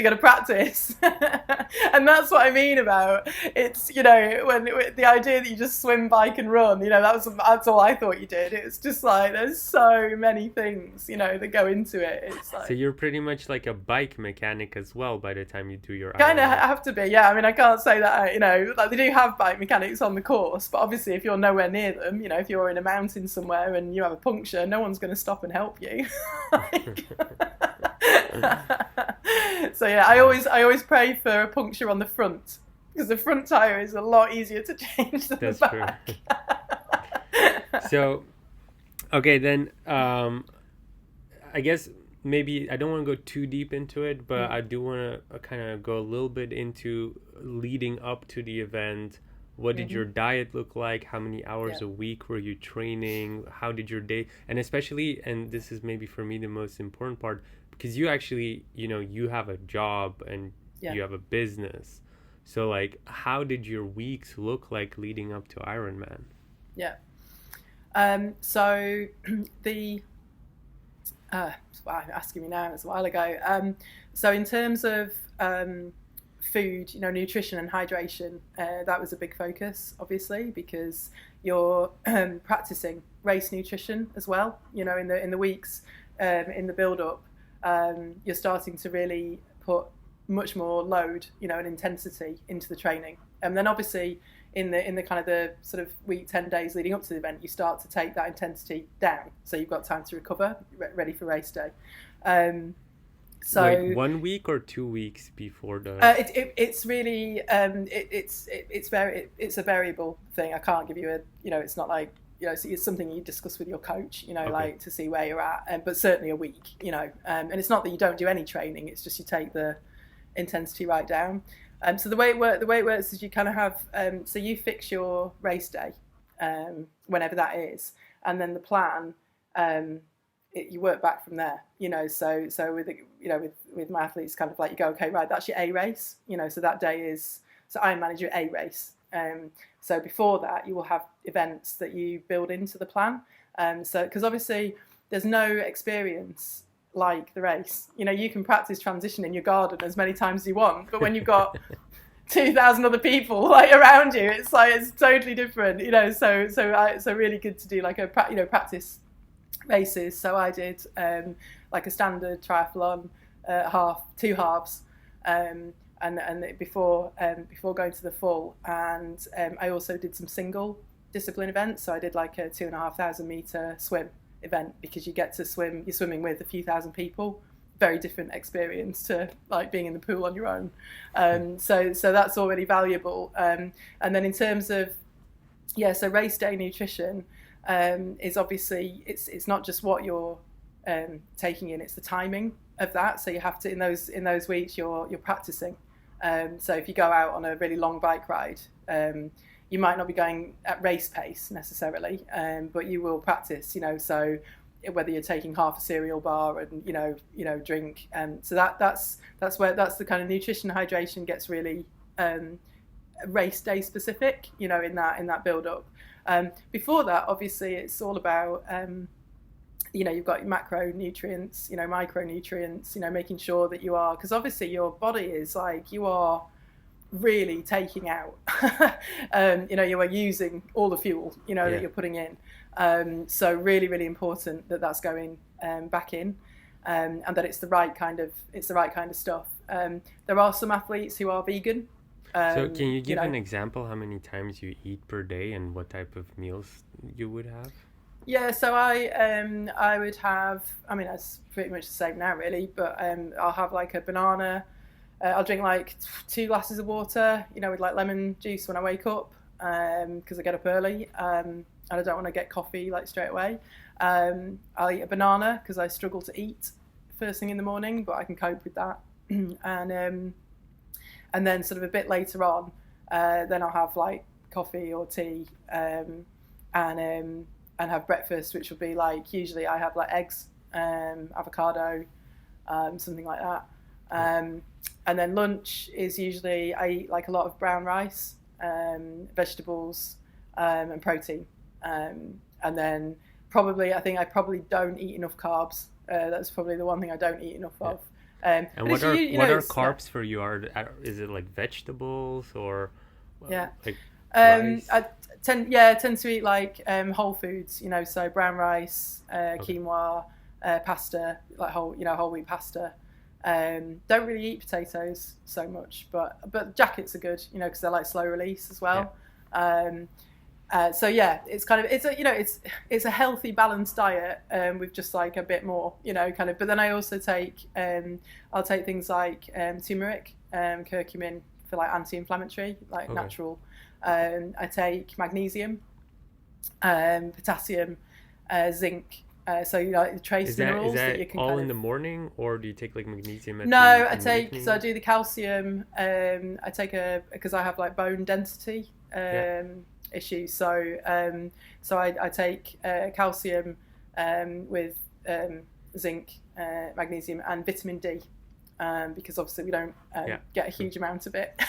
got to practice. And that's what I mean about it's when the idea that you just swim, bike and run, that's all I thought you did. It's just like there's so many things that go into it. It's like, so you're pretty much like a bike mechanic as well by the time you do your kind of have to be. I mean, I can't say that like they do have bike mechanics on the course, but obviously if you're nowhere near them, if you're in a mountain somewhere and you have a puncture, no one's going to stop and help you. So I always pray for a puncture on the front, because the front tire is a lot easier to change than the back. True. So, okay, then I guess maybe I don't want to go too deep into it, but I do want to kind of go a little bit into leading up to the event. What did your diet look like? How many hours a week were you training? How did your day? And especially, and this is maybe for me the most important part, because you actually, you have a job and you have a business. So like, how did your weeks look like leading up to Ironman? Yeah. So the, wow, asking me now, it's a while ago. So in terms of food, nutrition and hydration, that was a big focus, obviously, because you're practicing race nutrition as well. In the weeks in the build up, you're starting to really put much more load, and intensity into the training. And then obviously in the kind of the sort of week 10 days leading up to the event, you start to take that intensity down, so you've got time to recover, ready for race day. So like 1 week or 2 weeks before the it's really it's a variable thing. I can't give you a it's not like it's something you discuss with your coach, okay, like to see where you're at, but certainly a week, and it's not that you don't do any training, it's just you take the intensity right down. So the way it works is you kind of have so you fix your race day, whenever that is, and then the plan, you work back from there. So with my athletes, kind of like you go, okay, right, that's your A race. So that day is Ironman is your A race. So before that, you will have events that you build into the plan. So because obviously there's no experience like the race. You can practice transition in your garden as many times as you want, but when you've got 2,000 other people like around you, it's totally different. So really good to do like a practice races. So I did like a standard triathlon, two halves, and before going to the full, and I also did some single discipline events. So I did like a 2,500 meter swim event, because you get to swim, you're swimming with a few thousand people, very different experience to like being in the pool on your own. So that's already valuable. And then in terms of so race day nutrition is obviously it's not just what you're taking in, it's the timing of that. So you have to in those weeks you're practicing. So if you go out on a really long bike ride, you might not be going at race pace necessarily, but you will practice. So whether you're taking half a cereal bar and drink, so that's the kind of nutrition and hydration gets really race day specific. In that build up. Before that, obviously, it's all about you've got your macronutrients, micronutrients, making sure that you are, because obviously your body is like you are really taking out, you are using all the fuel, that you're putting in. So really, really important that that's going back in, and that it's the right kind of stuff. There are some athletes who are vegan. So can you give an example how many times you eat per day and what type of meals you would have? Yeah, so I would have, it's pretty much the same now really, but I'll have like a banana. I'll drink like 2 glasses of water, with like lemon juice when I wake up, because I get up early, and I don't want to get coffee like straight away. I'll eat a banana because I struggle to eat first thing in the morning, but I can cope with that. And then sort of a bit later on, then I'll have like coffee or tea, and have breakfast, which will be like, usually I have like eggs, avocado, something like that. And then lunch is usually I eat like a lot of brown rice, vegetables, and protein. And then I think I probably don't eat enough carbs. That's probably the one thing I don't eat enough of. And what are carbs for you? Is it like vegetables or like rice? I tend to eat like whole foods, so brown rice, quinoa, pasta, like whole wheat pasta. Don't really eat potatoes so much, but jackets are good, because they're like slow release as well. So it's kind of it's a healthy balanced diet, with just like a bit more, kind of. But then I also take I'll take things like turmeric, curcumin for like anti-inflammatory, like natural. I take magnesium, potassium, zinc. So like trace minerals that you can all in the morning, or do you take like magnesium? I do the calcium. I take because I have like bone density issues. So I take calcium with zinc, magnesium, and vitamin D, because obviously we don't get a huge amount of it.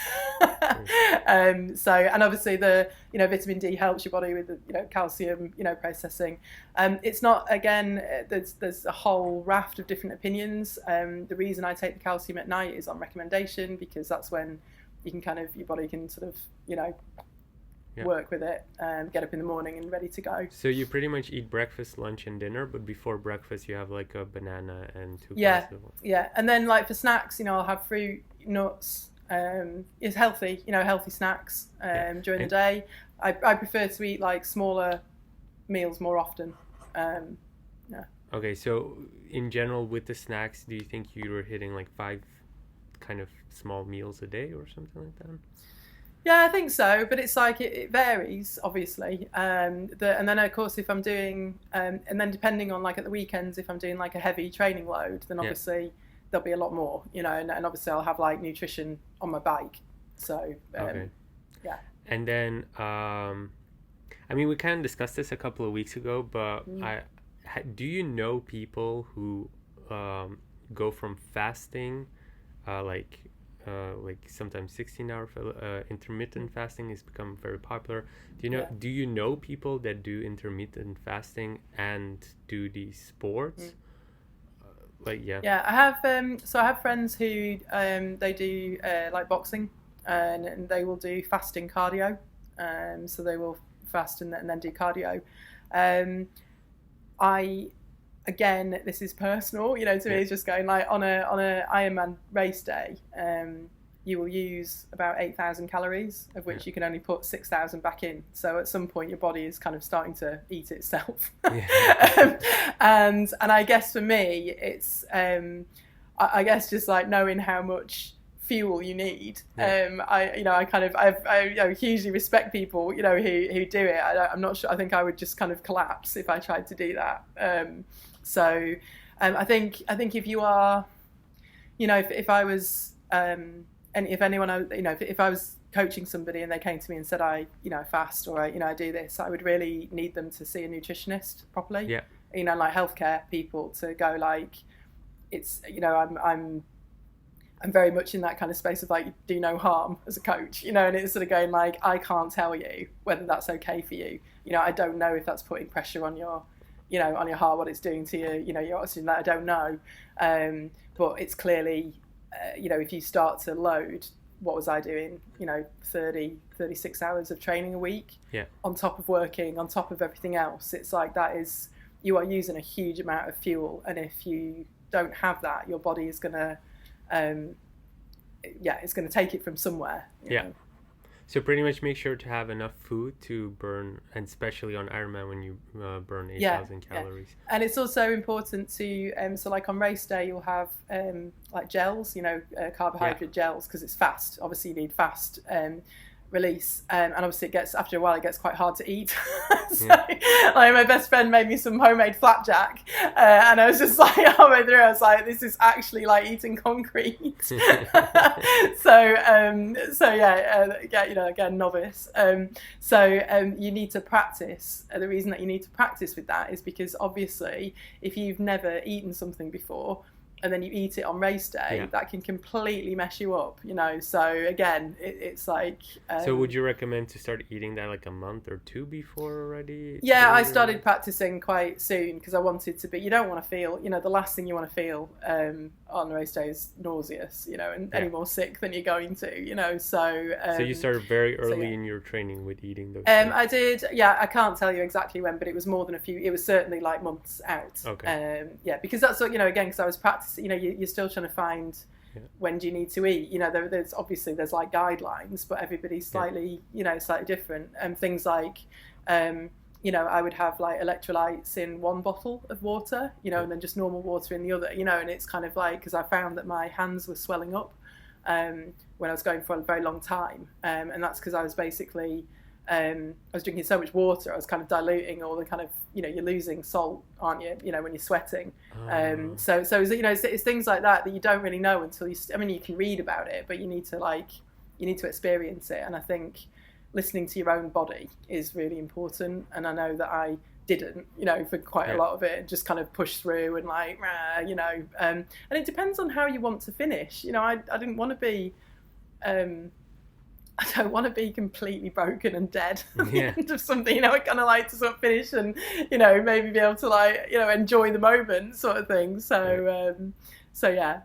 And obviously the vitamin D helps your body with the calcium processing. It's not, again, there's a whole raft of different opinions. The reason I take the calcium at night is on recommendation, because that's when you can kind of, your body can sort of work with it, get up in the morning and ready to go. So you pretty much eat breakfast, lunch, and dinner, but before breakfast you have like a banana and 2 glasses of water. And then like for snacks, I'll have fruit, nuts. It's healthy, healthy snacks during the day. I prefer to eat like smaller meals more often. Okay, so in general with the snacks, do you think you were hitting like 5 kind of small meals a day or something like that? Yeah, I think so, but it's like it varies, obviously. And then of course, if I'm doing, and then depending on like at the weekends, if I'm doing like a heavy training load, then obviously there'll be a lot more, and obviously I'll have like nutrition on my bike. So Okay. yeah. And then, I mean, we kind of discussed this a couple of weeks ago, but do you know people who go from fasting, like sometimes 16-hour intermittent fasting has become very popular. Do you know people that do intermittent fasting and do these sports? Yeah, I have so I have friends who they do like boxing, and they will do fasting cardio. So they will fast and then do cardio. I Again, this is personal, to me. It's just going like on a Ironman race day, you will use about 8,000 calories, of which you can only put 6,000 back in. So at some point, your body is kind of starting to eat itself. And I guess for me, it's I guess just like knowing how much fuel you need. I hugely respect people who do it. I'm not sure. I think I would just kind of collapse if I tried to do that. I think if you are, if I was and if anyone, if I was coaching somebody and they came to me and said I fast or I do this, I would really need them to see a nutritionist properly. Like healthcare people to go like, it's I'm very much in that kind of space of like do no harm as a coach, and it's sort of going like, I can't tell you whether that's okay for you. I don't know if that's putting pressure on your on your heart, what it's doing to your oxygen, that I don't know. But it's clearly, if you start to load, what was I doing? 36 hours of training a week on top of working, on top of everything else. It's like you are using a huge amount of fuel. And if you don't have that, your body is going to, it's going to take it from somewhere. You know? So pretty much make sure to have enough food to burn, and especially on Ironman when you burn 8,000 calories. And it's also important to, so like on race day, you'll have like gels, carbohydrate gels, because it's fast. Obviously you need fast release, and obviously after a while it gets quite hard to eat. Like my best friend made me some homemade flapjack, and I was just like halfway through I was like, this is actually like eating concrete. Again, novice. You need to practice. The reason that you need to practice with that is because obviously if you've never eaten something before and then you eat it on race day, that can completely mess you up, So again, it's like... so would you recommend to start eating that like a month or two before already? Yeah, I started practicing quite soon because I wanted to be... You don't want to feel... the last thing you want to feel on race day is nauseous, and any more sick than you're going to, So you started very early in your training with eating those I did, I can't tell you exactly when, but it was more than it was certainly like months out. Okay. Because that's what, again, because I was practicing, you're still trying to find when do you need to eat. There's obviously like guidelines, but everybody's slightly, slightly different. And things like, I would have like electrolytes in one bottle of water, and then just normal water in the other, and it's kind of like, because I found that my hands were swelling up when I was going for a very long time. And that's because I was basically, I was drinking so much water, I was kind of diluting all the kind of, you're losing salt, aren't you, when you're sweating. So it's things like that you don't really know until you can read about it, but you need to experience it. And I think listening to your own body is really important. And I know that I didn't, for quite a lot of it, just kind of push through and like, and it depends on how you want to finish. I didn't want to be, I don't want to be completely broken and dead at the end of something. I kind of like to sort of finish and, maybe be able to like, enjoy the moment sort of thing. So yeah.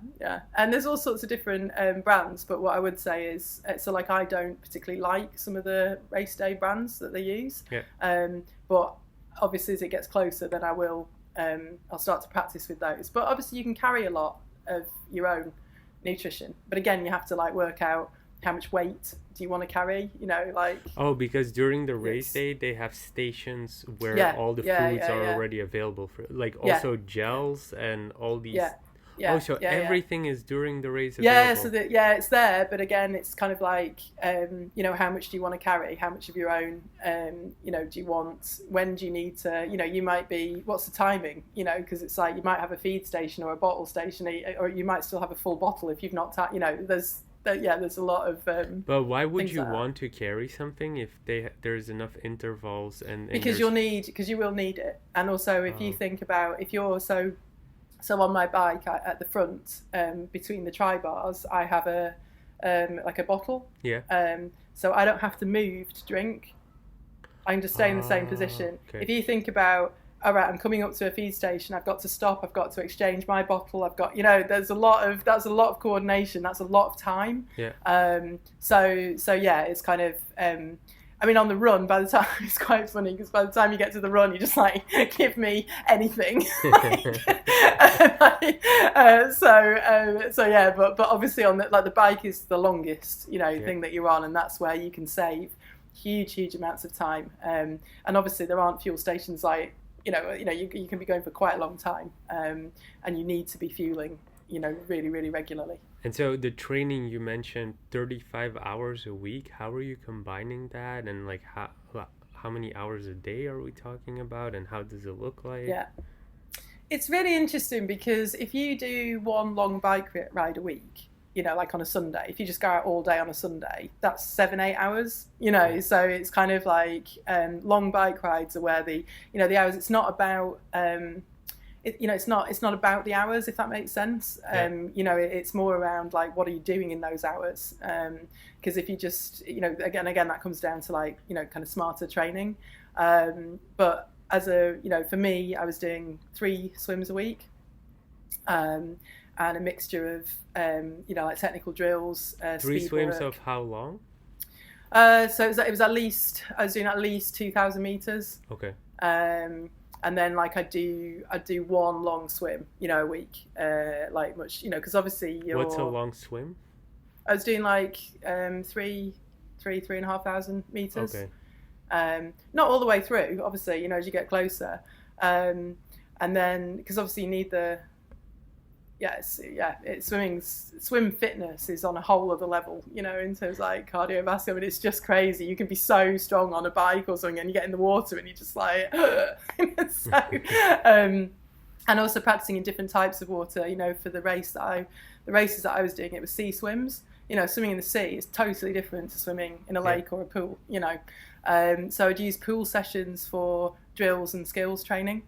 And there's all sorts of different brands, but what I would say is, so like I don't particularly like some of the race day brands that they use. But obviously as it gets closer, then I will, I'll start to practice with those. But obviously you can carry a lot of your own nutrition. But again, you have to like work out how much weight do you want to carry, because during the race day they have stations where all the foods are already available for, like also gels and all these Oh, Yeah, so yeah, yeah. everything is during the race Yeah, so available. that yeah, it's there, but again, it's kind of like you know, how much do you want to carry? How much of your own you know, do you want? When do you need to? You know, you might be. What's the timing? You know, because it's like you might have a feed station or a bottle station, or you might still have a full bottle if you've not. You know, there's a lot of But why would things you like that. want to carry something if there's enough intervals and Because there's because you will need it, and also if you oh think about if you're so on my bike at the front between the tri bars, I have a like a bottle, yeah. so I don't have to move to drink. I can just stay in the same position. Okay. If you think about, all right, I'm coming up to a feed station, I've got to stop, I've got to exchange my bottle, I've got, you know, that's a lot of coordination, that's a lot of time. Yeah. So yeah, it's kind of I mean, on the run, by the time it's quite funny because by the time you get to the run, you just like give me anything. So yeah, but obviously on the bike is the longest, you know, Yeah. thing that you're on, and that's where you can save huge amounts of time. And obviously there aren't fuel stations like you can be going for quite a long time, and you need to be fueling, you know, really regularly. And so the training you mentioned 35 hours a week, how are you combining that and like how many hours a day are we talking about and how does it look like? Yeah. It's really interesting because if you do one long bike ride a week, you know, like on a Sunday, if you just go out all day on a Sunday, that's 7-8 hours, you know. Yeah. So it's kind of like long bike rides are where the hours. It's not about it's not about the hours, if that makes sense. Yeah. You know, it's more around like what are you doing in those hours? Because if you just, you know, again that comes down to like, you know, kind of smarter training. But as for me, I was doing 3 swims a week, and a mixture of like technical drills, 3 speed swims work. of how long? So it was I was doing at least 2,000 meters. Okay. And then like I'd do one long swim, you know, a week, like much, you know, because obviously What's a long swim? I was doing like 3,500 meters. Okay. Not all the way through, obviously, you know, as you get closer, and then because obviously you need swim fitness is on a whole other level, you know, in terms of like cardiovascular. I mean, it's just crazy. You can be so strong on a bike or something and you get in the water and you just like and also practicing in different types of water, you know. For the races that I was doing, it was sea swims. You know, swimming in the sea is totally different to swimming in a lake or a pool, you know. So I'd use pool sessions for drills and skills training.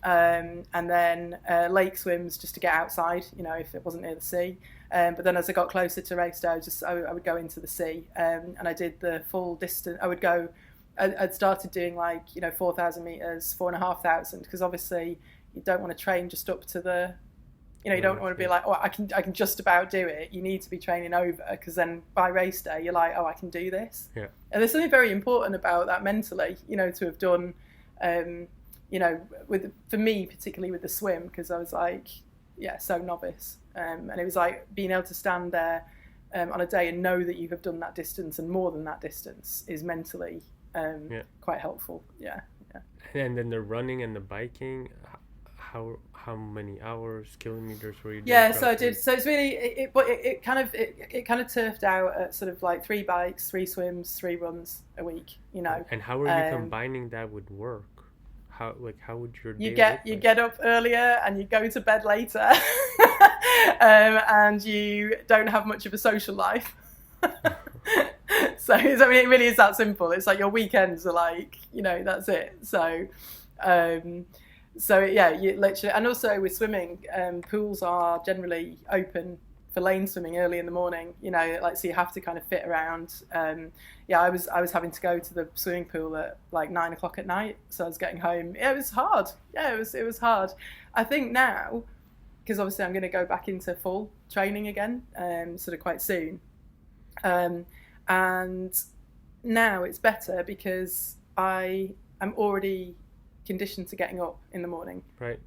And then lake swims just to get outside, you know, if it wasn't near the sea. But then as I got closer to race day, I would go into the sea, and I did the full distance. I'd started doing like, you know, 4,000 meters, 4,500, because obviously you don't want to train just up to the, you know, you don't want to be like, oh, I can just about do it. You need to be training over, because then by race day you're like, oh, I can do this. Yeah. And there's something very important about that mentally, you know, to have done. You know, for me particularly with the swim, because I was like, so novice, and it was like being able to stand there on a day and know that you have done that distance and more than that distance is mentally quite helpful. Yeah. And then the running and the biking, how many hours, kilometers were you doing? Yeah, so I did. So it's really it kind of turfed out at sort of like 3 bikes, 3 swims, 3 runs a week. You know. And how are you combining that with work? How would your day you get up earlier and you go to bed later, and you don't have much of a social life. So I mean, it really is that simple. It's like your weekends are like, you know, that's it. So yeah, you literally, and also with swimming, pools are generally open for lane swimming early in the morning, you know, like, so you have to kind of fit around. I was having to go to the swimming pool at like 9 o'clock at night, so I was getting home. Yeah, it was hard. Yeah, it was hard. I think now, because obviously I'm going to go back into full training again, sort of quite soon, and now it's better because I am already conditioned to getting up in the morning, right?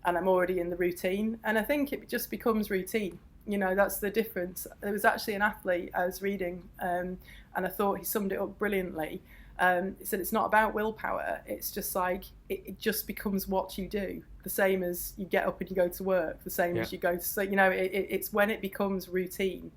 And I'm already in the routine, and I think it just becomes routine. You know, that's the difference. There was actually an athlete I was reading, and I thought he summed it up brilliantly. He said it's not about willpower. It's just like it just becomes what you do. the same as you get up and you go to work, the same as you go to sleep. It's when it becomes routine.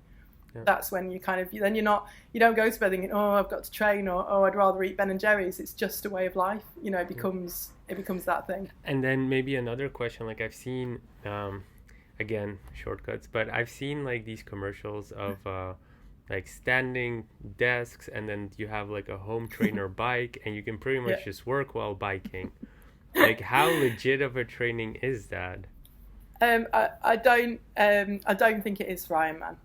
That's when you kind of, then you don't go to bed thinking, oh, I've got to train, or oh, I'd rather eat Ben and Jerry's. It's just a way of life. It becomes that thing. And then maybe another question, like I've seen, again, shortcuts, but I've seen like these commercials of like standing desks, and then you have like a home trainer bike, and you can pretty much just work while biking. Like, how legit of a training is that? I don't think it is for Ironman.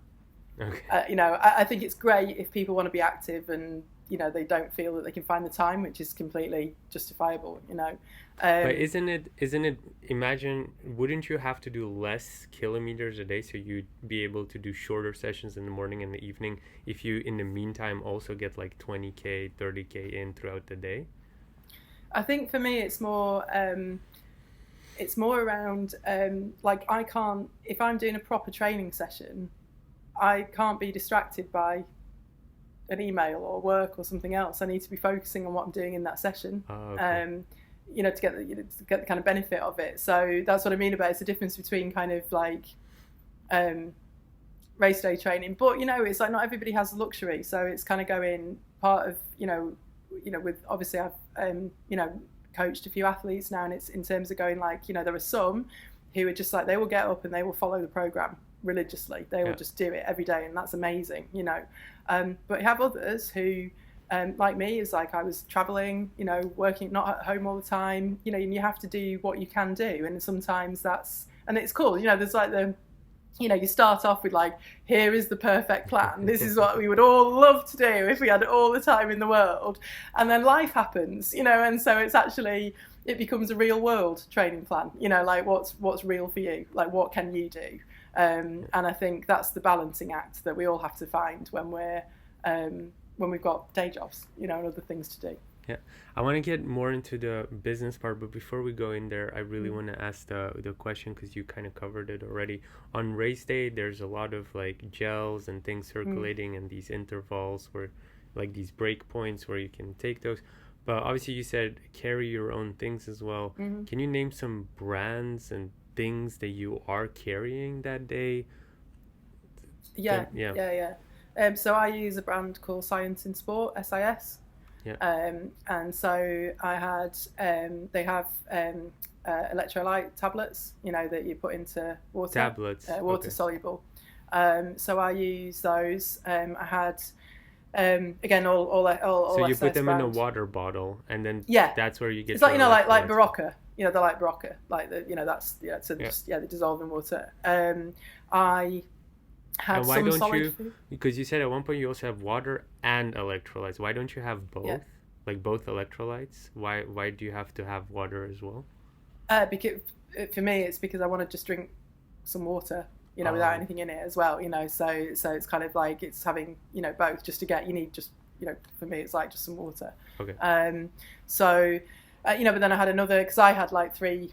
Okay. I think it's great if people want to be active and they don't feel that they can find the time, which is completely justifiable. But isn't it? Imagine, wouldn't you have to do less kilometers a day so you'd be able to do shorter sessions in the morning and the evening if you, in the meantime, also get like 20K, 30K in throughout the day? I think for me, it's more around like, I can't, if I'm doing a proper training session, I can't be distracted by an email or work or something else. I need to be focusing on what I'm doing in that session, to get the kind of benefit of it. So that's what I mean about, it's the difference between kind of like race day training. But it's like not everybody has the luxury, so it's kind of going part of with, obviously I've coached a few athletes now, and it's in terms of going like, there are some who are just like, they will get up and they will follow the program religiously. They will just do it every day, and that's amazing. But you have others who like me, is like, I was traveling, working, not at home all the time, and you have to do what you can do, and sometimes and it's cool, there's like you start off with like, here is the perfect plan, this is what we would all love to do if we had all the time in the world, and then life happens, and so it's actually, it becomes a real world training plan, like what's real for you, like what can you do. And I think that's the balancing act that we all have to find when we've got day jobs, and other things to do. Yeah, I want to get more into the business part, but before we go in there, I really want to ask the question, because you kind of covered it already. On race day, there's a lot of like gels and things circulating, and these intervals where, like these break points where you can take those. But obviously, you said carry your own things as well. Can you name some brands and things that you are carrying that day? Yeah. So I use a brand called Science in Sport, SIS. And so I had, they have electrolyte tablets, that you put into water. Tablets. Water soluble. So I use those. I had, again, all So you put them brand. in a water bottle, and then that's where you get. It's like, like Barocca. They're like Barocca, like that's just they dissolve in water. I had some solid food. Because you said at one point you also have water and electrolytes. Why don't you have both? Yeah. Like both electrolytes? Why do you have to have water as well? Because for me, it's because I want to just drink some water, without anything in it as well. So it's kind of like, it's having both, just to get, you need just for me it's like just some water. Okay. But then I had another, because I had like three.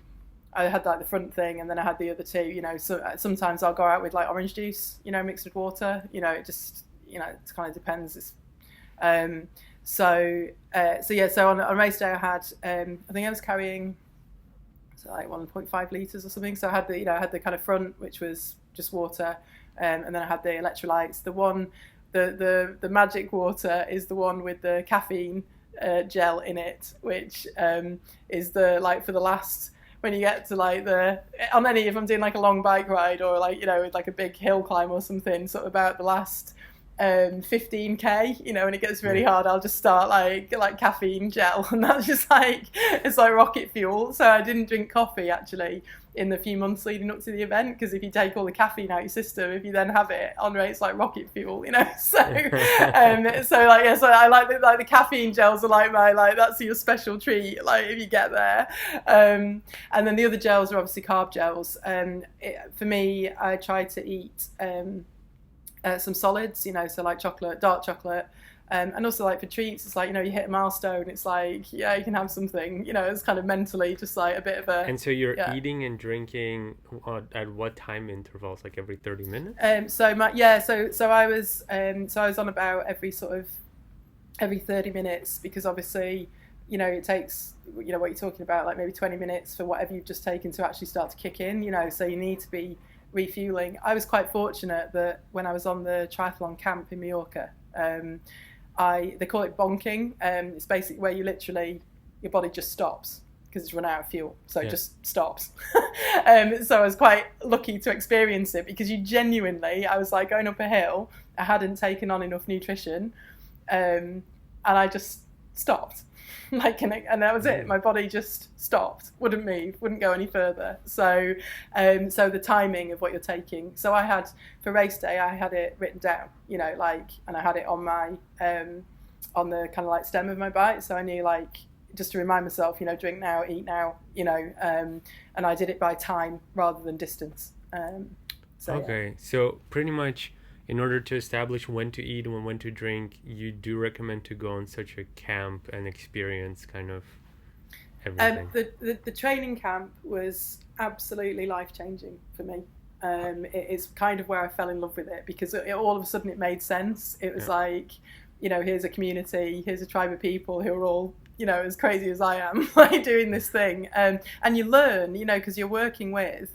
I had like the front thing, and then I had the other two. So sometimes I'll go out with like orange juice, mixed with water. It just, it kind of depends. So on race day I had, I think I was carrying like 1.5 litres or something. So I had the, I had the kind of front, which was just water, and then I had the electrolytes. The one, the magic water is the one with the caffeine gel in it, which is the, like, for the last, when you get to like if I'm doing like a long bike ride, or like like a big hill climb or something, sort of about the last 15k, when it gets really hard, I'll just start like caffeine gel, and that's just like, it's like rocket fuel. So I didn't drink coffee actually in the few months leading up to the event, because if you take all the caffeine out of your system, if you then have it on race, it's like rocket fuel, so so I like the caffeine gels are like that's your special treat, like if you get there. And then the other gels are obviously carb gels. For me, I try to eat some solids, so like chocolate, dark chocolate, and also like for treats, it's like, you hit a milestone, it's like, you can have something, it's kind of mentally just like a bit of a. And so you're eating and drinking at what time intervals, like every 30 minutes? So I was on about every 30 minutes, because obviously you know, it takes, you know, what you're talking about, like maybe 20 minutes for whatever you've just taken to actually start to kick in, you know, so you need to be refueling. I was quite fortunate that when I was on the triathlon camp in Mallorca, they call it bonking. It's basically where you literally, your body just stops because it's run out of fuel, so it just stops. So I was quite lucky to experience it, because you genuinely, I was like going up a hill, I hadn't taken on enough nutrition, and I just stopped. Like, and that was it. My body just stopped, wouldn't move, wouldn't go any further. So so the timing of what you're taking, so I had, for race day, I had it written down, you know, like, and I had it on my on the kind of like stem of my bike, so I knew, like, just to remind myself, you know, drink now, eat now, you know, and I did it by time rather than distance. Okay, so pretty much, in order to establish when to eat and when to drink, you do recommend to go on such a camp and experience kind of everything. The training camp was absolutely life-changing for me. It's kind of where I fell in love with it, because all of a sudden it made sense. It was like, you know, here's a community, here's a tribe of people who are all, you know, as crazy as I am, like doing this thing. And you learn, you know, because you're working with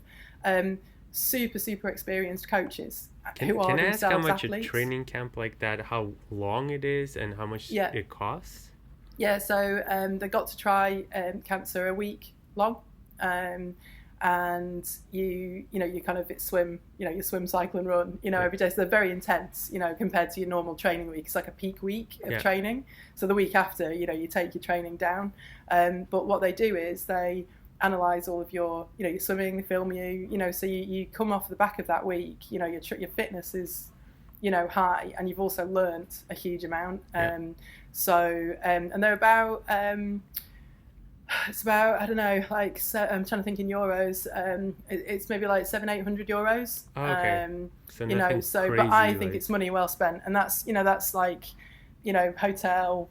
super experienced coaches who are Can I ask how much athletes. a training camp like that, how long it is and how much it costs? Yeah, so they got to try camps are a week long, and you know, you kind of swim, you know, you swim, cycle and run, you know, every day. So they're very intense, you know, compared to your normal training week. It's like a peak week of training. So the week after, you know, you take your training down. But what they do is they analyze all of your, you know, your swimming, film you, you know, so you come off the back of that week, you know, your fitness is, you know, high, and you've also learnt a huge amount. So and they're about it's about, I don't know, like, so I'm trying to think in euros. It's maybe like 700-800 euros. Oh, okay. So you know, so crazy, but I think it's money well spent, and that's, you know, that's like, you know, hotel,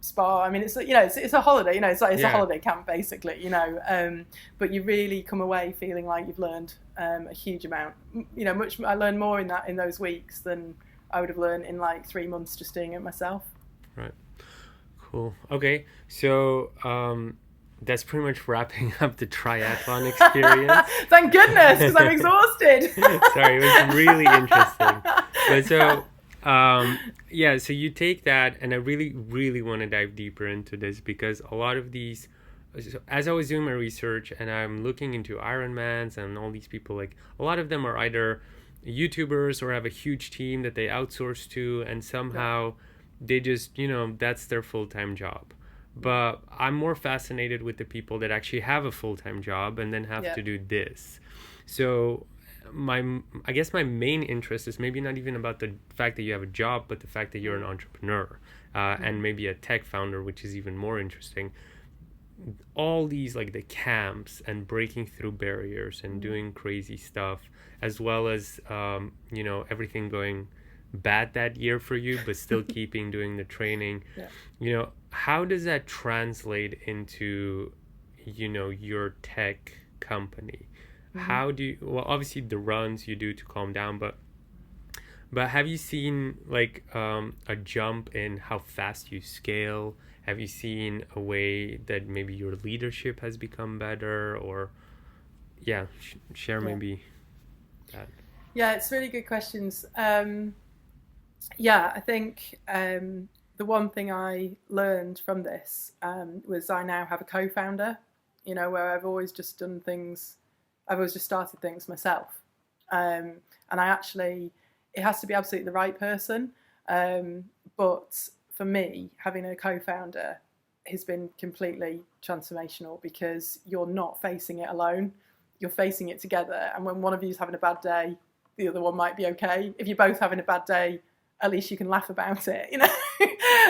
spa. I mean, it's, you know, it's a holiday. You know, it's like a holiday camp basically. You know, but you really come away feeling like you've learned a huge amount. You know, I learned more in those weeks than I would have learned in like 3 months just doing it myself. Right. Cool. Okay. So that's pretty much wrapping up the triathlon experience. Thank goodness, because I'm exhausted. Sorry, it was really interesting. But so, so you take that, and I really want to dive deeper into this, because a lot of these, as I was doing my research and I'm looking into Ironmans and all these people, like, a lot of them are either YouTubers or have a huge team that they outsource to, and somehow they just, you know, that's their full-time job. But I'm more fascinated with the people that actually have a full-time job and then have to do this. So I guess my main interest is maybe not even about the fact that you have a job, but the fact that you're an entrepreneur and maybe a tech founder, which is even more interesting. All these, like the camps and breaking through barriers and doing crazy stuff, as well as, you know, everything going bad that year for you, but still keeping doing the training. You know, how does that translate into, you know, your tech company? How do you, well, obviously the runs you do to calm down, but have you seen like a jump in how fast you scale? Have you seen a way that maybe your leadership has become better? Or share maybe that. Yeah, it's really good questions. I think the one thing I learned from this was I now have a co-founder, you know, where I've always just done things, I've always just started things myself. And I actually, it has to be absolutely the right person. But for me, having a co-founder has been completely transformational, because you're not facing it alone. You're facing it together. And when one of you is having a bad day, the other one might be okay. If you're both having a bad day, at least you can laugh about it, you know.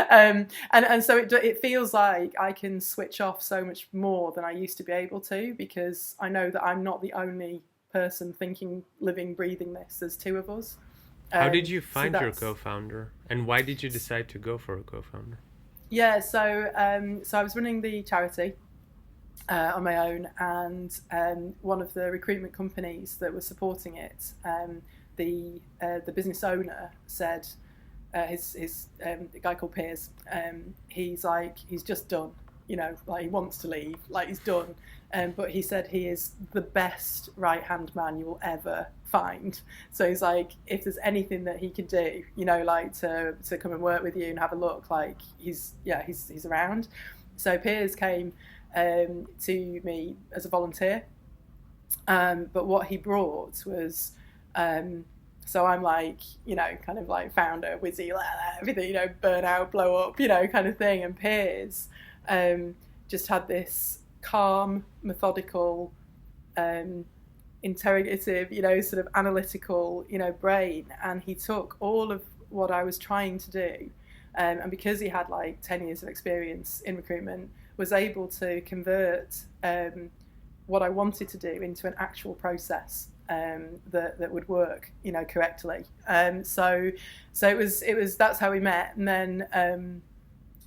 And so it feels like I can switch off so much more than I used to be able to, because I know that I'm not the only person thinking, living, breathing this. There's two of us. How did you find your co-founder, and why did you decide to go for a co-founder? Yeah, so I was running the charity on my own, and one of the recruitment companies that was supporting it, the business owner said, his a guy called Piers, he's just done you know, like he wants to leave, like he's done. But he said he is the best right-hand man you will ever find. So he's like, if there's anything that he could do, you know, like to come and work with you and have a look, like he's around. So Piers came to me as a volunteer, but what he brought was, so I'm like, you know, kind of like founder, whizzy, everything, you know, burn out, blow up, you know, kind of thing. And Piers just had this calm, methodical, interrogative, you know, sort of analytical, you know, brain. And he took all of what I was trying to do, and because he had like 10 years of experience in recruitment, was able to convert what I wanted to do into an actual process that would work, you know, correctly. So it was that's how we met. And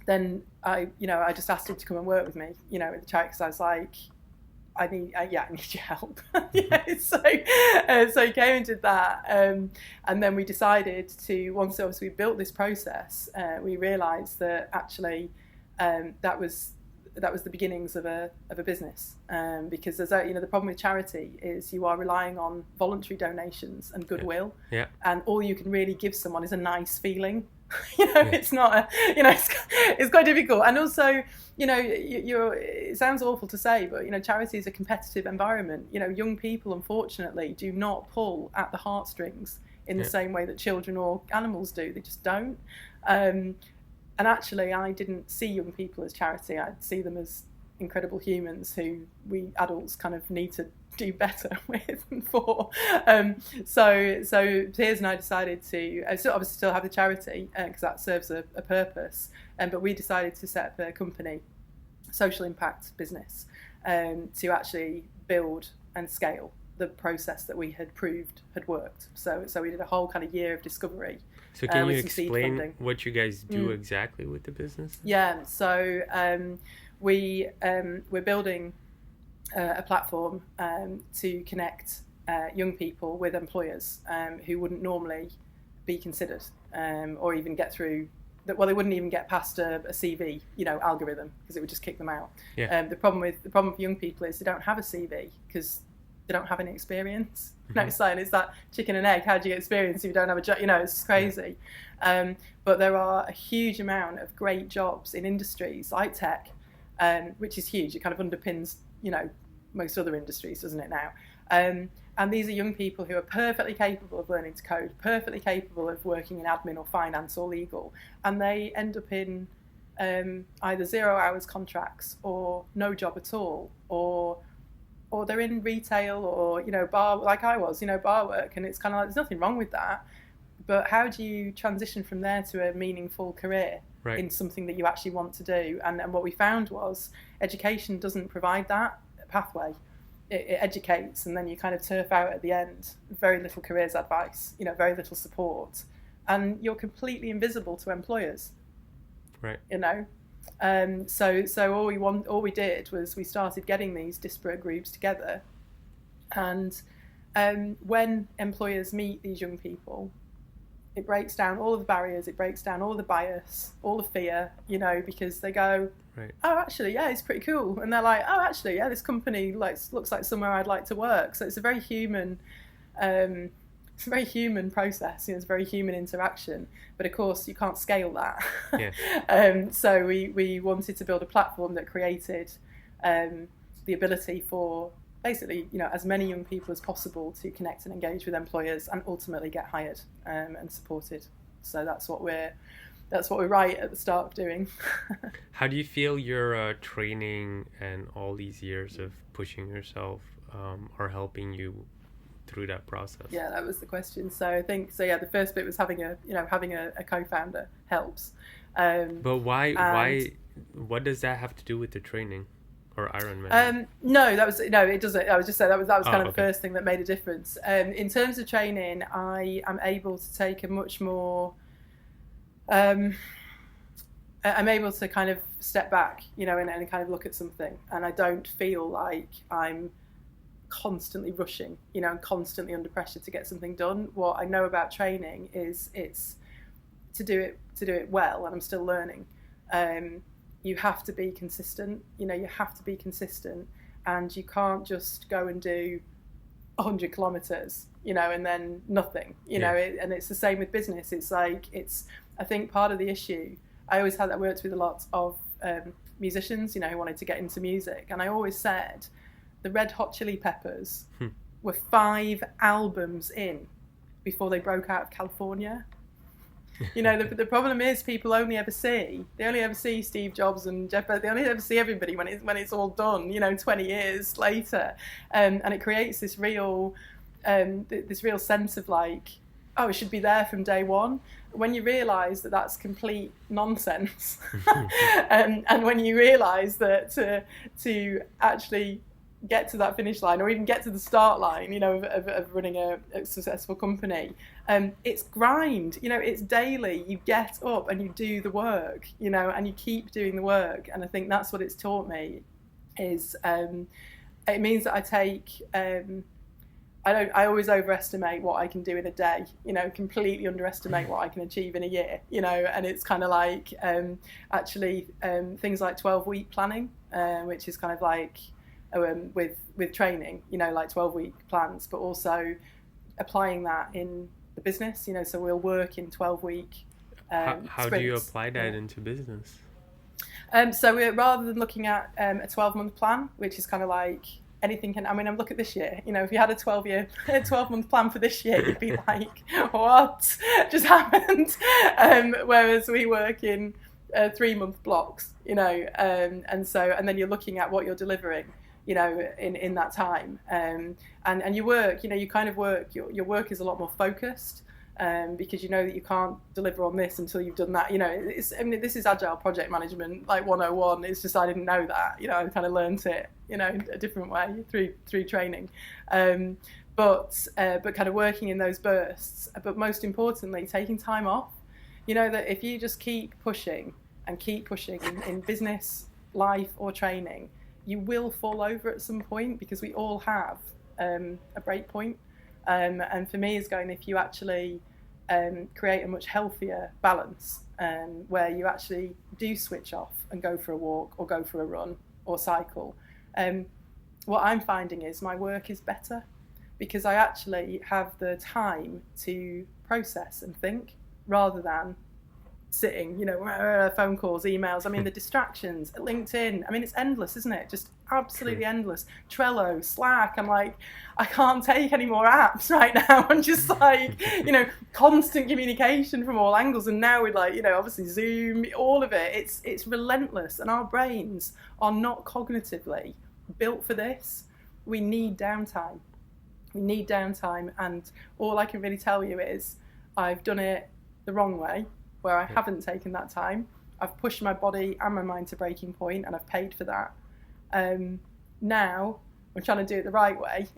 then I just asked him to come and work with me, you know, with the charity, because I was like, I need your help. So he came and did that, and then we decided to, once obviously we built this process, we realised that actually that was the beginnings of a business, because there's the problem with charity is you are relying on voluntary donations and goodwill, and all you can really give someone is a nice feeling. It's not it's quite difficult. And also, it sounds awful to say, but charity is a competitive environment. Young people unfortunately do not pull at the heartstrings in the same way that children or animals do. They just don't. And actually I didn't see young people as charity. I'd see them as incredible humans who we adults kind of need to do better with and for. So Piers and I decided to obviously still have the charity because that serves a purpose, but we decided to set up a company, social impact business, to actually build and scale the process that we had proved had worked. So we did a whole kind of year of discovery. So can you explain what you guys do exactly with the business? Yeah, so we're building a platform to connect young people with employers who wouldn't normally be considered, or even get through. Well, they wouldn't even get past a CV, algorithm, because it would just kick them out. Yeah. The problem with young people is they don't have a CV because they don't have any experience. Mm-hmm. It's like, it's that chicken and egg. How do you get experience if you don't have a job? It's crazy. Yeah. But there are a huge amount of great jobs in industries like tech, which is huge. It kind of underpins, most other industries, doesn't it now? And these are young people who are perfectly capable of learning to code, perfectly capable of working in admin or finance or legal, and they end up in either 0 hours contracts or no job at all, or they're in retail or bar, like I was, bar work, and it's kind of like there's nothing wrong with that, but how do you transition from there to a meaningful career in something that you actually want to do? And what we found was education doesn't provide that pathway. It educates, and then you kind of turf out at the end. Very little careers advice, very little support, and you're completely invisible to employers. Right. So all we did was we started getting these disparate groups together, and when employers meet these young people, it breaks down all of the barriers, it breaks down all of the bias, all the fear, because they go, right. Oh, actually, yeah, it's pretty cool. And they're like, oh, actually, yeah, this company looks like somewhere I'd like to work. So it's a very human, process. It's a very human interaction. But of course, you can't scale that. Yeah. So we wanted to build a platform that created the ability for basically, as many young people as possible to connect and engage with employers and ultimately get hired and supported. So that's what we're right at the start of doing. How do you feel your training and all these years of pushing yourself are helping you through that process? Yeah, that was the question. So I think the first bit was having a co-founder helps. But why? What does that have to do with the training? Or Ironman? No, it doesn't. I was just saying that was kind of the first thing that made a difference. In terms of training, I am able to take a much more. I'm able to kind of step back, and kind of look at something, and I don't feel like I'm constantly rushing, and constantly under pressure to get something done. What I know about training is it's to do it well, and I'm still learning. you have to be consistent. You know, you have to be consistent, and you can't just go and do 100 kilometers, you know, and then nothing, you know. And it's the same with business. It's like, I think part of the issue, I always had, I worked with a lot of musicians, you know, who wanted to get into music, and I always said the Red Hot Chili Peppers were 5 albums in before they broke out of California. You know, the problem is people only ever see Steve Jobs and Jeff Bezos. They only ever see everybody when it's all done, you know, 20 years later, and it creates this real sense of like, oh, it should be there from day one. When you realise that that's complete nonsense, and when you realise that to actually get to that finish line, or even get to the start line, you know, of running a successful company, it's grind, you know, it's daily. You get up and you do the work, you know, and you keep doing the work. And I think that's what it's taught me, is it means that I take I always overestimate what I can do in a day, you know, completely underestimate what I can achieve in a year, you know. And it's kind of like actually things like 12-week planning, which is kind of like with training, you know, like 12-week plans, but also applying that in the business, you know. So we'll work in 12-week how do you apply that into business? So we're, rather than looking at a 12-month plan, which is kind of like anything can, I mean, look at this year, you know, if you had a 12-month plan for this year, you'd be like, what just happened? Whereas we work in 3-month blocks, you know, and then you're looking at what you're delivering, you know, in that time, and you work, you know, you kind of work, your work is a lot more focused, because you know that you can't deliver on this until you've done that, you know. I mean, this is agile project management like 101. It's just I didn't know that, you know. I kind of learnt it, you know, a different way through training, but kind of working in those bursts. But most importantly, taking time off. You know, that if you just keep pushing and keep pushing in business, life, or training, you will fall over at some point, because we all have a break point. And for me, is going, if you actually create a much healthier balance, where you actually do switch off and go for a walk, or go for a run, or cycle, what I'm finding is my work is better, because I actually have the time to process and think, rather than sitting, you know, phone calls, emails. I mean, the distractions, LinkedIn, I mean, it's endless, isn't it? Just absolutely endless. Trello, Slack, I'm like, I can't take any more apps right now. I'm just like, you know, constant communication from all angles. And now with, like, you know, obviously Zoom, all of it, it's relentless. And our brains are not cognitively built for this. We need downtime. And all I can really tell you is I've done it the wrong way, where I haven't taken that time. I've pushed my body and my mind to breaking point, and I've paid for that. Now I'm trying to do it the right way.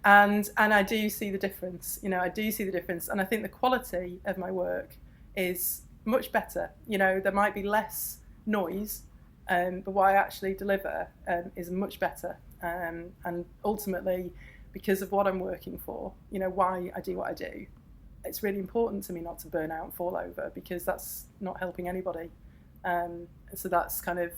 And I do see the difference, you know, I do see the difference. And I think the quality of my work is much better. You know, there might be less noise, but what I actually deliver is much better. And ultimately, because of what I'm working for, you know, why I do what I do, it's really important to me not to burn out and fall over, because that's not helping anybody. So that's kind of,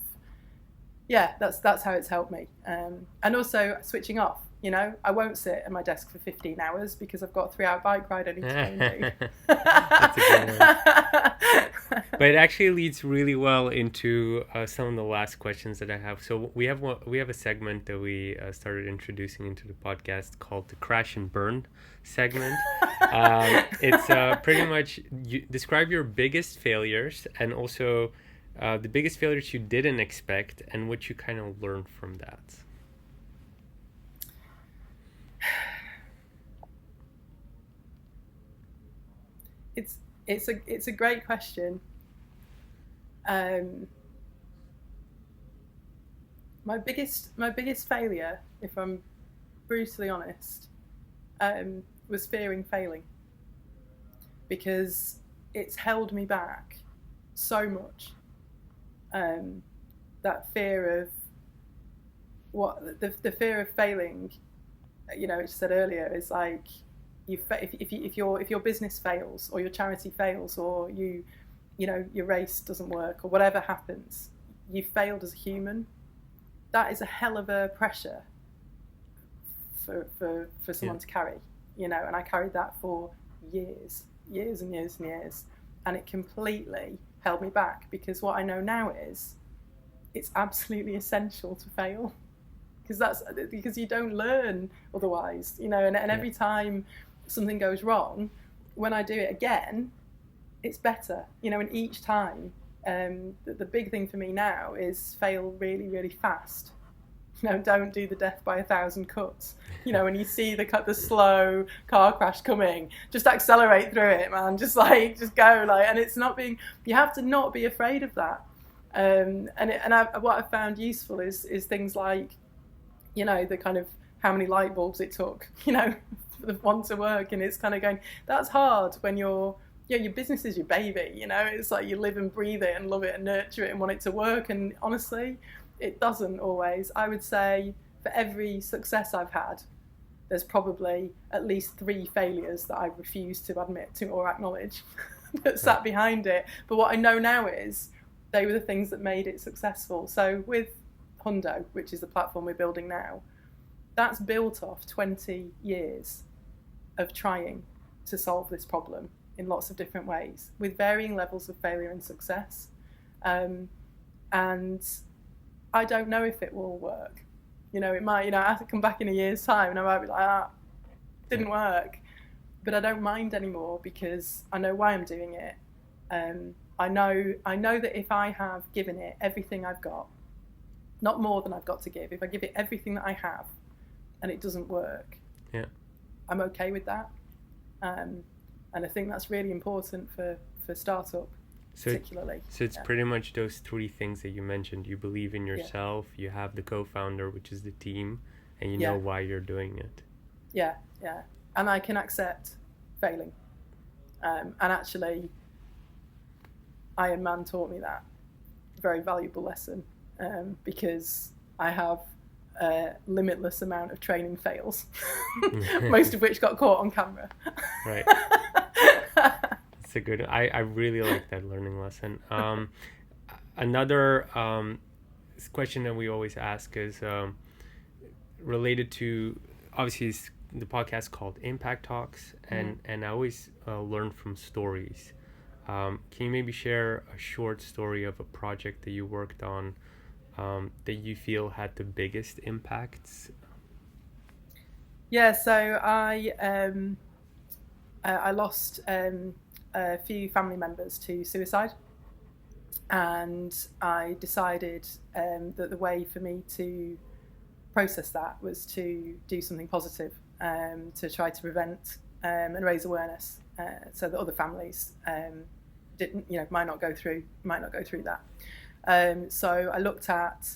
yeah, that's how it's helped me. And also switching off, you know, I won't sit at my desk for 15 hours because I've got a 3-hour bike ride I need to go and do. That's a good one. But it actually leads really well into some of the last questions that I have. So we have a segment that we started introducing into the podcast called the Crash and Burn segment. It's pretty much, you describe your biggest failures, and also the biggest failures you didn't expect, and what you kind of learned from that. It's a great question. My biggest failure, if I'm brutally honest, was fearing failing, because it's held me back so much. That fear of the fear of failing, you know, which I said earlier, is like, if your business fails, or your charity fails, or you your race doesn't work or whatever happens, you failed as a human. That is a hell of a pressure for someone to carry, and I carried that for years and years and years, and it completely held me back, because what I know now is it's absolutely essential to fail, because you don't learn otherwise, and every time something goes wrong, when I do it again, it's better, and each time. The big thing for me now is fail really, really fast. Don't do the death by 1,000 cuts. When you see the slow car crash coming, just accelerate through it, man. Just go, and it's not being. You have to not be afraid of that. What I've found useful is things like, the kind of how many light bulbs it took, for the one to work, and it's kind of going. That's hard when you're. Your business is your baby, it's like you live and breathe it and love it and nurture it and want it to work. And honestly, it doesn't always. I would say for every success I've had, there's probably at least 3 failures that I refuse to admit to or acknowledge that sat behind it. But what I know now is they were the things that made it successful. So with Hundo, which is the platform we're building now, that's built off 20 years of trying to solve this problem in lots of different ways, with varying levels of failure and success. And I don't know if it will work. It might, I have to come back in a year's time and I might be like, didn't work. But I don't mind anymore, because I know why I'm doing it. I know that if I have given it everything I've got, not more than I've got to give, if I give it everything that I have and it doesn't work, I'm okay with that. And I think that's really important for startup, particularly. So it's pretty much those 3 things that you mentioned. You believe in yourself, you have the co-founder, which is the team, and you know why you're doing it. Yeah. And I can accept failing. And actually, Ironman taught me that. Very valuable lesson, because I have a limitless amount of training fails, most of which got caught on camera. Right. It's a good. I really like that learning lesson. Another question that we always ask is related to, obviously the podcast called Impact Talks, and I always learn from stories. Can you maybe share a short story of a project that you worked on that you feel had the biggest impacts? Yeah, so I lost a few family members to suicide, and I decided that the way for me to process that was to do something positive, to try to prevent and raise awareness, so that other families might not go through that. So I looked at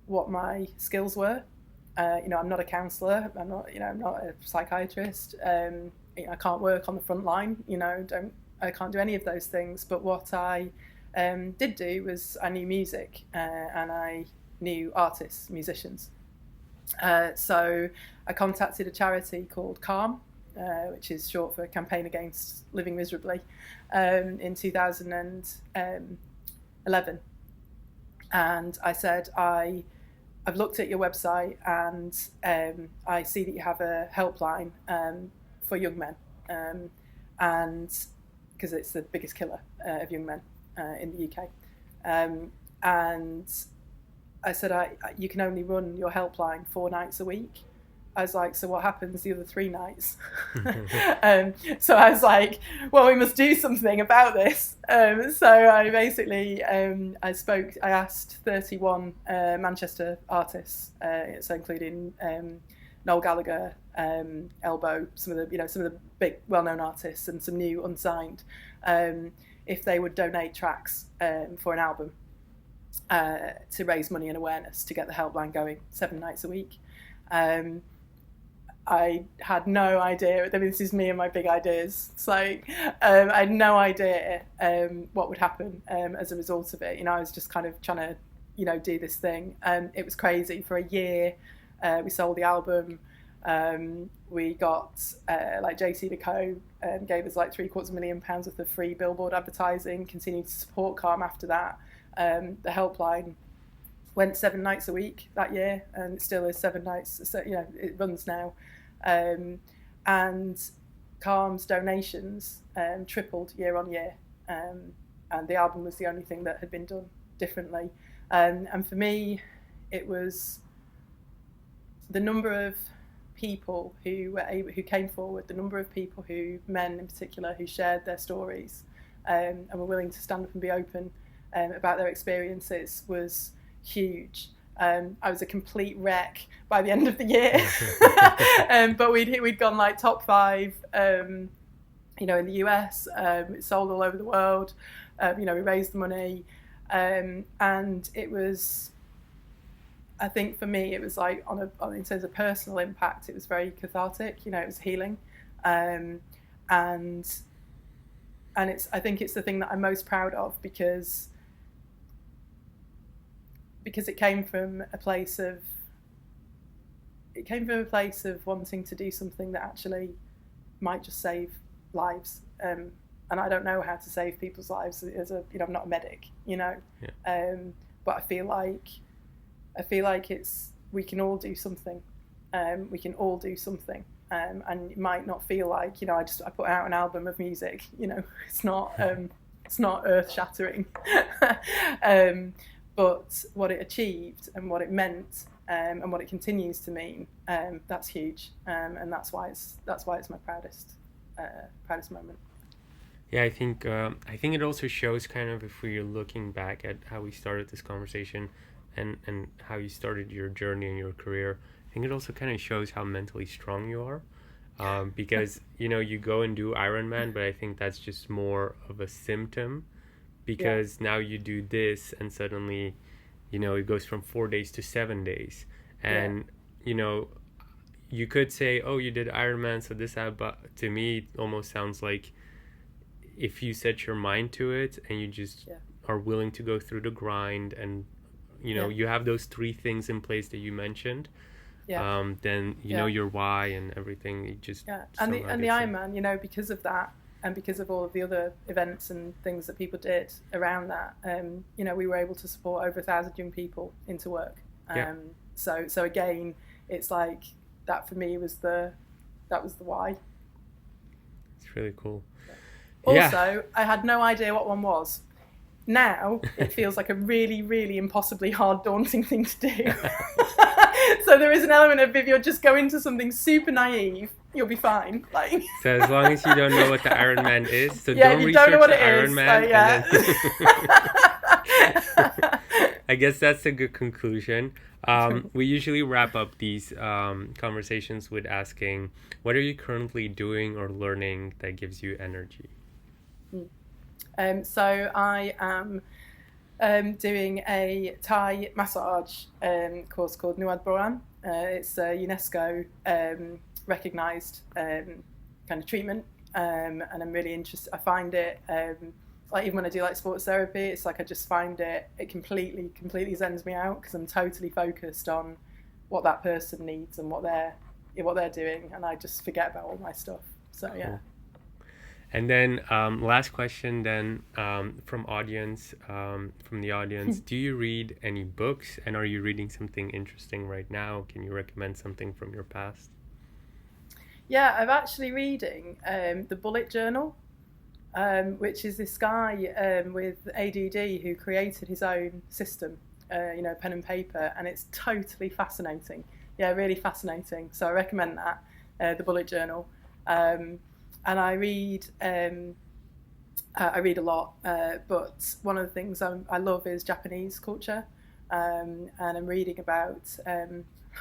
what my skills were. I'm not a counsellor. I'm not a psychiatrist. I can't work on the front line. I can't do any of those things. But what I did do was I knew music, and I knew artists, musicians. So I contacted a charity called CALM, which is short for Campaign Against Living Miserably, in 2011. And I said, I've looked at your website, and I see that you have a helpline for young men, and because it's the biggest killer of young men in the UK. And I said, you can only run your helpline 4 nights a week. I was like, so what happens the other 3 nights? So I was like, well, we must do something about this. So I basically, I asked 31 Manchester artists, so including Noel Gallagher, Elbow, some of the big well-known artists, and some new unsigned, if they would donate tracks for an album to raise money and awareness to get the helpline going 7 nights a week. I had no idea. I mean, this is me and my big ideas. It's like I had no idea what would happen as a result of it. I was just kind of trying to, do this thing. It was crazy. For a year, we sold the album. We got like JC Deco gave us like £750,000 worth of free billboard advertising. Continued to support Calm after that. The helpline went 7 nights a week that year, and it still is 7 nights. So it runs now, and Calm's donations tripled year on year, and the album was the only thing that had been done differently. And for me, it was the number of people who came forward, the number of people men in particular, who shared their stories and were willing to stand up and be open about their experiences was huge. I was a complete wreck by the end of the year, but we'd gone like top 5, in the US. It sold all over the world. We raised the money, and it was, I think for me, it was like in terms of personal impact, it was very cathartic. It was healing, and I think it's the thing that I'm most proud of because it came from a place of wanting to do something that actually might just save lives. And I don't know how to save people's lives I'm not a medic, Yeah. But I feel like we can all do something. We can all do something. And it might not feel like, I put out an album of music, it's not earth shattering. But what it achieved and what it meant, and what it continues to mean, that's huge. And that's why it's my proudest moment. Yeah, I think it also shows kind of, if we're looking back at how we started this conversation and how you started your journey in your career, I think it also kind of shows how mentally strong you are. Because, you go and do Ironman, but I think that's just more of a symptom, because now you do this and suddenly, it goes from 4 days to 7 days. And, you could say, oh, you did Ironman, so this, but to me, it almost sounds like if you set your mind to it and you just are willing to go through the grind and, you have those 3 things in place that you mentioned, then know your why and everything. You just and the Ironman, because of that, and because of all of the other events and things that people did around that, we were able to support over 1,000 young people into work. So again, it's like that for me was the why. It's really cool. Also, I had no idea what one was. Now it feels like a really, really impossibly hard, daunting thing to do. So there is an element of, if you're just going to something super naive, you'll be fine. Like, so as long as you don't know what the Ironman is, so don't research the Ironman. I guess that's a good conclusion. We usually wrap up these conversations with asking, what are you currently doing or learning that gives you energy? So I am doing a Thai massage course called Nuad Boran. It's a UNESCO recognised kind of treatment, and I'm really interested. I find it like, even when I do like sports therapy, it's like I just find it completely zens me out, because I'm totally focused on what that person needs and what they're doing, and I just forget about all my stuff. So yeah. Cool. And then last question then, from the audience, do you read any books, and are you reading something interesting right now? Can you recommend something from your past? Yeah, I'm actually reading the Bullet Journal, which is this guy with ADD who created his own system, pen and paper, and it's totally fascinating. Yeah, really fascinating. So I recommend that, the Bullet Journal. And I read a lot, but one of the things I love is Japanese culture, and I'm reading about,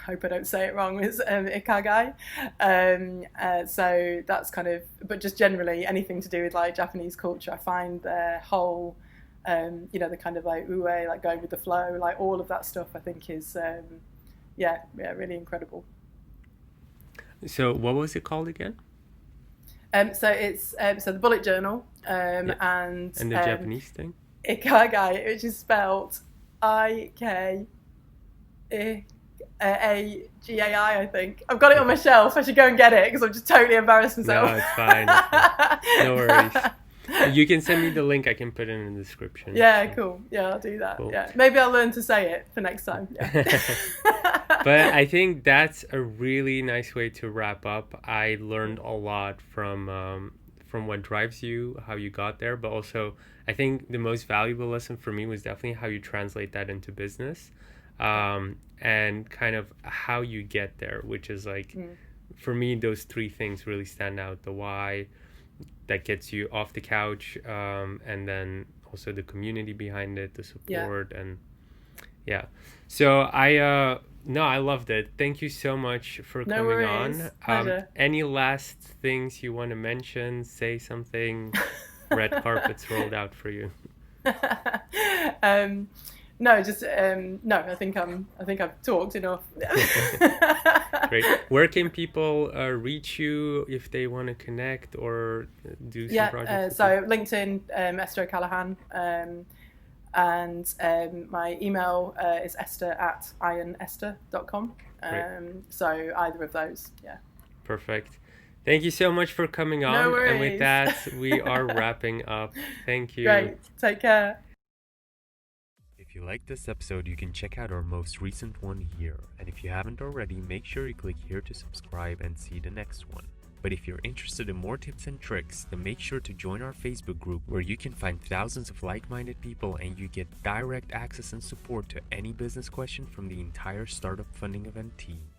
hope I don't say it wrong, is Ikigai. So that's kind of, but just generally anything to do with like Japanese culture, I find their whole, the kind of like ue, like going with the flow, like all of that stuff, I think is, really incredible. So what was it called again? So it's so the Bullet Journal, and the Japanese thing, Ikigai, which is spelled AGAI, I think. I've got it on my shelf. I should go and get it because I'm just totally embarrassed myself. No, it's fine. It's fine. No worries. You can send me the link. I can put it in the description. Yeah, cool. Yeah, I'll do that. Cool. Yeah, maybe I'll learn to say it for next time. Yeah. But I think that's a really nice way to wrap up. I learned a lot from what drives you, how you got there, but also I think the most valuable lesson for me was definitely how you translate that into business, and kind of how you get there, which is like, for me, those three things really stand out: the why that gets you off the couch, and then also the community behind it, the support, and yeah. So I loved it. Thank you so much for coming on. Any last things you want to mention? Say something. Red carpets rolled out for you. No, just no. I think I've talked enough. Great. Where can people reach you if they want to connect or do some projects? So LinkedIn, Esther Callahan. And my email is esther@ironmans.com. So either of those, yeah. Perfect. Thank you so much for coming on. No worries. And with that, we are wrapping up. Thank you. Great. Take care. If you liked this episode, you can check out our most recent one here. And if you haven't already, make sure you click here to subscribe and see the next one. But if you're interested in more tips and tricks, then make sure to join our Facebook group where you can find thousands of like-minded people and you get direct access and support to any business question from the entire startup funding event team.